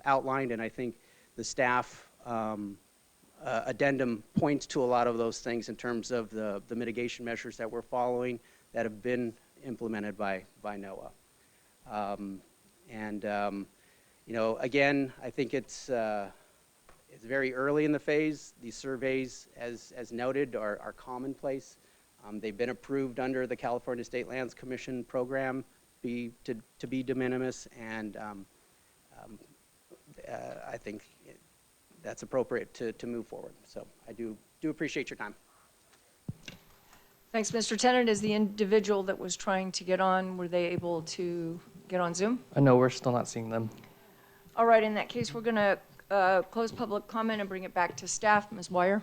outlined, and I think the staff addendum points to a lot of those things in terms of the mitigation measures that we're following that have been implemented by NOAA. Again, I think it's very early in the phase. These surveys, as noted, are commonplace. They've been approved under the California State Lands Commission program to be de minimis, and I think that's appropriate to move forward. So I do appreciate your time. Thanks, Mr. Tennant. Is the individual that was trying to get on, were they able to get on Zoom? I know we're still not seeing them. All right, in that case, we're going to close public comment and bring it back to staff. Ms. Wire?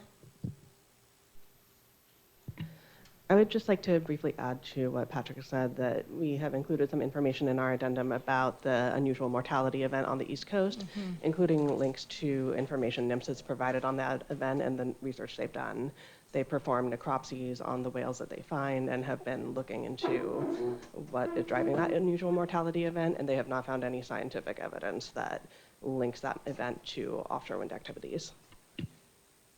I would just like to briefly add to what Patrick said, that we have included some information in our addendum about the unusual mortality event on the East Coast, including links to information NIMS has provided on that event and the research they've done. They perform necropsies on the whales that they find and have been looking into what is driving that unusual mortality event, and they have not found any scientific evidence that links that event to offshore wind activities.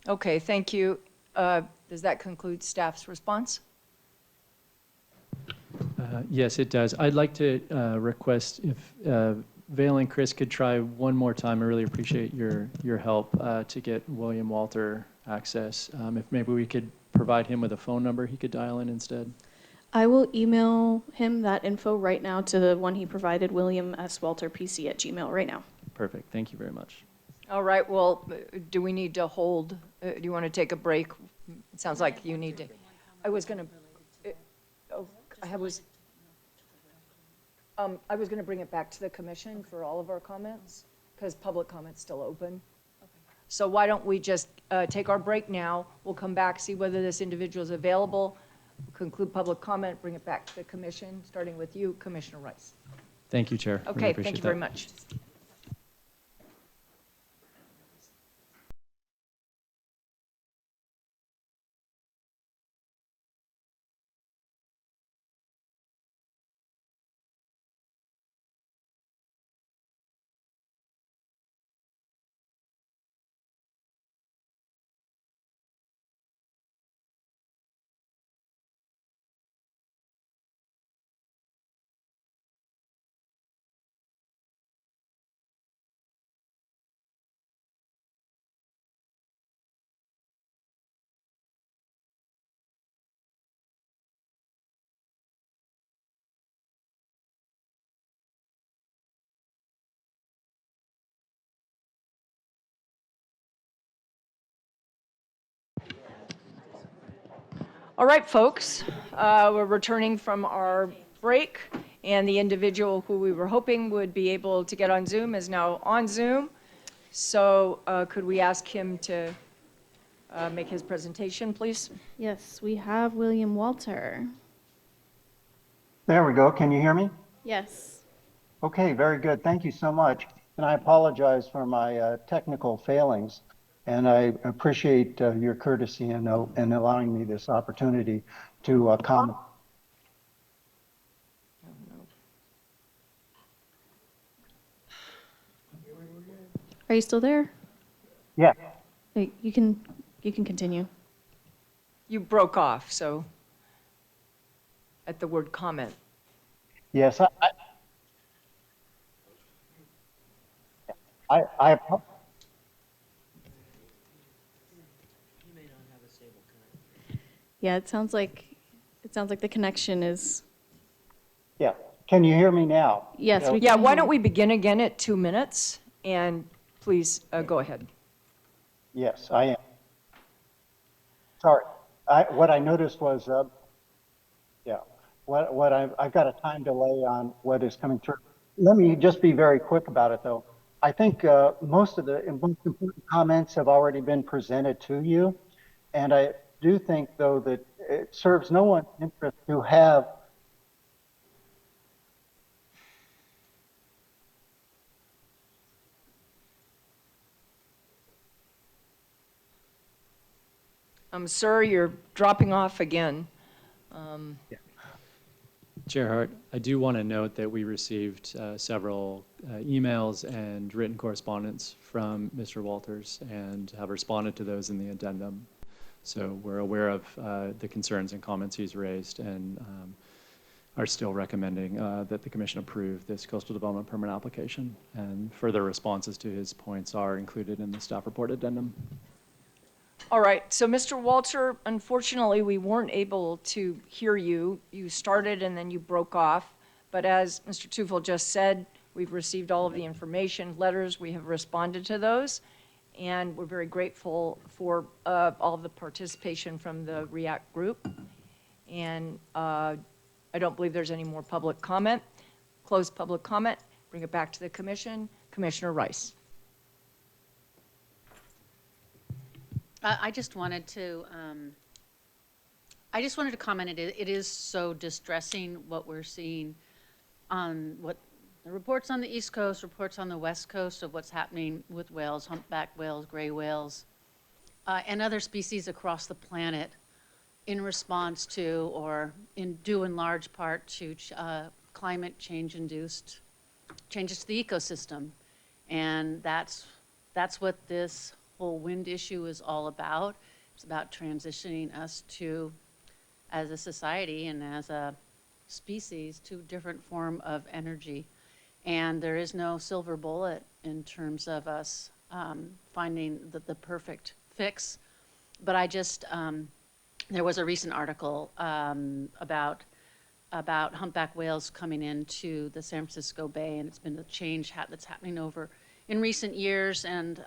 Okay, thank you. Does that conclude staff's response? Yes, it does. I'd like to request if Vale and Chris could try one more time. I really appreciate your help to get William Walter access. If maybe we could provide him with a phone number he could dial in instead? I will email him that info right now to the one he provided, william.s.walterpc@gmail.com right now. Perfect. Thank you very much. All right, well, do we need to hold, do you want to take a break? It sounds like you need to. I was going to, I was going to bring it back to the commission for all of our comments, because public comment's still open. So why don't we just take our break now? We'll come back, see whether this individual is available, conclude public comment, bring it back to the commission, starting with you, Commissioner Rice. Thank you, Chair. Okay, thank you very much. All right, folks, we're returning from our break, and the individual who we were hoping would be able to get on Zoom is now on Zoom. So could we ask him to make his presentation, please? Yes, we have William Walter. There we go. Can you hear me? Yes. Okay, very good. Thank you so much. And I apologize for my technical failings. And I appreciate your courtesy in allowing me this opportunity to comment. Are you still there? Yeah. Wait, you can continue. You broke off, so at the word comment. Yes, I Yeah, it sounds like the connection is. yeah. Can you hear me now? Yes, we Yeah, can why hear don't you. we begin again at 2 minutes, and please go ahead. Yes, I am. Sorry. What I noticed was, yeah, I've got a time delay on what is coming through. Let me just be very quick about it, though. I think most important comments have already been presented to you, and I do think, though, that it serves no one's interest to have. Sir, you're dropping off again. Chair Hart, I do want to note that we received several emails and written correspondence from Mr. Walters and have responded to those in the addendum. So we're aware of the concerns and comments he's raised and are still recommending that the Commission approve this coastal development permit application. And further responses to his points are included in the staff report addendum. All right, so Mr. Walter, unfortunately, we weren't able to hear you. You started and then you broke off. But as Mr. Tufel just said, we've received all of the information, letters, we have responded to those. And we're very grateful for all of the participation from the REACT group. And I don't believe there's any more public comment. Close public comment, bring it back to the commission. Commissioner Rice. I just wanted to comment. It is so distressing what we're seeing on what the reports on the East Coast, reports on the West Coast of what's happening with whales, humpback whales, gray whales, and other species across the planet in response to, or due in large part to climate change induced changes to the ecosystem. And that's what this whole wind issue is all about. It's about transitioning us to, as a society and as a species, to a different form of energy. And there is no silver bullet in terms of us finding the perfect fix. But I just there was a recent article about humpback whales coming into the San Francisco Bay, and it's been a change that's happening over in recent years, and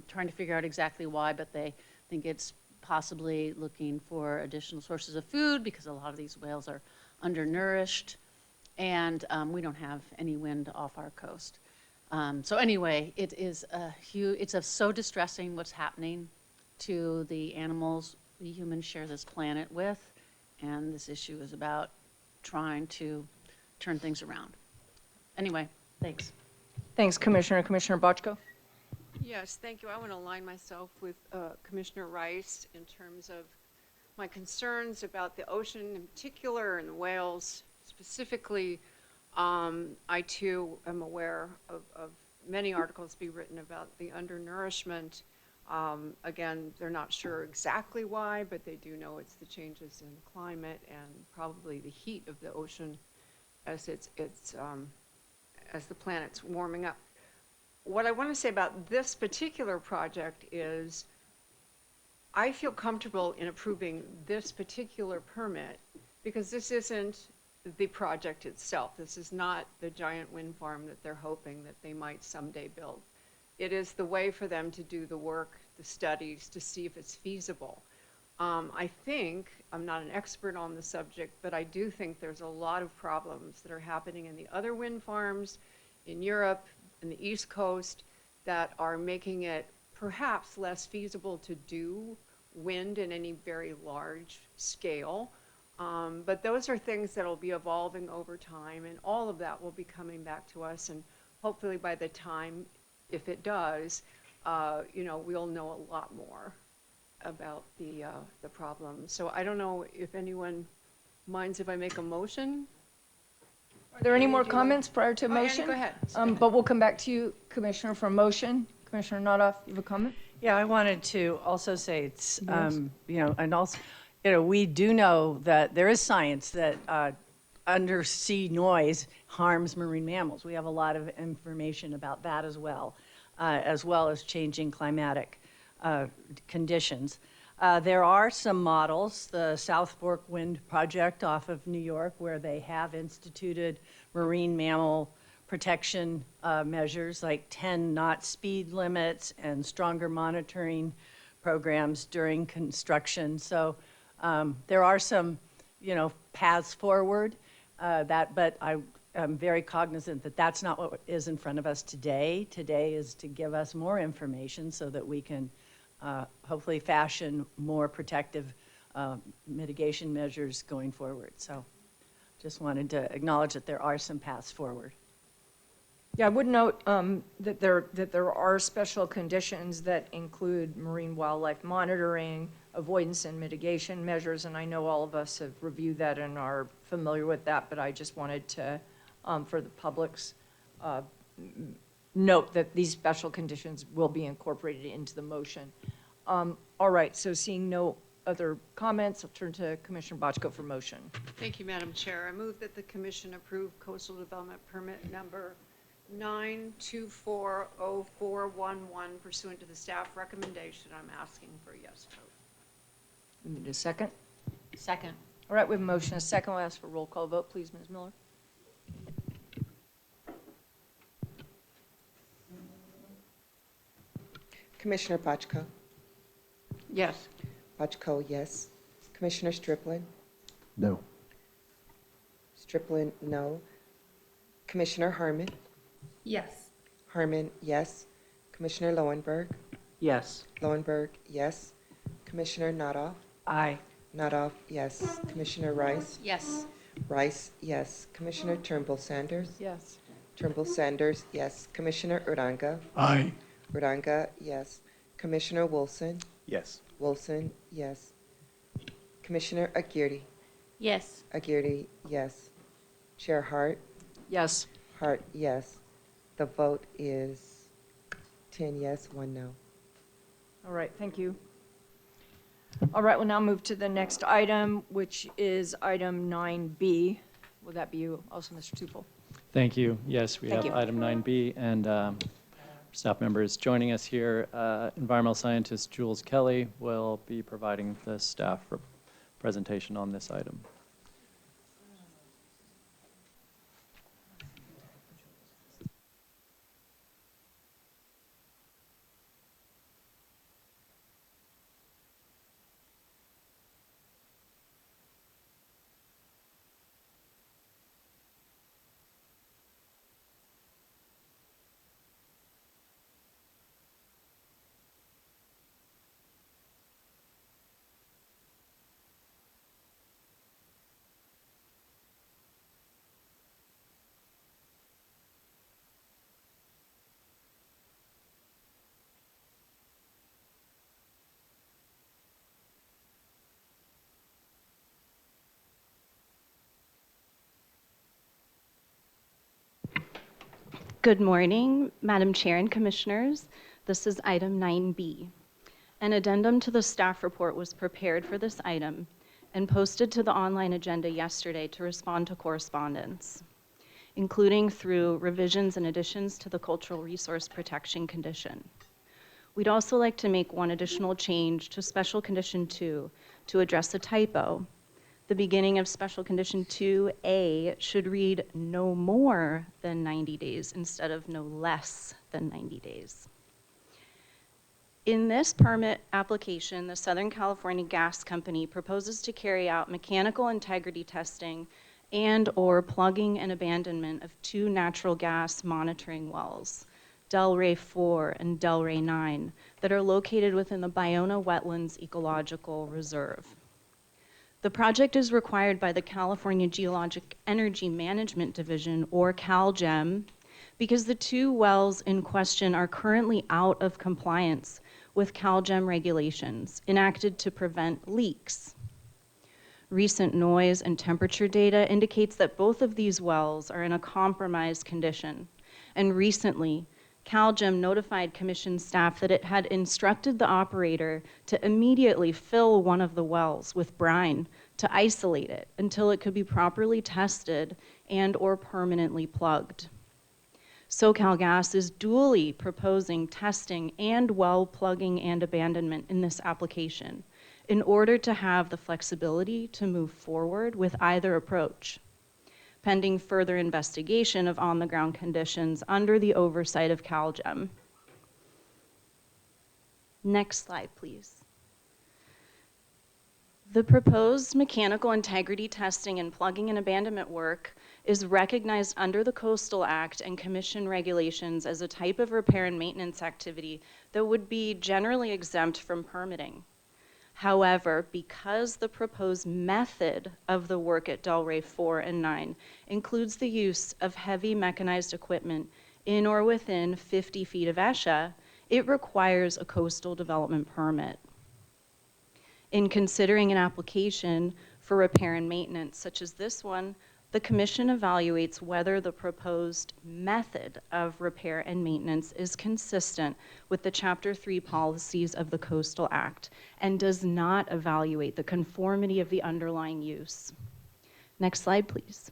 trying to figure out exactly why, but they think it's possibly looking for additional sources of food because a lot of these whales are undernourished, and we don't have any wind off our coast. So anyway, it is so distressing what's happening to the animals we humans share this planet with, and this issue is about trying to turn things around. Anyway, thanks. Thanks, Commissioner. Commissioner Bochco? Yes, thank you. I want to align myself with Commissioner Rice in terms of my concerns about the ocean in particular and the whales specifically. I too am aware of many articles be written about the undernourishment. Again, they're not sure exactly why, but they do know it's the changes in climate and probably the heat of the ocean as as the planet's warming up. What I want to say about this particular project is I feel comfortable in approving this particular permit because this isn't the project itself. This is not the giant wind farm that they're hoping that they might someday build. It is the way for them to do the work, the studies, to see if it's feasible. I think, I'm not an expert on the subject, but I do think there's a lot of problems that are happening in the other wind farms in Europe, in the East Coast, that are making it perhaps less feasible to do wind in any very large scale. But those are things that will be evolving over time, and all of that will be coming back to us. And hopefully by the time, if it does, we'll know a lot more about the problem. So I don't know if anyone minds if I make a motion. Are there any more comments prior to Oh, Annie, motion? go ahead. But we'll come back to you, Commissioner, for motion. Commissioner Nodoff, you have a comment? Yeah, I wanted to also say it's, Yes. and also, we do know that there is science that undersea noise harms marine mammals. We have a lot of information about that as well as changing climatic conditions. There are some models, the South Fork Wind Project off of New York, where they have instituted marine mammal protection measures like 10-knot speed limits and stronger monitoring programs during construction. So there are some, paths forward, but I'm very cognizant that that's not what is in front of us today. Today is to give us more information so that we can hopefully fashion more protective mitigation measures going forward. So just wanted to acknowledge that there are some paths forward. Yeah, I would note that there are special conditions that include marine wildlife monitoring, avoidance and mitigation measures, and I know all of us have reviewed that and are familiar with that, but I just wanted to, for the public's note that these special conditions will be incorporated into the motion. All right, so seeing no other comments, I'll turn to Commissioner Bochco for motion. Thank you, Madam Chair. I move that the Commission approve Coastal Development Permit number 9240411 pursuant to the staff recommendation. I'm asking for a yes vote. We need a second? Second. All right, we have a motion, a second. I'll ask for a roll call vote, please, Ms. Miller. Commissioner Bochco? Yes. Bochco, yes. Commissioner Striplin? No. Striplin, no. Commissioner Harmon? Yes. Harmon, yes. Commissioner Lowenberg? Yes. Lowenberg, yes. Commissioner Nodoff? Aye. Nodoff, yes. Commissioner Rice? Yes. Rice, yes. Commissioner Turnbull Sanders? Yes. Turnbull Sanders, yes. Commissioner Uranga? Aye. Uranga, yes. Commissioner Wilson? Yes. Wilson, yes. Commissioner Aguirre? Yes. Aguirre, yes. Chair Hart? Yes. Hart, yes. The vote is 10 yes, 1 no. All right, thank you. All right, we'll now move to the next item, which is item 9B. Will that be you also, Mr. Tupel? Thank you. Yes, we Thank have you. item 9B, and staff members joining us here. Environmental scientist Jules Kelly will be providing the staff presentation on this item. Good morning, Madam Chair and Commissioners. This is item 9B. An addendum to the staff report was prepared for this item and posted to the online agenda yesterday to respond to correspondence, including through revisions and additions to the cultural resource protection condition. We'd also like to make one additional change to Special Condition 2 to address a typo. The beginning of Special Condition 2A should read no more than 90 days instead of no less than 90 days. In this permit application, the Southern California Gas Company proposes to carry out mechanical integrity testing and/or plugging and abandonment of 2 natural gas monitoring wells, Delray 4 and Delray 9, that are located within the Ballona Wetlands Ecological Reserve. The project is required by the California Geologic Energy Management Division, or CalGEM, because the 2 wells in question are currently out of compliance with CalGEM regulations enacted to prevent leaks. Recent noise and temperature data indicates that both of these wells are in a compromised condition, and recently, CalGEM notified Commission staff that it had instructed the operator to immediately fill one of the wells with brine to isolate it until it could be properly tested and/or permanently plugged. SoCalGas is dually proposing testing and well plugging and abandonment in this application in order to have the flexibility to move forward with either approach, pending further investigation of on-the-ground conditions under the oversight of CalGEM. Next slide, please. The proposed mechanical integrity testing and plugging and abandonment work is recognized under the Coastal Act and Commission regulations as a type of repair and maintenance activity that would be generally exempt from permitting. However, because the proposed method of the work at Delray 4 and 9 includes the use of heavy mechanized equipment in or within 50 feet of ESHA, it requires a coastal development permit. In considering an application for repair and maintenance, such as this one, the Commission evaluates whether the proposed method of repair and maintenance is consistent with the Chapter 3 policies of the Coastal Act and does not evaluate the conformity of the underlying use. Next slide, please.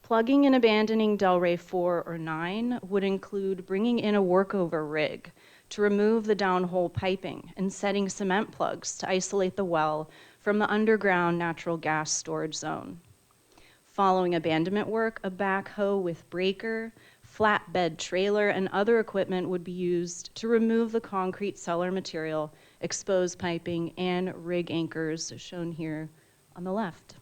Plugging and abandoning Delray 4 or 9 would include bringing in a workover rig to remove the downhole piping and setting cement plugs to isolate the well from the underground natural gas storage zone. Following abandonment work, a backhoe with breaker, flatbed trailer, and other equipment would be used to remove the concrete cellar material, exposed piping, and rig anchors shown here on the left.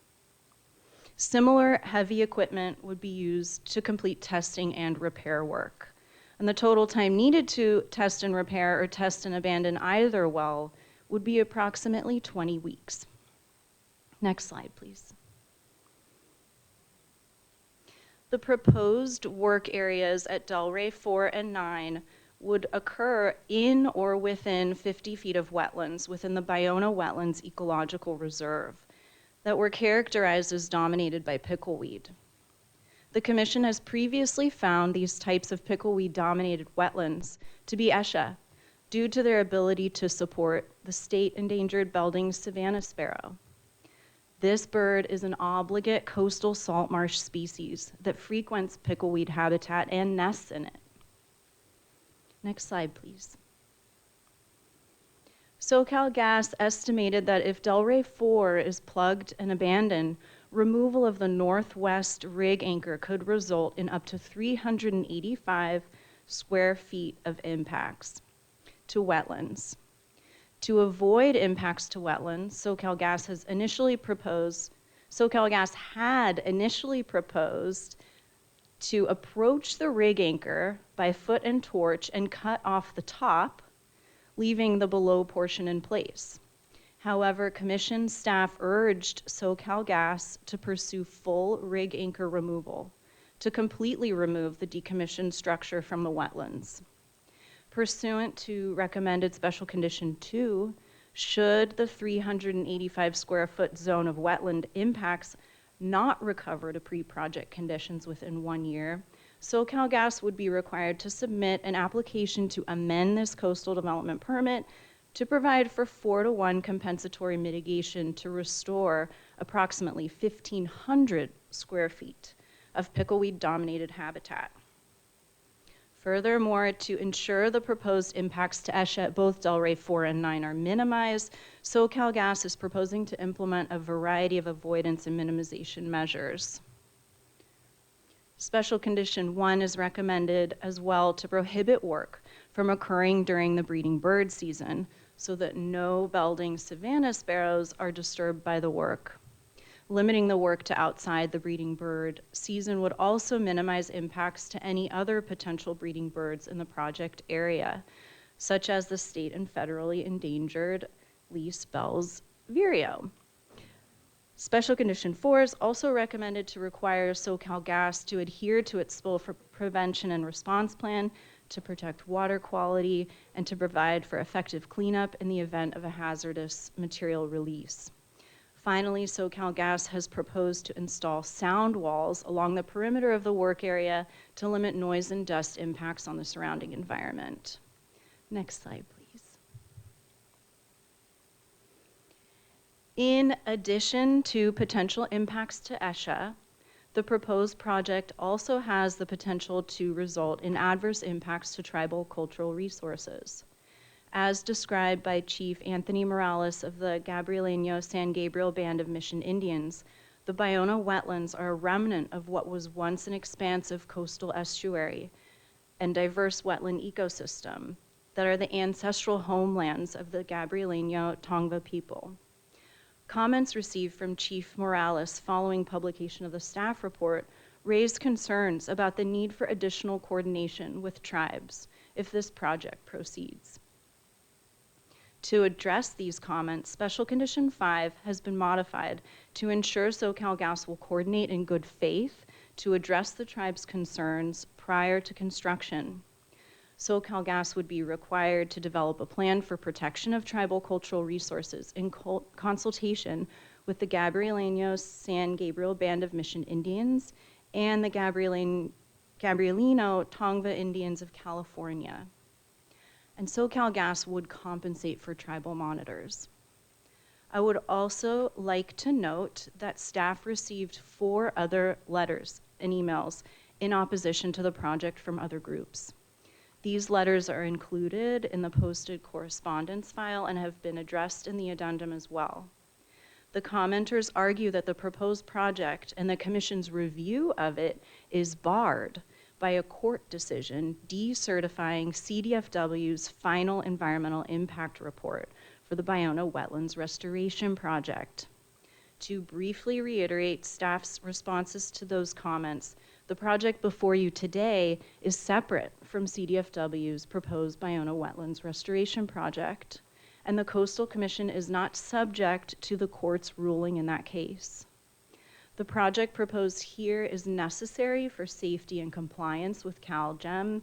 Similar heavy equipment would be used to complete testing and repair work. And the total time needed to test and repair or test and abandon either well would be approximately 20 weeks. Next slide, please. The proposed work areas at Delray 4 and 9 would occur in or within 50 feet of wetlands within the Ballona Wetlands Ecological Reserve that were characterized as dominated by pickleweed. The Commission has previously found these types of pickleweed-dominated wetlands to be ESHA due to their ability to support the state endangered Belding savanna sparrow. This bird is an obligate coastal salt marsh species that frequents pickleweed habitat and nests in it. Next slide, please. SoCalGas estimated that if Delray 4 is plugged and abandoned, removal of the northwest rig anchor could result in up to 385 square feet of impacts to wetlands. To avoid impacts to wetlands, SoCalGas had initially proposed to approach the rig anchor by foot and torch and cut off the top, leaving the below portion in place. However, Commission staff urged SoCalGas to pursue full rig anchor removal to completely remove the decommissioned structure from the wetlands. Pursuant to recommended Special Condition 2, should the 385 square foot zone of wetland impacts not recover to pre-project conditions within 1 year, SoCalGas would be required to submit an application to amend this coastal development permit to provide for 4-to-1 compensatory mitigation to restore approximately 1,500 square feet of pickleweed-dominated habitat. Furthermore, to ensure the proposed impacts to ESHA at both Delray 4 and 9 are minimized, SoCalGas is proposing to implement a variety of avoidance and minimization measures. Special Condition 1 is recommended as well to prohibit work from occurring during the breeding bird season so that no belding savanna sparrows are disturbed by the work. Limiting the work to outside the breeding bird season would also minimize impacts to any other potential breeding birds in the project area, such as the state and federally endangered least Bell's vireo. Special Condition 4 is also recommended to require SoCalGas to adhere to its spill prevention and response plan to protect water quality and to provide for effective cleanup in the event of a hazardous material release. Finally, SoCalGas has proposed to install sound walls along the perimeter of the work area to limit noise and dust impacts on the surrounding environment. Next slide, please. In addition to potential impacts to ESHA, the proposed project also has the potential to result in adverse impacts to tribal cultural resources. As described by Chief Anthony Morales of the Gabrielino San Gabriel Band of Mission Indians, the Ballona wetlands are a remnant of what was once an expansive coastal estuary and diverse wetland ecosystem that are the ancestral homelands of the Gabrielino Tongva people. Comments received from Chief Morales following publication of the staff report raised concerns about the need for additional coordination with tribes if this project proceeds. To address these comments, Special Condition 5 has been modified to ensure SoCalGas will coordinate in good faith to address the tribe's concerns prior to construction. SoCalGas would be required to develop a plan for protection of tribal cultural resources in consultation with the Gabrielino San Gabriel Band of Mission Indians and the Gabrielino Tongva Indians of California. And SoCalGas would compensate for tribal monitors. I would also like to note that staff received 4 other letters and emails in opposition to the project from other groups. These letters are included in the posted correspondence file and have been addressed in the addendum as well. The commenters argue that the proposed project and the Commission's review of it is barred by a court decision decertifying CDFW's final environmental impact report for the Ballona Wetlands Restoration Project. To briefly reiterate staff's responses to those comments, the project before you today is separate from CDFW's proposed Ballona Wetlands Restoration Project, and the Coastal Commission is not subject to the court's ruling in that case. The project proposed here is necessary for safety and compliance with CalGEM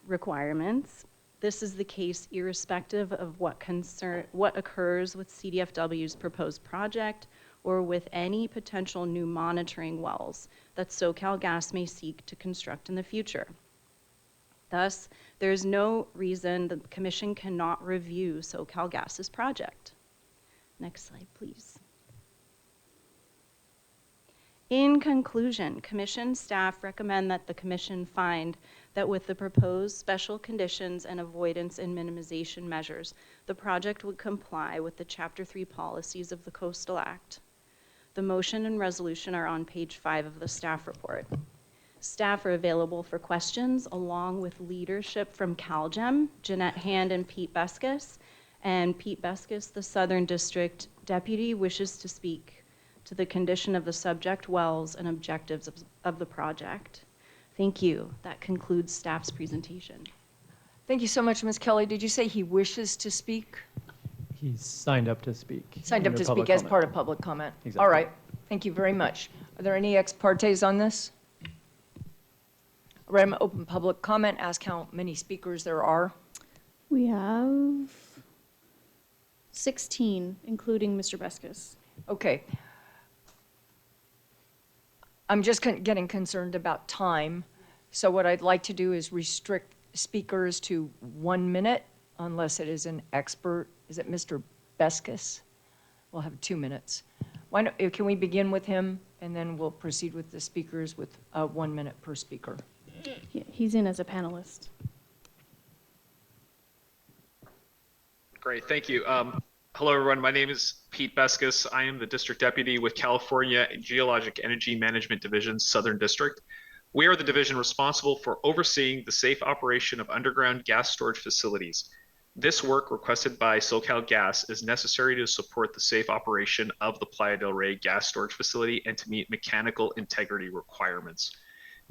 requirements. This is the case irrespective of what occurs with CDFW's proposed project or with any potential new monitoring wells that SoCalGas may seek to construct in the future. Thus, there is no reason the Commission cannot review SoCalGas's project. Next slide, please. In conclusion, Commission staff recommend that the Commission find that with the proposed special conditions and avoidance and minimization measures, the project would comply with the Chapter 3 policies of the Coastal Act. The motion and resolution are on page 5 of the staff report. Staff are available for questions along with leadership from CalGEM, Jeanette Hand and Pete Beskus. And Pete Beskus, the Southern District Deputy, wishes to speak to the condition of the subject wells and objectives of the project. Thank you. That concludes staff's presentation. Thank you so much, Ms. Kelly. Did you say he wishes to speak? He's signed up to speak. Signed up under to public speak as comment. part of public comment. Exactly. All right. Thank you very much. Are there any ex partes on this? All right, I'm gonna open public comment, ask how many speakers there are. We have 16, including Mr. Beskus. Okay. I'm just getting concerned about time. So what I'd like to do is restrict speakers to 1 minute unless it is an expert. Is it Mr. Beskus? We'll have 2 minutes. Why don't, can we begin with him and then we'll proceed with the speakers with 1 minute per speaker. He's in as a panelist. Great, thank you. Hello, everyone. My name is Pete Beskus. I am the District Deputy with California Geologic Energy Management Division's Southern District. We are the division responsible for overseeing the safe operation of underground gas storage facilities. This work requested by SoCalGas is necessary to support the safe operation of the Playa del Rey gas storage facility and to meet mechanical integrity requirements.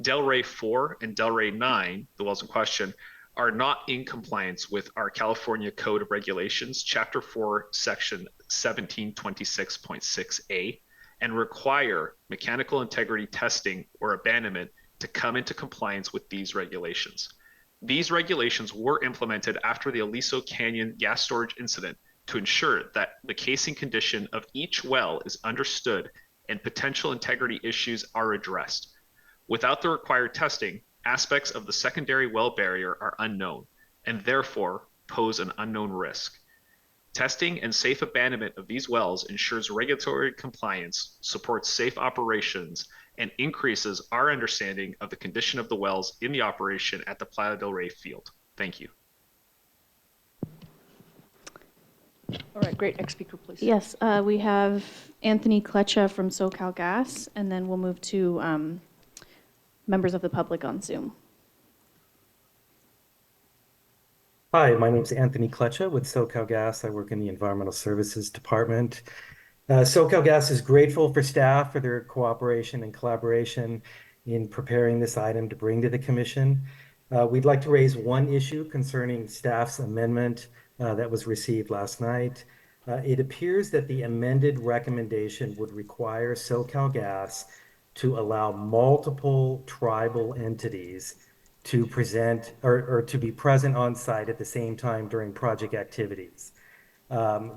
Del Rey 4 and Del Rey 9, the wells in question, are not in compliance with our California Code of Regulations, Chapter 4, Section 1726.6A, and require mechanical integrity testing or abandonment to come into compliance with these regulations. These regulations were implemented after the Aliso Canyon gas storage incident to ensure that the casing condition of each well is understood and potential integrity issues are addressed. Without the required testing, aspects of the secondary well barrier are unknown and therefore pose an unknown risk. Testing and safe abandonment of these wells ensures regulatory compliance, supports safe operations, and increases our understanding of the condition of the wells in the operation at the Playa del Rey field. Thank you. All right, great. Next speaker, please. Yes, we have Anthony Klecha from SoCalGas, and then we'll move to members of the public on Zoom. Hi, my name is Anthony Klecha with SoCalGas. I work in the Environmental Services Department. SoCalGas is grateful for staff for their cooperation and collaboration in preparing this item to bring to the Commission. We'd like to raise one issue concerning staff's amendment that was received last night. It appears that the amended recommendation would require SoCalGas to allow multiple tribal entities to present or to be present on site at the same time during project activities.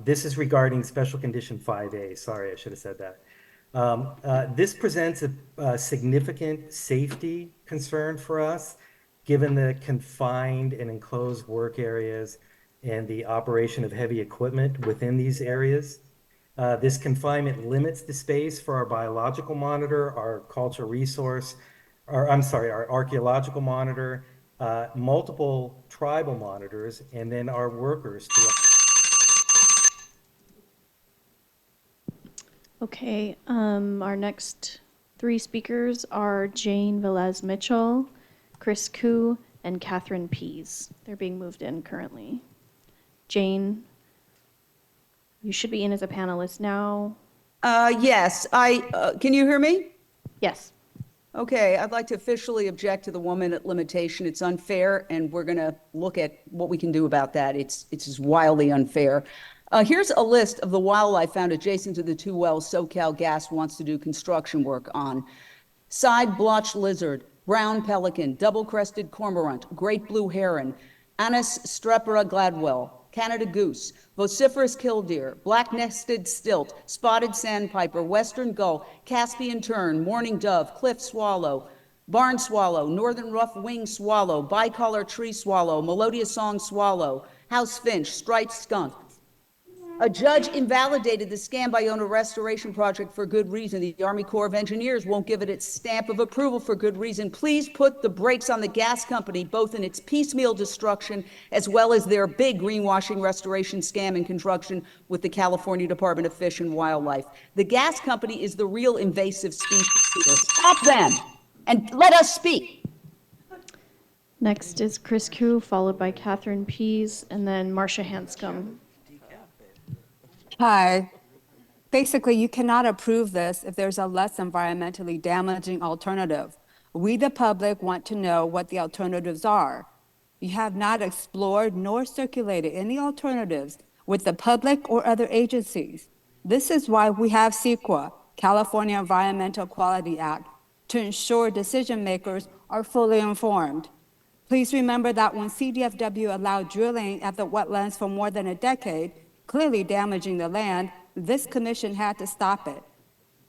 This is regarding Special Condition 5A. Sorry, I should have said that. This presents a significant safety concern for us, given the confined and enclosed work areas and the operation of heavy equipment within these areas. This confinement limits the space for our biological monitor, our cultural resource, our archaeological monitor, multiple tribal monitors, and then our workers to. Okay, our next 3 speakers are Jane Velez Mitchell, Chris Koo, and Catherine Pease. They're being moved in currently. Jane, you should be in as a panelist now. Yes, can you hear me? Yes. Okay, I'd like to officially object to the 1-minute limitation. It's unfair, and we're going to look at what we can do about that. It's just wildly unfair. Here's a list of the wildlife found adjacent to the 2 wells SoCalGas wants to do construction work on. Side blotched lizard, brown pelican, double-crested cormorant, great blue heron, Anis strepera gladwell, Canada goose, vociferous killdeer, black-nested stilt, spotted sandpiper, western gull, Caspian tern, mourning dove, cliff swallow, barn swallow, northern rough-winged swallow, bicolor tree swallow, melodious song swallow, house finch, striped skunk. A judge invalidated the Scam Bayona restoration project for good reason. The Army Corps of Engineers won't give it its stamp of approval for good reason. Please put the brakes on the gas company, both in its piecemeal destruction as well as their big greenwashing restoration scam in conjunction with the California Department of Fish and Wildlife. The gas company is the real invasive species here. Stop them and let us speak. Next is Chris Koo, followed by Catherine Pease, and then Marcia Hanscom. Hi. Basically, you cannot approve this if there's a less environmentally damaging alternative. We, the public, want to know what the alternatives are. You have not explored nor circulated any alternatives with the public or other agencies. This is why we have CEQA, California Environmental Quality Act, to ensure decision makers are fully informed. Please remember that when CDFW allowed drilling at the wetlands for more than a decade, clearly damaging the land, this commission had to stop it.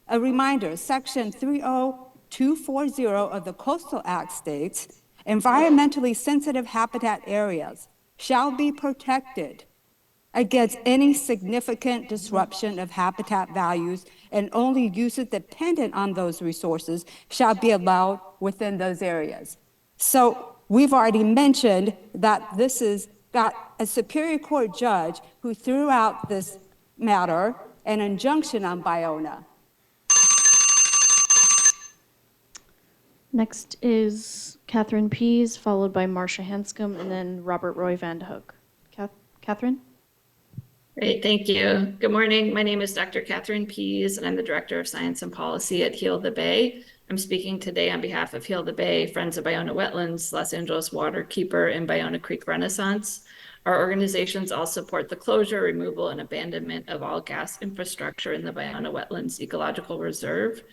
A reminder, Section 30240 of the Coastal Act states, environmentally sensitive habitat areas shall be protected against any significant disruption of habitat values, and only uses dependent on those resources shall be allowed within those areas. So we've already mentioned that this has got a Superior Court judge who threw out this matter an injunction on Bayona. Next is Catherine Pease, followed by Marcia Hanscom, and then Robert Roy Vandehoek. Catherine? Great, thank you. Good morning. My name is Dr. Catherine Pease, and I'm the Director of Science and Policy at Heal the Bay. I'm speaking today on behalf of Heal the Bay, Friends of Bayona Wetlands, Los Angeles Waterkeeper, and Bayona Creek Renaissance. Our organizations all support the closure, removal, and abandonment of all gas infrastructure in the Bayona Wetlands Ecological Reserve.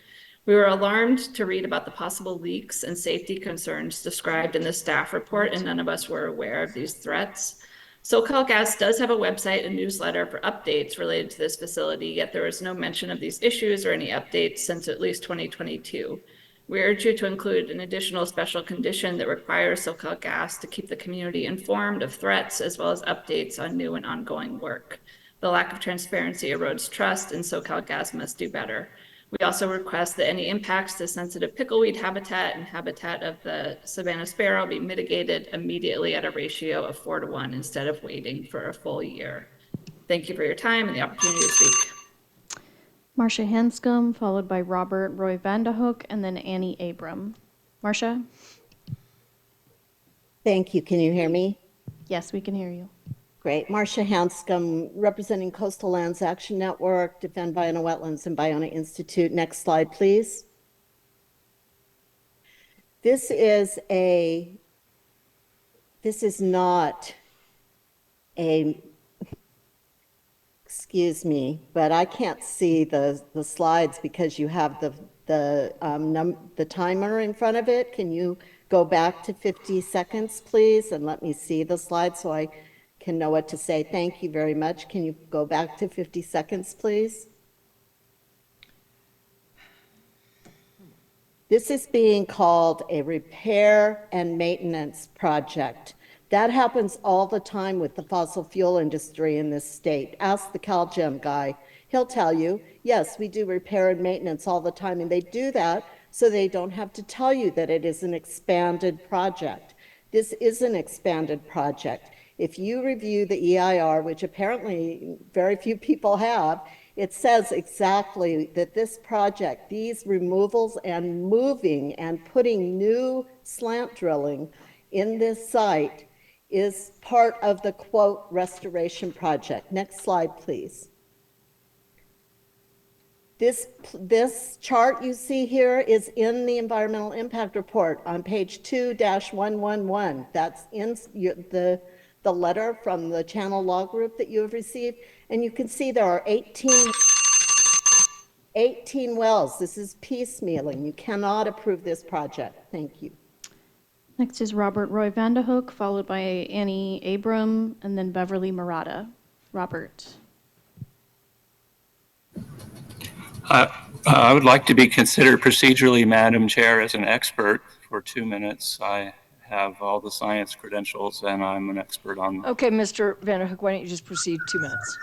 We were alarmed to read about the possible leaks and safety concerns described in the staff report, and none of us were aware of these threats. SoCalGas does have a website and newsletter for updates related to this facility, yet there is no mention of these issues or any updates since at least 2022. We urge you to include an additional special condition that requires SoCalGas to keep the community informed of threats as well as updates on new and ongoing work. The lack of transparency erodes trust, and SoCalGas must do better. We also request that any impacts to sensitive pickleweed habitat and habitat of the Savannah sparrow be mitigated immediately at a ratio of 4:1 instead of waiting for a full year. Thank you for your time and the opportunity to speak. Marcia Hanscom, followed by Robert Roy Vandehoek, and then Annie Abram. Marcia? Thank you. Can you hear me? Yes, we can hear you. Great. Marcia Hanscom, representing Coastal Lands Action Network, Defend Bayona Wetlands, and Bayona Institute. Next slide, please. This is not a, excuse me, but I can't see the slides because you have the timer in front of it. Can you go back to 50 seconds, please, and let me see the slide so I can know what to say? Thank you very much. Can you go back to 50 seconds, please? This is being called a repair and maintenance project. That happens all the time with the fossil fuel industry in this state. Ask the CalGEM guy. He'll tell you, yes, we do repair and maintenance all the time, and they do that so they don't have to tell you that it is an expanded project. This is an expanded project. If you review the EIR, which apparently very few people have, it says exactly that this project, these removals and moving and putting new slant drilling in this site is part of the quote restoration project. Next slide, please. This chart you see here is in the environmental impact report on page 2-111. That's in the letter from the channel law group that you have received. And you can see there are 18 wells. This is piecemealing. You cannot approve this project. Thank you. Next is Robert Roy Vandehoek, followed by Annie Abram, and then Beverly Murata. Robert. I would like to be considered procedurally, Madam Chair, as an expert for 2 minutes. I have all the science credentials and I'm an expert on. Okay, Mr. Vanderhoek, why don't you just proceed 2 minutes?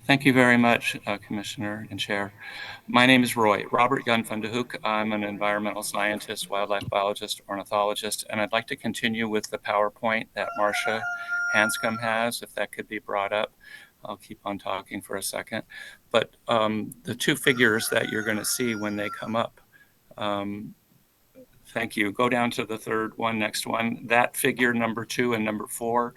Thank you very much, Commissioner and Chair. My name is Robert Jan van de Hoek. I'm an environmental scientist, wildlife biologist, ornithologist, and I'd like to continue with the PowerPoint that Marcia Hanscom has, if that could be brought up. I'll keep on talking for a second. But the two figures that you're going to see when they come up, thank you. Go down to the third one, next one. That figure, number 2 and number 4,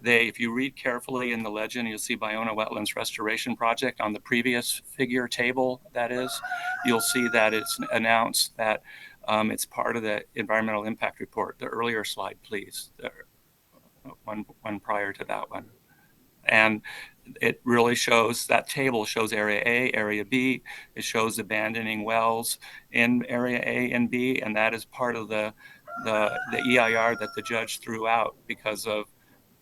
if you read carefully in the legend, you'll see Ballona Wetlands Restoration Project. On the previous figure table, that is, you'll see that it's announced that it's part of the environmental impact report. The earlier slide, please. One prior to that one. And it really shows, that table shows Area A, Area B. It shows abandoning wells in Area A and B, and that is part of the EIR that the judge threw out because of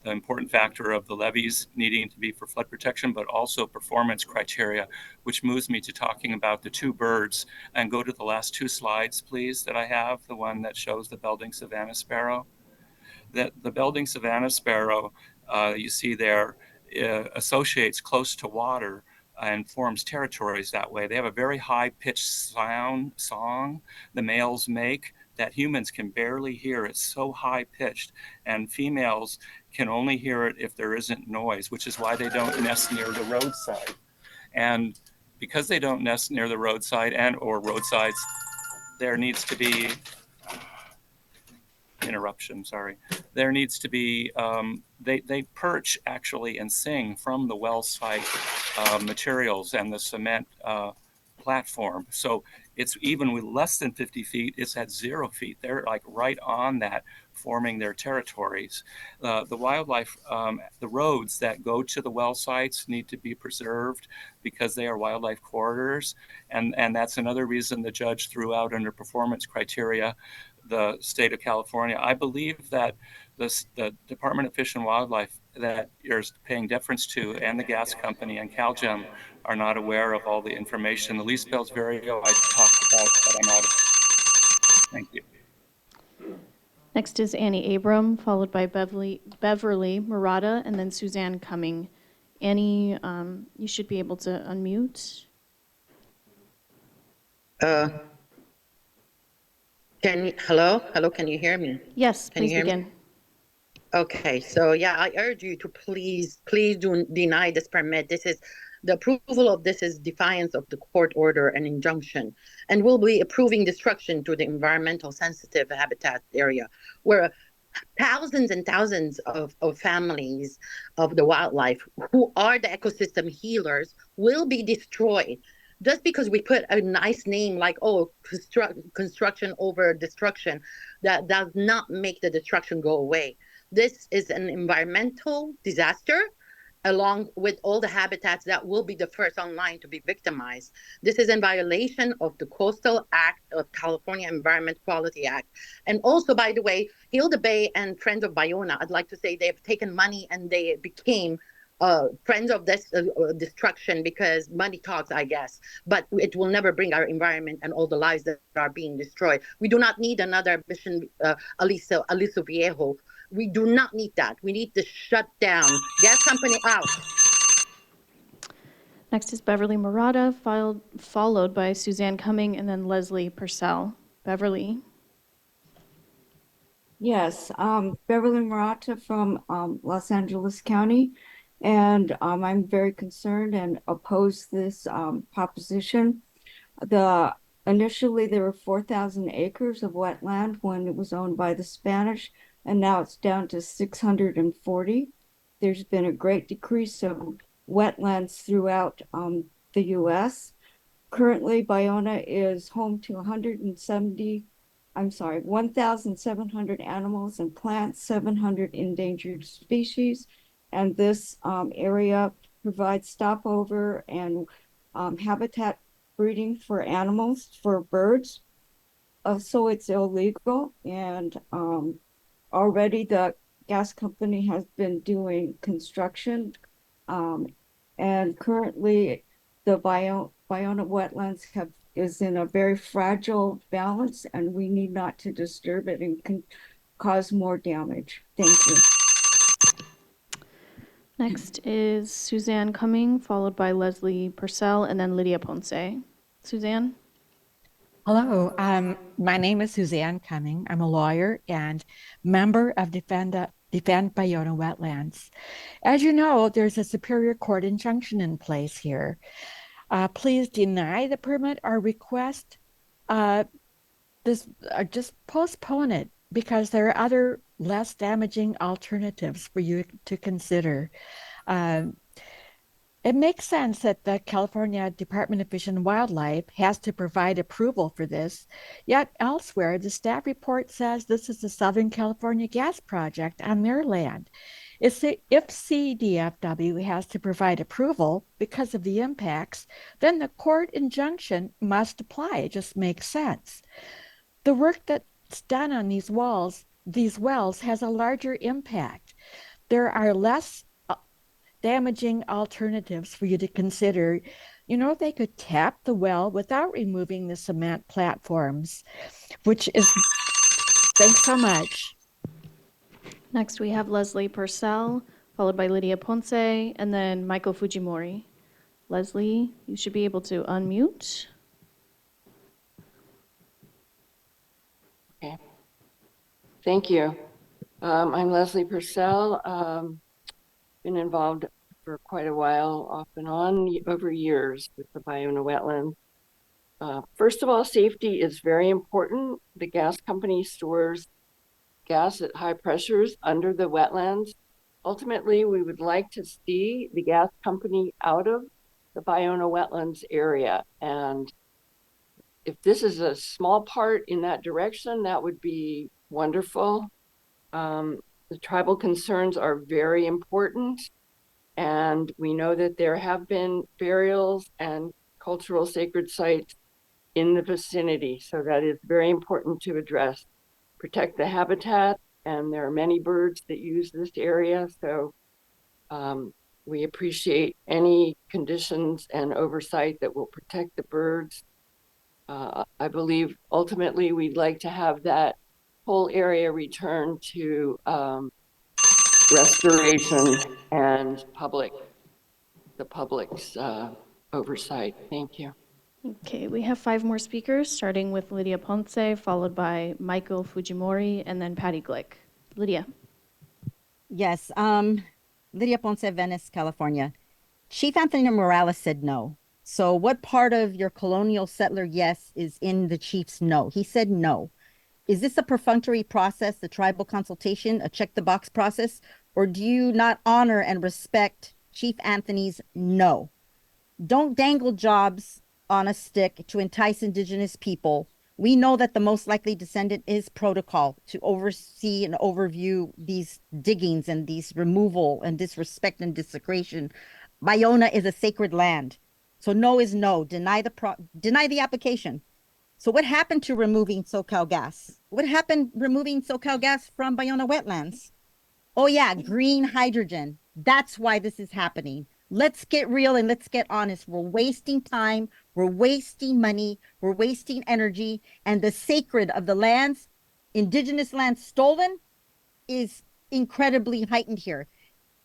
the important factor of the levees needing to be for flood protection, but also performance criteria, which moves me to talking about the two birds. And go to the last 2 slides, please, that I have, the one that shows the Belding Savannah Sparrow. That the Belding Savannah Sparrow, you see there, associates close to water and forms territories that way. They have a very high-pitched song the males make that humans can barely hear. It's so high-pitched, and females can only hear it if there isn't noise, which is why they don't nest near the roadside. And because they don't nest near the roadside or roadsides, there needs to be interruption, sorry. There needs to be, they perch actually and sing from the well site materials and the cement platform. So it's even with less than 50 feet, it's at 0 feet. They're like right on that, forming their territories. The wildlife, the roads that go to the well sites need to be preserved because they are wildlife corridors. And that's another reason the judge threw out under performance criteria the state of California. I believe that the Department of Fish and Wildlife that you're paying deference to, and the gas company and CalGEM, are not aware of all the information. The lease bills very I talked about, but I'm out of. Thank you. Next is Annie Abram, followed by Beverly Murata, and then Suzanne Cumming. Annie, you should be able to unmute. Hello, can you hear me? Yes, Can you please hear begin. me? Okay, so yeah, I urge you to please do deny this permit. The approval of this is defiance of the court order and injunction, and we'll be approving destruction to the environmental sensitive habitat area where thousands and thousands of families of the wildlife who are the ecosystem healers will be destroyed. Just because we put a nice name like, construction over destruction, that does not make the destruction go away. This is an environmental disaster, along with all the habitats that will be the first online to be victimized. This is in violation of the Coastal Act of California Environment Quality Act. And also, by the way, Heal the Bay and Friends of Ballona, I'd like to say they've taken money and they became friends of this destruction because money talks, I guess, but it will never bring our environment and all the lives that are being destroyed. We do not need another mission, Aliso Viejo. We do not need that. We need to shut down. Gas company out. Next is Beverly Murata, followed by Suzanne Cumming, and then Leslie Purcell. Beverly. Yes, Beverly Murata from Los Angeles County, and I'm very concerned and oppose this proposition. Initially there were 4,000 acres of wetland when it was owned by the Spanish, and now it's down to 640. There's been a great decrease of wetlands throughout the U.S. Currently, Ballona is home to 1,700 animals and plants, 700 endangered species, and this area provides stopover and habitat breeding for animals, for birds. So it's illegal, and already the gas company has been doing construction, and currently the Ballona wetlands is in a very fragile balance, and we need not to disturb it and can cause more damage. Thank you. Next is Suzanne Cumming, followed by Leslie Purcell, and then Lydia Ponce. Suzanne? Hello, my name is Suzanne Cumming. I'm a lawyer and member of Defend Bayona Wetlands. As you know, there's a Superior Court injunction in place here. Please deny the permit or request just postpone it because there are other less damaging alternatives for you to consider. It makes sense that the California Department of Fish and Wildlife has to provide approval for this, yet elsewhere, the staff report says this is a Southern California gas project on their land. If CDFW has to provide approval because of the impacts, then the court injunction must apply. It just makes sense. The work that's done on these wells has a larger impact. There are less damaging alternatives for you to consider. You know, they could tap the well without removing the cement platforms, which is, thanks so much. Next, we have Leslie Purcell, followed by Lydia Ponce, and then Michael Fujimori. Leslie, you should be able to unmute. Okay. Thank you. I'm Leslie Purcell. Been involved for quite a while, off and on, over years with the Bayona wetland. First of all, safety is very important. The gas company stores gas at high pressures under the wetlands. Ultimately, we would like to see the gas company out of the Bayona wetlands area. And if this is a small part in that direction, that would be wonderful. The tribal concerns are very important. And we know that there have been burials and cultural sacred sites in the vicinity. So that is very important to address. Protect the habitat, and there are many birds that use this area. So we appreciate any conditions and oversight that will protect the birds. I believe ultimately we'd like to have that whole area returned to restoration and the public's oversight. Thank you. Okay, we have 5 more speakers, starting with Lydia Ponce, followed by Michael Fujimori, and then Patty Glick. Lydia. Yes, Lydia Ponce, Venice, California. Chief Anthony Morales said no. So what part of your colonial settler yes is in the chief's no? He said no. Is this a perfunctory process, the tribal consultation, a check the box process, or do you not honor and respect Chief Anthony's no? Don't dangle jobs on a stick to entice indigenous people. We know that the most likely descendant is protocol to oversee and overview these diggings and these removal and disrespect and desecration. Bayona is a sacred land. So no is no. Deny the application. So what happened to removing SoCal gas? What happened removing SoCal gas from Bayona wetlands? Oh yeah, green hydrogen. That's why this is happening. Let's get real and let's get honest. We're wasting time, we're wasting money, we're wasting energy, and the sacred of the lands, indigenous lands stolen, is incredibly heightened here.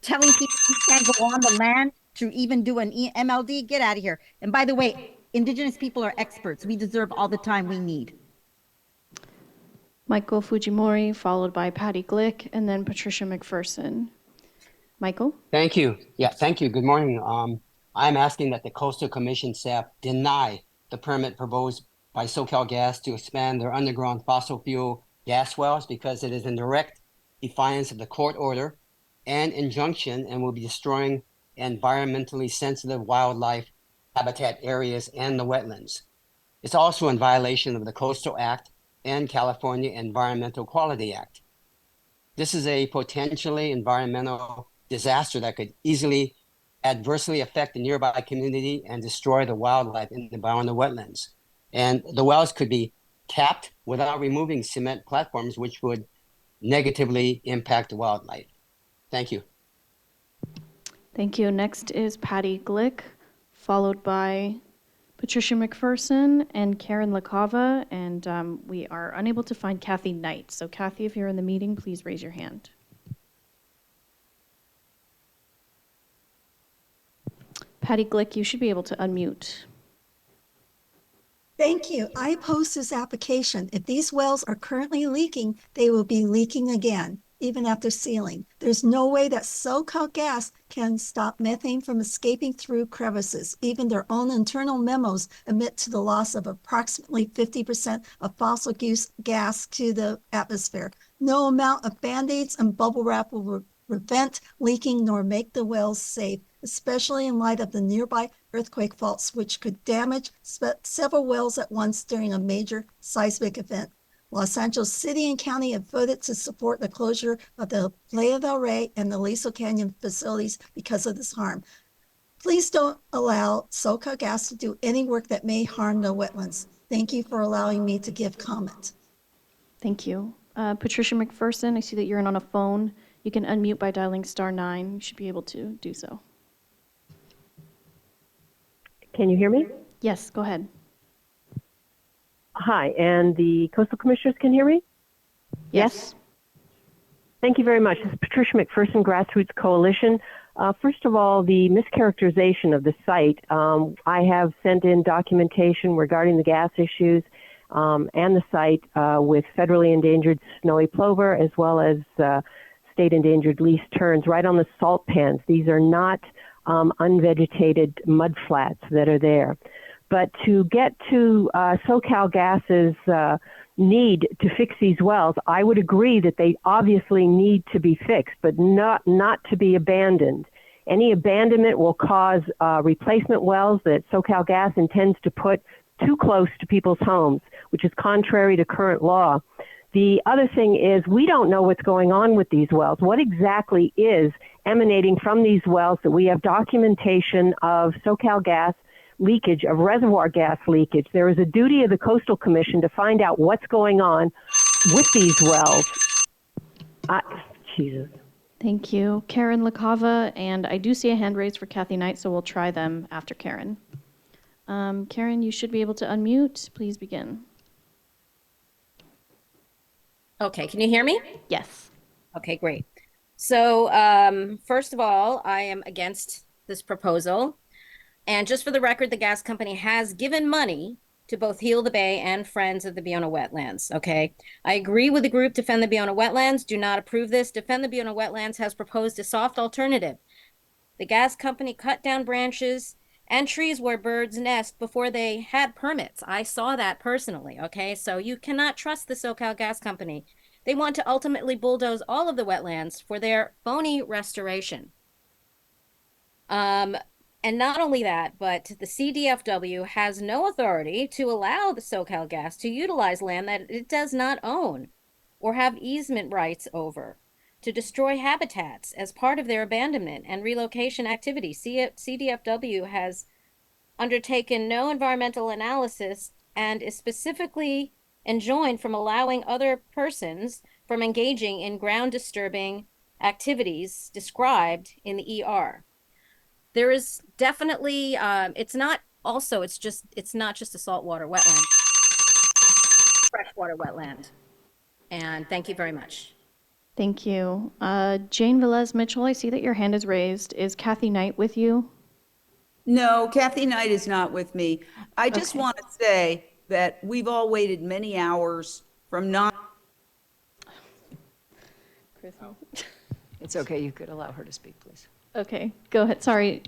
Telling people you can't go on the land to even do an MLD, get out of here. And by the way, indigenous people are experts. We deserve all the time we need. Michael Fujimori, followed by Patty Glick, and then Patricia McPherson. Michael? Thank you. Yeah, thank you. Good morning. I'm asking that the Coastal Commission staff deny the permit proposed by SoCal Gas to expand their underground fossil fuel gas wells because it is in direct defiance of the court order and injunction and will be destroying environmentally sensitive wildlife habitat areas and the wetlands. It's also in violation of the Coastal Act and California Environmental Quality Act. This is a potentially environmental disaster that could easily adversely affect the nearby community and destroy the wildlife in the Bayona wetlands. And the wells could be tapped without removing cement platforms, which would negatively impact the wildlife. Thank you. Thank you. Next is Patty Glick, followed by Patricia McPherson and Karen LaCava, and we are unable to find Kathy Knight. So Kathy, if you're in the meeting, please raise your hand. Patty Glick, you should be able to unmute. Thank you. I oppose this application. If these wells are currently leaking, they will be leaking again, even after sealing. There's no way that SoCal Gas can stop methane from escaping through crevices. Even their own internal memos admit to the loss of approximately 50% of fossil gas to the atmosphere. No amount of Band-Aids and bubble wrap will prevent leaking nor make the wells safe, especially in light of the nearby earthquake faults, which could damage several wells at once during a major seismic event. Los Angeles City and County have voted to support the closure of the Playa del Rey and the Aliso Canyon facilities because of this harm. Please don't allow SoCal Gas to do any work that may harm the wetlands. Thank you for allowing me to give comment. Thank you. Patricia McPherson, I see that you're on a phone. You can unmute by dialing *9. You should be able to do so. Can you hear me? Yes, go ahead. Hi, and the Coastal Commissioners can hear me? Yes. Thank you very much. This is Patricia McPherson, Grassroots Coalition. First of all, the mischaracterization of the site. I have sent in documentation regarding the gas issues and the site with federally endangered snowy plover as well as state endangered least terns right on the salt pans. These are not unvegetated mud flats that are there. But to get to SoCal Gas's need to fix these wells, I would agree that they obviously need to be fixed, but not to be abandoned. Any abandonment will cause replacement wells that SoCal Gas intends to put too close to people's homes, which is contrary to current law. The other thing is we don't know what's going on with these wells. What exactly is emanating from these wells that we have documentation of SoCal Gas leakage, of reservoir gas leakage? There is a duty of the Coastal Commission to find out what's going on with these wells. Jesus. Thank you. Karen LaCava, and I do see a hand raised for Kathy Knight, so we'll try them after Karen. Karen, you should be able to unmute. Please begin. Okay, can you hear me? Yes. Okay, great. So first of all, I am against this proposal. And just for the record, the gas company has given money to both Heal the Bay and Friends of the Biona Wetlands, okay? I agree with the group Defend the Biona Wetlands. Do not approve this. Defend the Biona Wetlands has proposed a soft alternative. The gas company cut down branches and trees where birds nest before they had permits. I saw that personally, okay? So you cannot trust the SoCal Gas Company. They want to ultimately bulldoze all of the wetlands for their phony restoration. And not only that, but the CDFW has no authority to allow the SoCal Gas to utilize land that it does not own or have easement rights over, to destroy habitats as part of their abandonment and relocation activity. CDFW has undertaken no environmental analysis and is specifically enjoined from allowing other persons from engaging in ground disturbing activities described in the ER. There is definitely, it's not just a saltwater wetland, freshwater wetland. And thank you very much. Thank you. Jane Velez Mitchell, I see that your hand is raised. Is Kathy Knight with you? No, Kathy Knight is not with me. I just want to say that we've all waited many hours from not. It's okay. You could allow her to speak, please. Okay, go ahead. Sorry,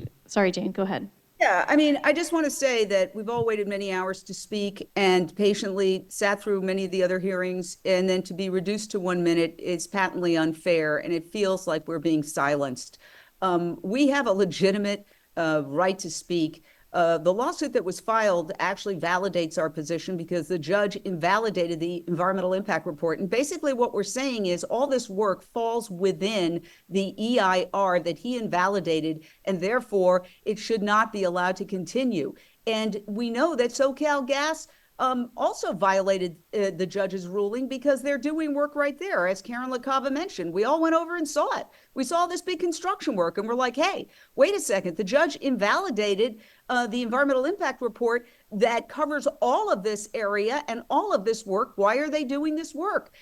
Jane, go ahead. Yeah, I mean, I just want to say that we've all waited many hours to speak and patiently sat through many of the other hearings, and then to be reduced to 1 minute is patently unfair, and it feels like we're being silenced. We have a legitimate right to speak. The lawsuit that was filed actually validates our position because the judge invalidated the environmental impact report. And basically what we're saying is all this work falls within the EIR that he invalidated, and therefore it should not be allowed to continue. And we know that SoCal Gas also violated the judge's ruling because they're doing work right there. As Karen LaCava mentioned, we all went over and saw it. We saw this big construction work and we're like, hey, wait a second. The judge invalidated the environmental impact report that covers all of this area and all of this work. Why are they doing this work?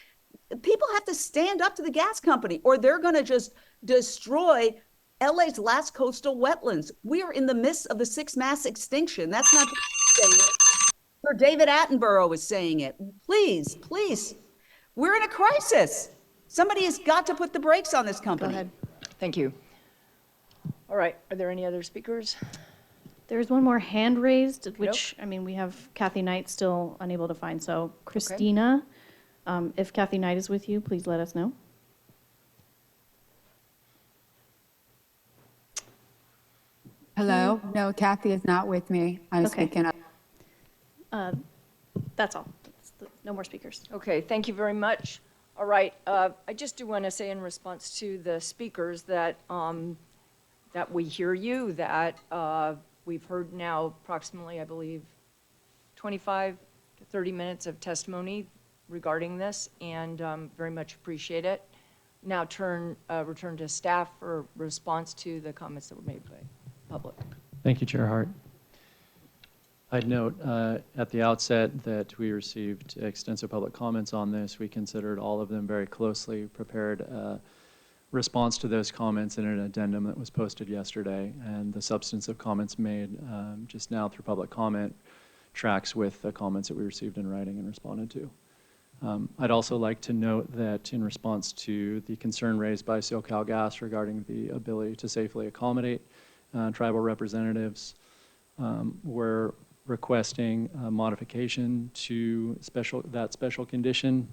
People have to stand up to the gas company or they're going to just destroy LA's last coastal wetlands. We are in the midst of the sixth mass extinction. That's not saying it. Sir David Attenborough is saying it. Please, please, we're in a crisis. Somebody has got to put the brakes on this company. Go ahead. Thank you. All right, are there any other speakers? There's one more hand raised, which, I mean, we have Kathy Knight still unable to find. So Christina, if Kathy Knight is with you, please let us know. Hello? No, Kathy is not with me. I'm speaking up. That's all. No more speakers. Okay, thank you very much. All right, I just do want to say in response to the speakers that that we hear you, that we've heard now approximately, I believe, 25 to 30 minutes of testimony regarding this, and very much appreciate it. Now return to staff for response to the comments that were made by public. Thank you, Chair Hart. I'd note at the outset that we received extensive public comments on this. We considered all of them very closely, prepared a response to those comments in an addendum that was posted yesterday, and the substance of comments made just now through public comment tracks with the comments that we received in writing and responded to. I'd also like to note that in response to the concern raised by SoCalGas regarding the ability to safely accommodate tribal representatives, we're requesting a modification to that special condition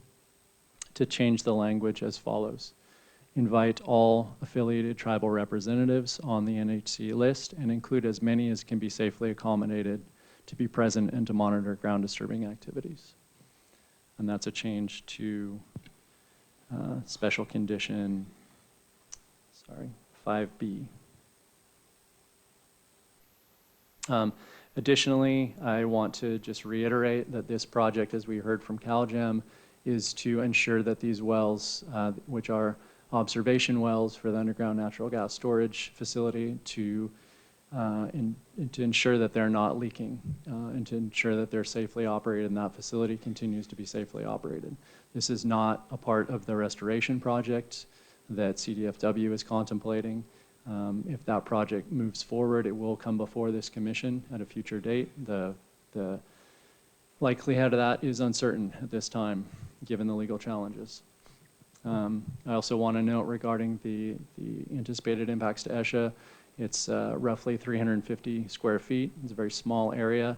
to change the language as follows. Invite all affiliated tribal representatives on the NHC list and include as many as can be safely accommodated to be present and to monitor ground disturbing activities. And that's a change to special condition, 5B. Additionally, I want to just reiterate that this project, as we heard from CalGEM, is to ensure that these wells, which are observation wells for the underground natural gas storage facility, to ensure that they're not leaking and to ensure that they're safely operated and that facility continues to be safely operated. This is not a part of the restoration project that CDFW is contemplating. If that project moves forward, it will come before this commission at a future date. The likelihood of that is uncertain at this time, given the legal challenges. I also want to note regarding the anticipated impacts to ESHA, it's roughly 350 square feet. It's a very small area.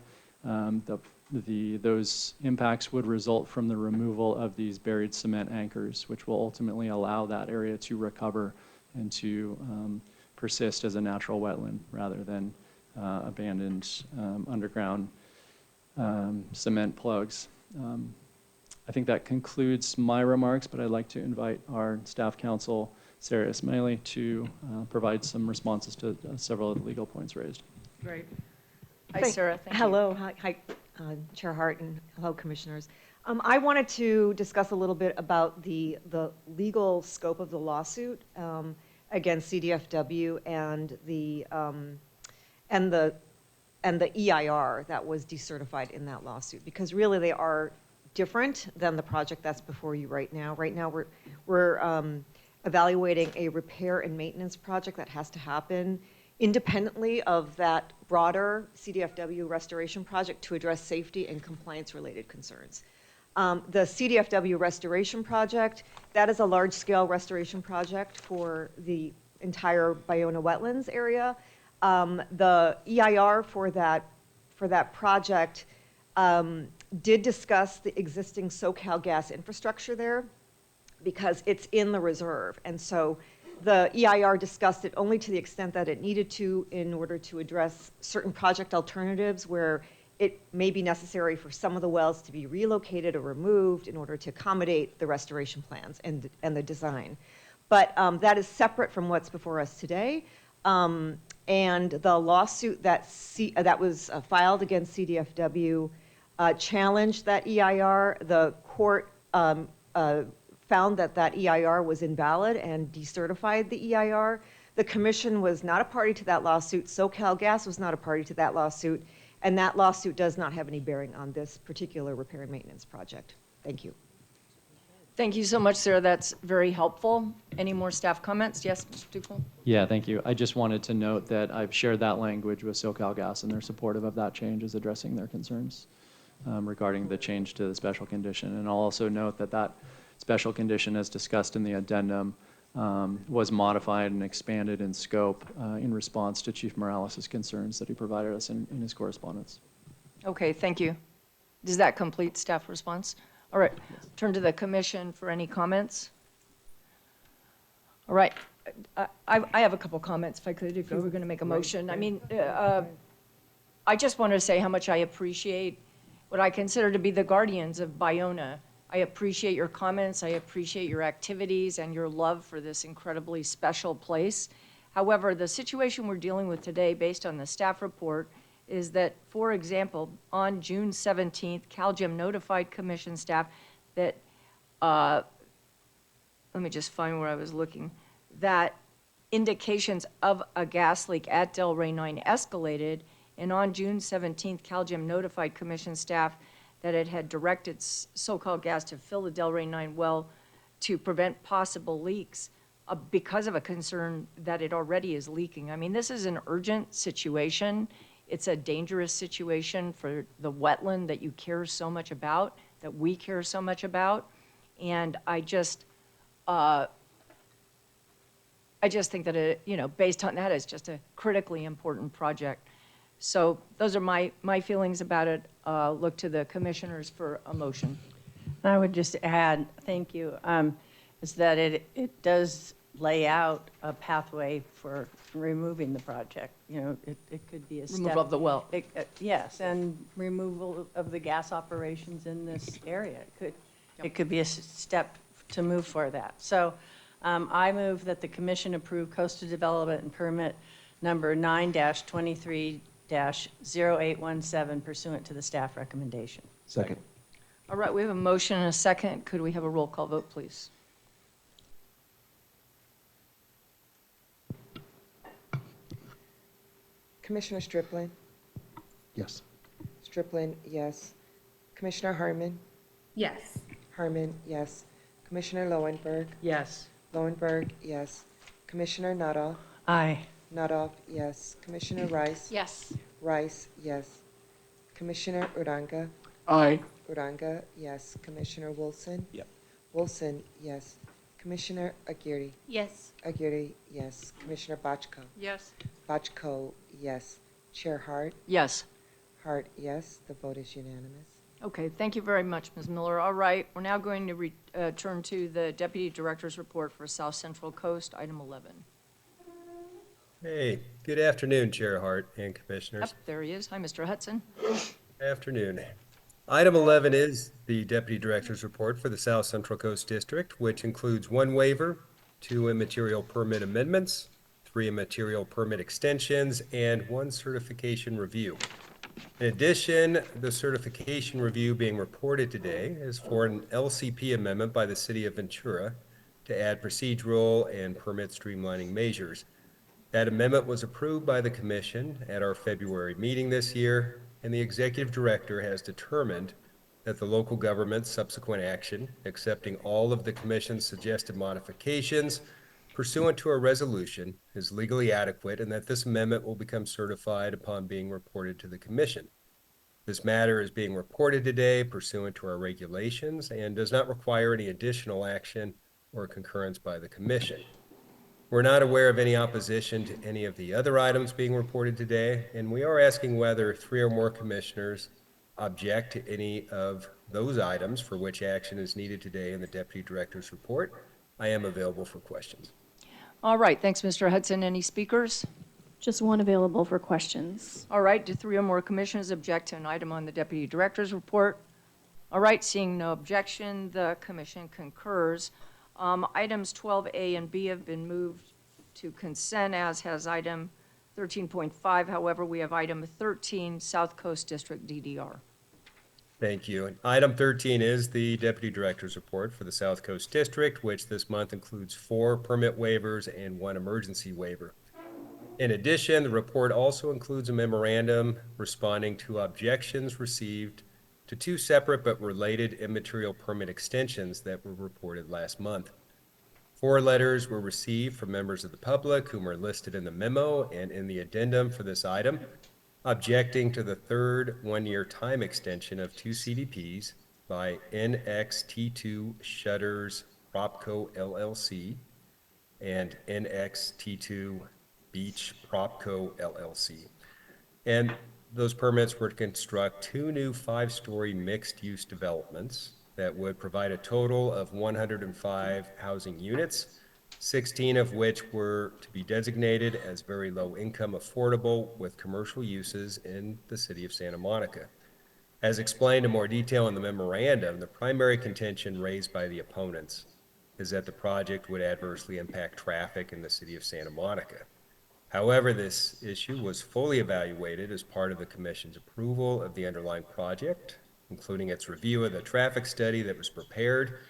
Those impacts would result from the removal of these buried cement anchors, which will ultimately allow that area to recover and to persist as a natural wetland rather than abandoned underground cement plugs. I think that concludes my remarks, but I'd like to invite our staff counsel, Sarah Ismaili, to provide some responses to several of the legal points raised. Great. Hi, Sarah. Thank you. Hello. Hi, Chair Hart, and hello, commissioners. I wanted to discuss a little bit about the legal scope of the lawsuit against CDFW and the EIR that was decertified in that lawsuit, because really they are different than the project that's before you right now. Right now we're evaluating a repair and maintenance project that has to happen independently of that broader CDFW restoration project to address safety and compliance related concerns. The CDFW restoration project, that is a large-scale restoration project for the entire Ballona wetlands area. The EIR for that project did discuss the existing SoCalGas infrastructure there because it's in the reserve. And so the EIR discussed it only to the extent that it needed to in order to address certain project alternatives where it may be necessary for some of the wells to be relocated or removed in order to accommodate the restoration plans and the design. But that is separate from what's before us today. And the lawsuit that was filed against CDFW challenged that EIR. The court found that EIR was invalid and decertified the EIR. The commission was not a party to that lawsuit. SoCalGas was not a party to that lawsuit. And that lawsuit does not have any bearing on this particular repair and maintenance project. Thank you. Thank you so much, Sarah. That's very helpful. Any more staff comments? Yes, Mr. Ducal? Yeah, thank you. I just wanted to note that I've shared that language with SoCalGas, and they're supportive of that change as addressing their concerns regarding the change to the special condition. And I'll also note that that special condition, as discussed in the addendum, was modified and expanded in scope in response to Chief Morales' concerns that he provided us in his correspondence. Okay, thank you. Does that complete staff response? All right, turn to the commission for any comments. All right, I have a couple comments, if I could, if you were going to make a motion. I mean, I just wanted to say how much I appreciate what I consider to be the guardians of Baiona. I appreciate your comments, I appreciate your activities and your love for this incredibly special place. However, the situation we're dealing with today, based on the staff report, is that, for example, on June 17th, CalGEM notified commission staff that, let me just find where I was looking, that indications of a gas leak at Delray 9 escalated, and on June 17th, CalGEM notified commission staff that it had directed SoCalGas to fill the Delray 9 well to prevent possible leaks because of a concern that it already is leaking. I mean, this is an urgent situation. It's a dangerous situation for the wetland that you care so much about, that we care so much about. And I just think that it, based on that, it's just a critically important project. So those are my feelings about it. Look to the commissioners for a motion. I would just add, thank you, is that it does lay out a pathway for removing the project. It could be a step. Removal of the well. Yes, and removal of the gas operations in this area. It could be a step to move for that. So I move that the commission approve coastal development and permit number 9-23-0817 pursuant to the staff recommendation. Second. All right, we have a motion and a second. Could we have a roll call vote, please? Commissioner Striplin? Yes. Striplin, yes. Commissioner Harmon? Yes. Harmon, yes. Commissioner Lowenberg? Yes. Lowenberg, yes. Commissioner Nuttall? Aye. Nuttall, yes. Commissioner Rice? Yes. Rice, yes. Commissioner Uranga? Aye. Uranga, yes. Commissioner Wilson? Yep. Wilson, yes. Commissioner Aguirre? Yes. Aguirre, yes. Commissioner Bochco? Yes. Bochco, yes. Chair Hart? Yes. Hart, yes. The vote is unanimous. Okay, thank you very much, Ms. Miller. All right, we're now going to turn to the Deputy Director's report for South Central Coast, item 11. Hey, good afternoon, Chair Hart and Commissioners. Yep, there he is. Hi, Mr. Hudson. Afternoon. Item 11 is the Deputy Director's report for the South Central Coast District, which includes 1 waiver, 2 immaterial permit amendments, 3 immaterial permit extensions, and 1 certification review. In addition, the certification review being reported today is for an LCP amendment by the City of Ventura to add procedural and permit streamlining measures. That amendment was approved by the Commission at our February meeting this year, and the Executive Director has determined that the local government's subsequent action, accepting all of the Commission's suggested modifications pursuant to a resolution, is legally adequate, and that this amendment will become certified upon being reported to the Commission. This matter is being reported today pursuant to our regulations and does not require any additional action or concurrence by the Commission. We're not aware of any opposition to any of the other items being reported today, and we are asking whether 3 or more commissioners object to any of those items for which action is needed today in the Deputy Director's report. I am available for questions. All right, thanks, Mr. Hudson. Any speakers? Just one available for questions. All right, do 3 or more commissioners object to an item on the Deputy Director's report? All right, seeing no objection, the commission concurs. Items 12A and B have been moved to consent, as has item 13.5. However, we have item 13, South Coast District DDR. Thank you. And item 13 is the Deputy Director's report for the South Coast District, which this month includes 4 permit waivers and 1 emergency waiver. In addition, the report also includes a memorandum responding to objections received to two separate but related immaterial permit extensions that were reported last month. 4 letters were received from members of the public whom are listed in the memo and in the addendum for this item, objecting to the third one-year time extension of 2 CDPs by NXT2 Shutters Propco LLC and NXT2 Beach Propco LLC. And those permits were to construct 2 new 5-story mixed-use developments that would provide a total of 105 housing units, 16 of which were to be designated as very low income affordable with commercial uses in the city of Santa Monica. As explained in more detail in the memorandum, the primary contention raised by the opponents is that the project would adversely impact traffic in the city of Santa Monica. However, this issue was fully evaluated as part of the Commission's approval of the underlying project, including its review of the traffic study that was prepared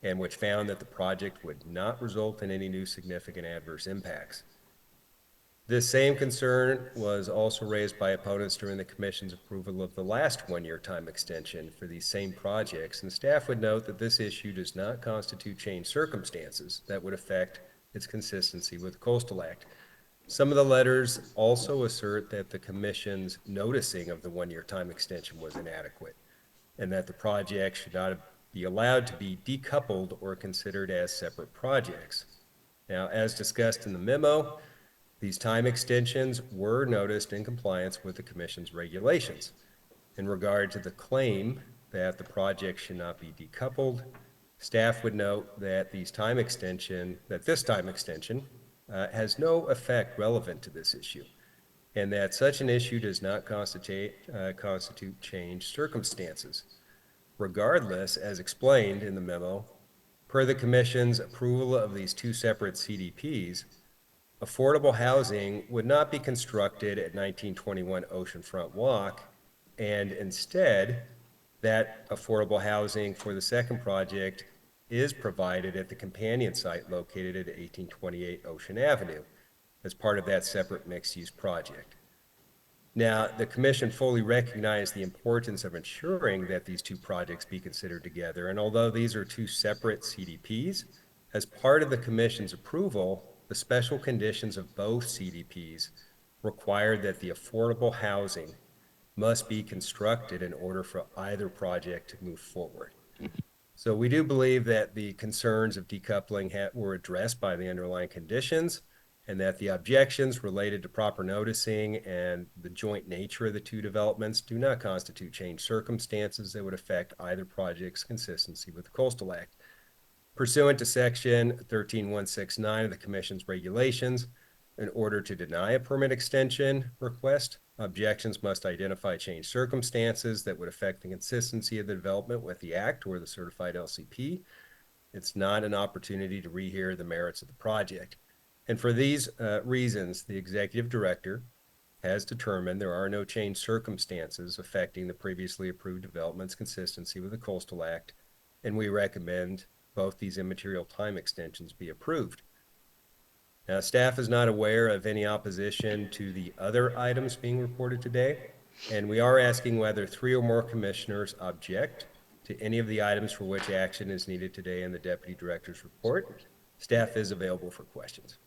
and which found that the project would not result in any new significant adverse impacts. This same concern was also raised by opponents during the Commission's approval of the last one-year time extension for these same projects, and staff would note that this issue does not constitute changed circumstances that would affect its consistency with the Coastal Act. Some of the letters also assert that the Commission's noticing of the one-year time extension was inadequate and that the project should not be allowed to be decoupled or considered as separate projects. Now, as discussed in the memo, these time extensions were noticed in compliance with the Commission's regulations. In regard to the claim that the project should not be decoupled, staff would note that this time extension has no effect relevant to this issue, and that such an issue does not constitute changed circumstances. Regardless, as explained in the memo, per the Commission's approval of these 2 separate CDPs, affordable housing would not be constructed at 1921 Oceanfront Walk, and instead, that affordable housing for the second project is provided at the companion site located at 1828 Ocean Avenue as part of that separate mixed-use project. Now, the Commission fully recognized the importance of ensuring that these 2 projects be considered together, and although these are 2 separate CDPs, as part of the Commission's approval, the special conditions of both CDPs required that the affordable housing must be constructed in order for either project to move forward. So we do believe that the concerns of decoupling were addressed by the underlying conditions, and that the objections related to proper noticing and the joint nature of the 2 developments do not constitute changed circumstances that would affect either project's consistency with the Coastal Act. Pursuant to Section 13169 of the Commission's regulations, in order to deny a permit extension request, objections must identify changed circumstances that would affect the consistency of the development with the Act or the certified LCP. It's not an opportunity to rehear the merits of the project. And for these reasons, the Executive Director has determined there are no changed circumstances affecting the previously approved development's consistency with the Coastal Act, and we recommend both these immaterial time extensions be approved. Now, staff is not aware of any opposition to the other items being reported today, and we are asking whether 3 or more commissioners object to any of the items for which action is needed today in the Deputy Director's report. Staff is available for questions.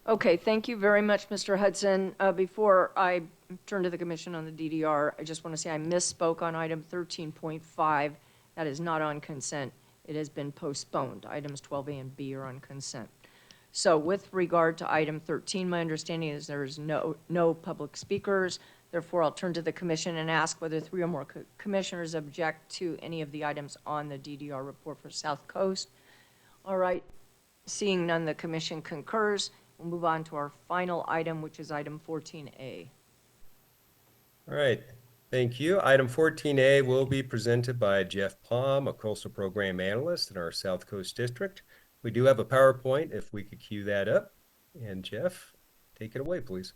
Okay, thank you very much, Mr. Hudson. Before I turn to the Commission on the DDR, I just want to say I misspoke on item 13.5. That is not on consent. It has been postponed. Items 12A and B are on consent. So with regard to item 13, my understanding is there is no public speakers. Therefore, I'll turn to the Commission and ask whether 3 or more commissioners object to any of the items on the DDR report for South Coast. All right, seeing none, the Commission concurs. We'll move on to our final item, which is item 14A. All right, thank you. Item 14A will be presented by Jeff Palm, a coastal program analyst in our South Coast District. We do have a PowerPoint, if we could cue that up. And Jeff, take it away, please.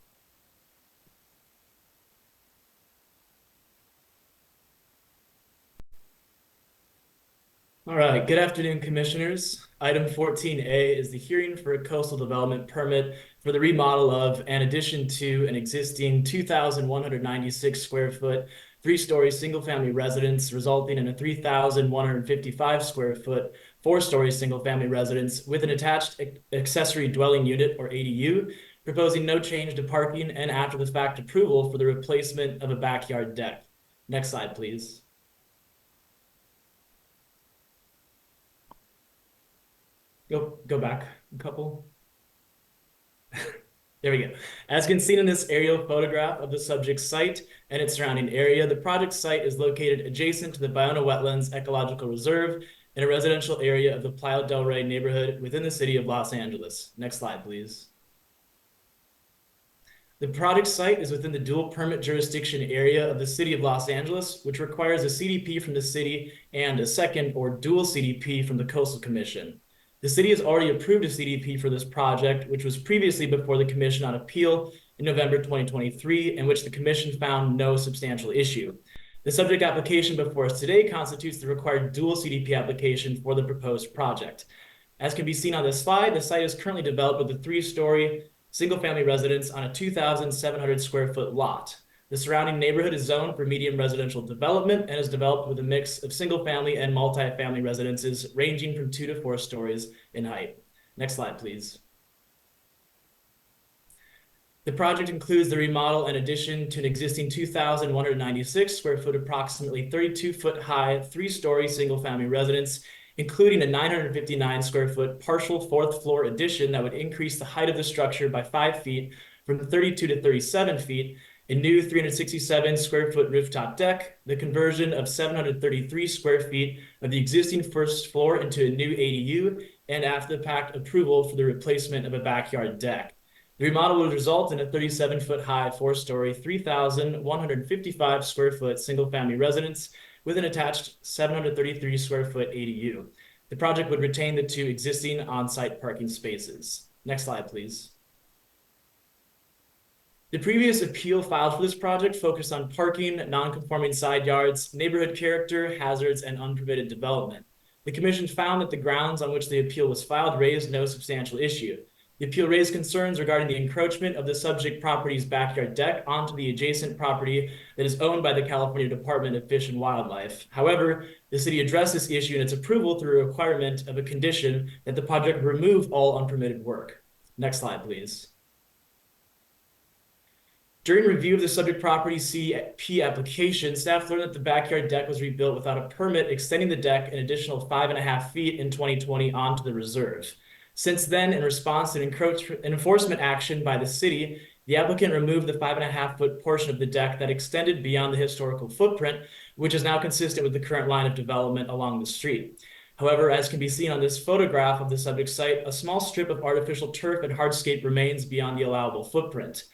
All right, good afternoon, Commissioners. Item 14A is the hearing for a coastal development permit for the remodel of, and addition to, an existing 2,196 square foot, 3-story single-family residence, resulting in a 3,155 square foot 4-story single-family residence with an attached accessory dwelling unit, or ADU, proposing no change to parking and after-the-fact approval for the replacement of a backyard deck. Next slide, please. Go back a couple. There we go. As can be seen in this aerial photograph of the subject site and its surrounding area, the project site is located adjacent to the Bayona Wetlands Ecological Reserve in a residential area of the Playa del Rey neighborhood within the city of Los Angeles. Next slide, please. The project site is within the dual permit jurisdiction area of the city of Los Angeles, which requires a CDP from the city and a second or dual CDP from the Coastal Commission. The city has already approved a CDP for this project, which was previously before the Commission on Appeal in November 2023, in which the Commission found no substantial issue. The subject application before us today constitutes the required dual CDP application for the proposed project. As can be seen on this slide, the site is currently developed with a 3-story single-family residence on a 2,700 square foot lot. The surrounding neighborhood is zoned for medium residential development and is developed with a mix of single-family and multi-family residences ranging from 2 to 4 stories in height. Next slide, please. The project includes the remodel and addition to an existing 2,196 square foot, approximately 32 foot high, 3-story single-family residence, including a 959 square foot partial 4th floor addition that would increase the height of the structure by 5 feet from 32 to 37 feet, a new 367 square foot rooftop deck, the conversion of 733 square feet of the existing 1st floor into a new ADU, and after the fact approval for the replacement of a backyard deck. The remodel would result in a 37 foot high, 4-story, 3,155 square foot single family residence with an attached 733 square foot ADU. The project would retain the 2 existing on-site parking spaces. Next slide, please. The previous appeal filed for this project focused on parking, non-conforming side yards, neighborhood character, hazards, and unpermitted development. The Commission found that the grounds on which the appeal was filed raised no substantial issue. The appeal raised concerns regarding the encroachment of the subject property's backyard deck onto the adjacent property that is owned by the California Department of Fish and Wildlife. However, the city addressed this issue in its approval through a requirement of a condition that the project remove all unpermitted work. Next slide, please. During review of the subject property CP application, staff learned that the backyard deck was rebuilt without a permit extending the deck an additional 5.5 feet in 2020 onto the reserve. Since then, in response to an enforcement action by the city, the applicant removed the 5.5 foot portion of the deck that extended beyond the historical footprint, which is now consistent with the current line of development along the street. However, as can be seen on this photograph of the subject site, a small strip of artificial turf and hardscape remains beyond the allowable footprint.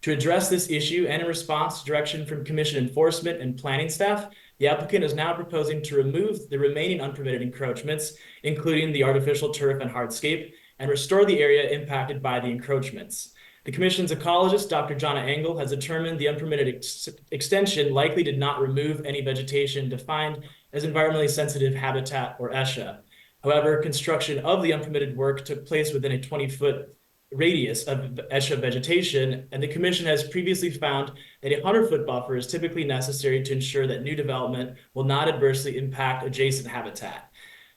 To address this issue and in response to direction from Commission enforcement and planning staff, the applicant is now proposing to remove the remaining unpermitted encroachments, including the artificial turf and hardscape, and restore the area impacted by the encroachments. The Commission's ecologist, Dr. Jonna Engel, has determined the unpermitted extension likely did not remove any vegetation defined as environmentally sensitive habitat or ESHA. However, construction of the unpermitted work took place within a 20-foot radius of ESHA vegetation, and the Commission has previously found that a 100-foot buffer is typically necessary to ensure that new development will not adversely impact adjacent habitat.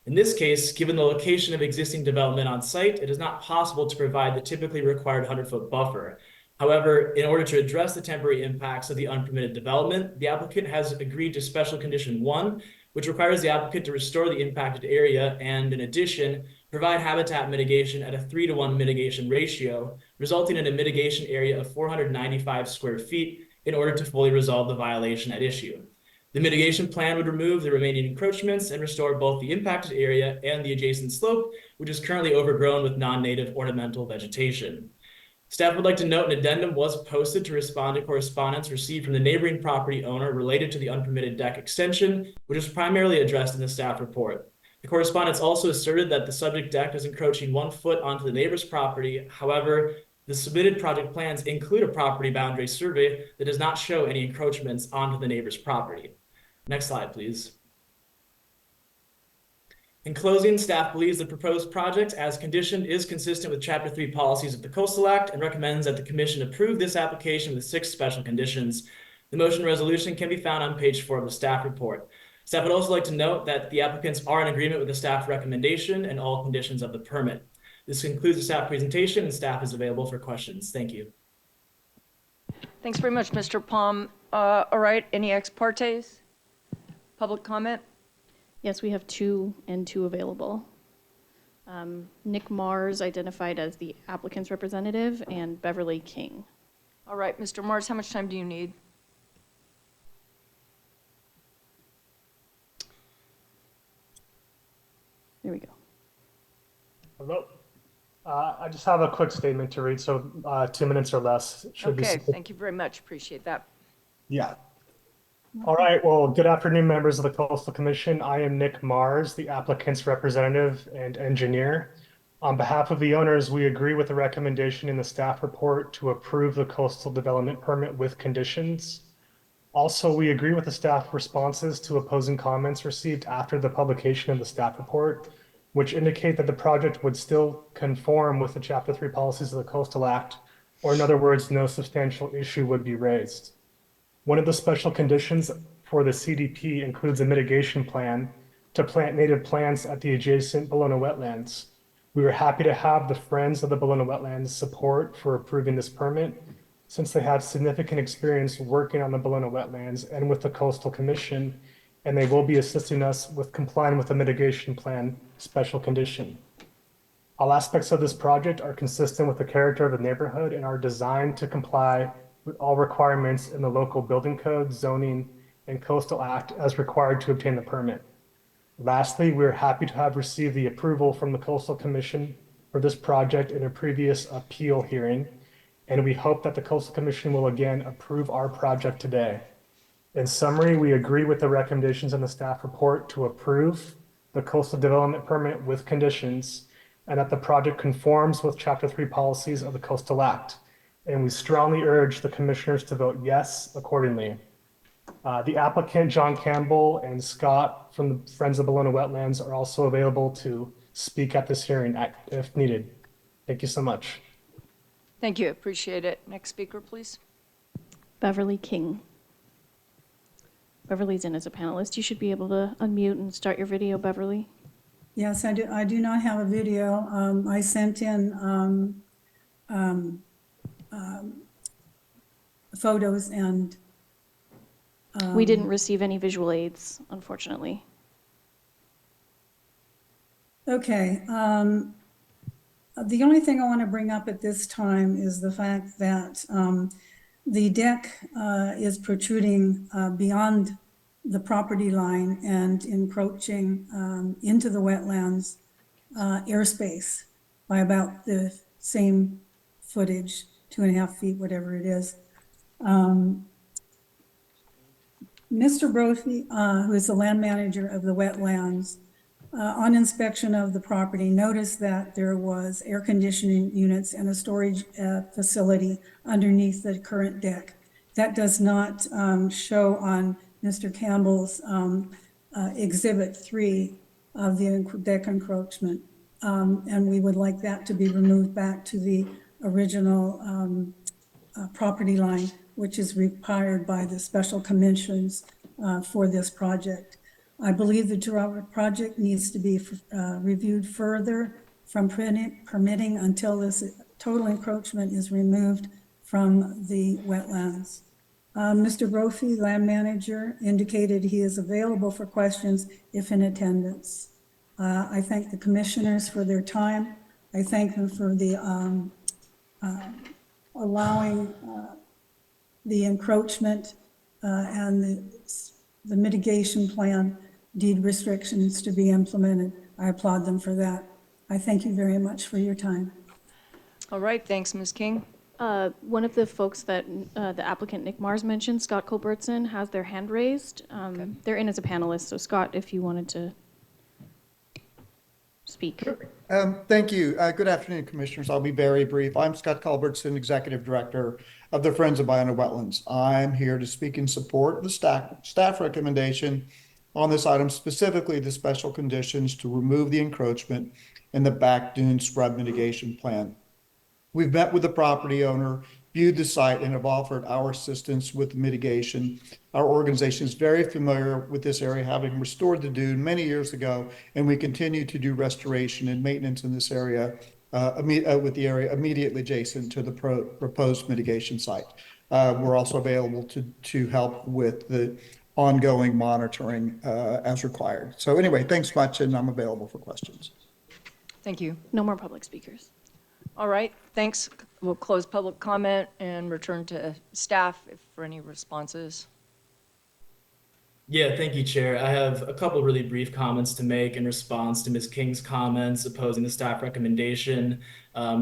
In this case, given the location of existing development on site, it is not possible to provide the typically required 100-foot buffer. However, in order to address the temporary impacts of the unpermitted development, the applicant has agreed to Special Condition 1, which requires the applicant to restore the impacted area and, in addition, provide habitat mitigation at a 3-to-1 mitigation ratio, resulting in a mitigation area of 495 square feet in order to fully resolve the violation at issue. The mitigation plan would remove the remaining encroachments and restore both the impacted area and the adjacent slope, which is currently overgrown with non-native ornamental vegetation. Staff would like to note an addendum was posted to respond to correspondence received from the neighboring property owner related to the unpermitted deck extension, which is primarily addressed in the staff report. The correspondence also asserted that the subject deck is encroaching 1 foot onto the neighbor's property. However, the submitted project plans include a property boundary survey that does not show any encroachments onto the neighbor's property. Next slide, please. In closing, staff believes the proposed project, as conditioned, is consistent with Chapter 3 policies of the Coastal Act and recommends that the Commission approve this application with 6 special conditions. The motion resolution can be found on page 4 of the staff report. Staff would also like to note that the applicants are in agreement with the staff recommendation and all conditions of the permit. This concludes the staff presentation, and staff is available for questions. Thank you. Thanks very much, Mr. Palm. All right, any ex partes? Public comment? Yes, we have 2 and 2 available. Nick Mars identified as the applicant's representative and Beverly King. All right, Mr. Mars, how much time do you need? There we go. Hello. I just have a quick statement to read, so 2 minutes or less should be Okay, sufficient. thank you very much. Appreciate that. Yeah. All right. Well, good afternoon, members of the Coastal Commission. I am Nick Mars, the applicant's representative and engineer. On behalf of the owners, we agree with the recommendation in the staff report to approve the coastal development permit with conditions. Also, we agree with the staff responses to opposing comments received after the publication of the staff report, which indicate that the project would still conform with the Chapter 3 policies of the Coastal Act, or in other words, no substantial issue would be raised. One of the special conditions for the CDP includes a mitigation plan to plant native plants at the adjacent Bologna wetlands. We were happy to have the Friends of the Bologna wetlands support for approving this permit, since they have significant experience working on the Bologna wetlands and with the Coastal Commission, and they will be assisting us with complying with the mitigation plan special condition. All aspects of this project are consistent with the character of the neighborhood and are designed to comply with all requirements in the local building code, zoning, and coastal act as required to obtain the permit. Lastly, we're happy to have received the approval from the Coastal Commission for this project in a previous appeal hearing, and we hope that the Coastal Commission will again approve our project today. In summary, we agree with the recommendations in the staff report to approve the coastal development permit with conditions, and that the project conforms with Chapter 3 policies of the Coastal Act. And we strongly urge the commissioners to vote yes accordingly. The applicant, John Campbell, and Scott from the Friends of Bologna Wetlands are also available to speak at this hearing if needed. Thank you so much. Thank you, appreciate it. Next speaker, please. Beverly King. Beverly's in as a panelist. You should be able to unmute and start your video, Beverly. Yes, I do. I do not have a video. I sent in photos and. We didn't receive any visual aids, unfortunately. Okay. The only thing I want to bring up at this time is the fact that the deck is protruding beyond the property line and encroaching into the wetlands airspace by about the same footage, 2.5 feet, whatever it is. Mr. Brophy, who is the land manager of the wetlands, on inspection of the property, noticed that there was air conditioning units and a storage facility underneath the current deck. That does not show on Mr. Campbell's Exhibit 3 of the deck encroachment. And we would like that to be removed back to the original property line, which is required by the special commissions for this project. I believe the project needs to be reviewed further from permitting until this total encroachment is removed from the wetlands. Mr. Brophy, land manager, indicated he is available for questions if in attendance. I thank the commissioners for their time. I thank them for the allowing the encroachment and the mitigation plan deed restrictions to be implemented. I applaud them for that. I thank you very much for your time. All right, thanks, Ms. King. One of the folks that the applicant Nick Mars mentioned, Scott Culbertson, has their hand raised. They're in as a panelist, so Scott, if you wanted to speak. Thank you. Good afternoon, commissioners. I'll be very brief. I'm Scott Culbertson, Executive Director of the Friends of Bologna Wetlands. I'm here to speak in support of the staff recommendation on this item, specifically the special conditions to remove the encroachment in the back dune scrub mitigation plan. We've met with the property owner viewed the site and have offered our assistance with mitigation. Our organization is very familiar with this area, having restored the dune many years ago, and we continue to do restoration and maintenance in this area with the area immediately adjacent to the proposed mitigation site. We're also available to help with the ongoing monitoring as required. So anyway, thanks much, and I'm available for questions. Thank you. No more public speakers. All right, thanks. We'll close public comment and return to staff for any responses. Yeah, thank you, Chair. I have a couple really brief comments to make in response to Ms. King's comments opposing the staff recommendation.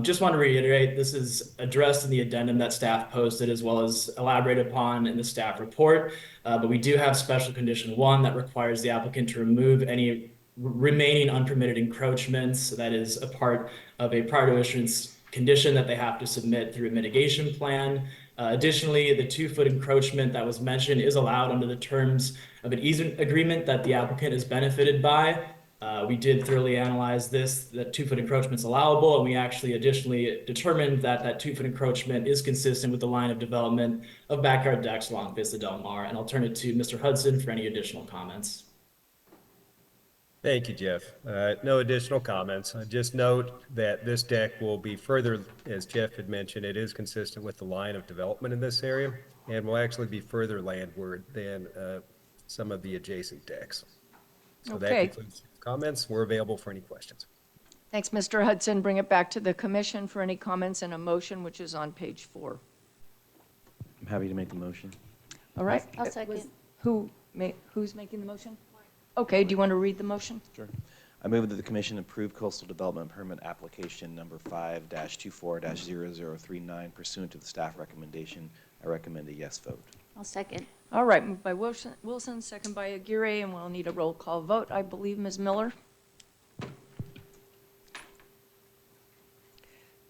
Just want to reiterate, this is addressed in the addendum that staff posted as well as elaborated upon in the staff report. But we do have special condition 1 that requires the applicant to remove any remaining unpermitted encroachments. That is a part of a prior to issuance condition that they have to submit through a mitigation plan. Additionally, the 2-foot encroachment that was mentioned is allowed under the terms of an easement agreement that the applicant is benefited by. We did thoroughly analyze this, that 2-foot encroachment is allowable, and we actually additionally determined that that 2-foot encroachment is consistent with the line of development of backyard decks along Vista Del Mar. And I'll turn it to Mr. Hudson for any additional comments. Thank you, Jeff. No additional comments. Just note that this deck will be further, as Jeff had mentioned, it is consistent with the line of development in this area and will actually be further landward than some of the adjacent decks. So that concludes comments. We're available for any questions. Thanks, Mr. Hudson. Bring it back to the commission for any comments and a motion, which is on page 4. I'm happy to make the motion. All right. I'll second. Who's making the motion? Okay, do you want to read the motion? Sure. I move that the commission approve coastal development permit application number 5-24-0039 pursuant to the staff recommendation. I recommend a yes vote. I'll second. All right, moved by Wilson, second by Aguirre, and we'll need a roll call vote, I believe. Ms. Miller?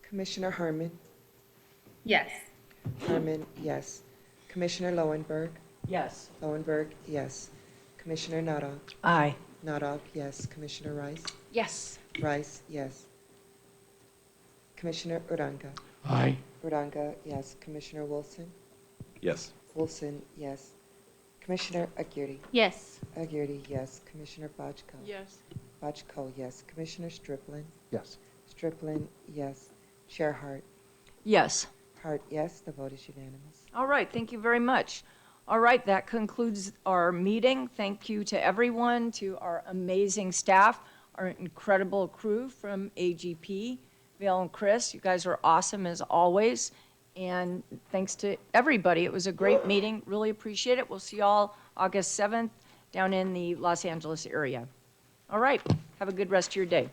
Commissioner Herman? Yes. Herman, yes. Commissioner Lowenberg? Yes. Lowenberg, yes. Commissioner Nadab? Aye. Nadab, yes. Commissioner Rice? Yes. Rice, yes. Commissioner Uranga? Aye. Uranga, yes. Commissioner Wilson? Yes. Wilson, yes. Commissioner Aguirre? Yes. Aguirre, yes. Commissioner Bochco? Yes. Bochco, yes. Commissioner Striplin? Yes. Striplin, yes. Chair Hart? Yes. Hart, yes. The vote is unanimous. All right, thank you very much. All right, that concludes our meeting. Thank you to everyone, to our amazing staff, our incredible crew from AGP, Vail and Chris. You guys are awesome as always. And thanks to everybody. It was a great meeting. Really appreciate it. We'll see you all August 7th down in the Los Angeles area. All right, have a good rest of your day.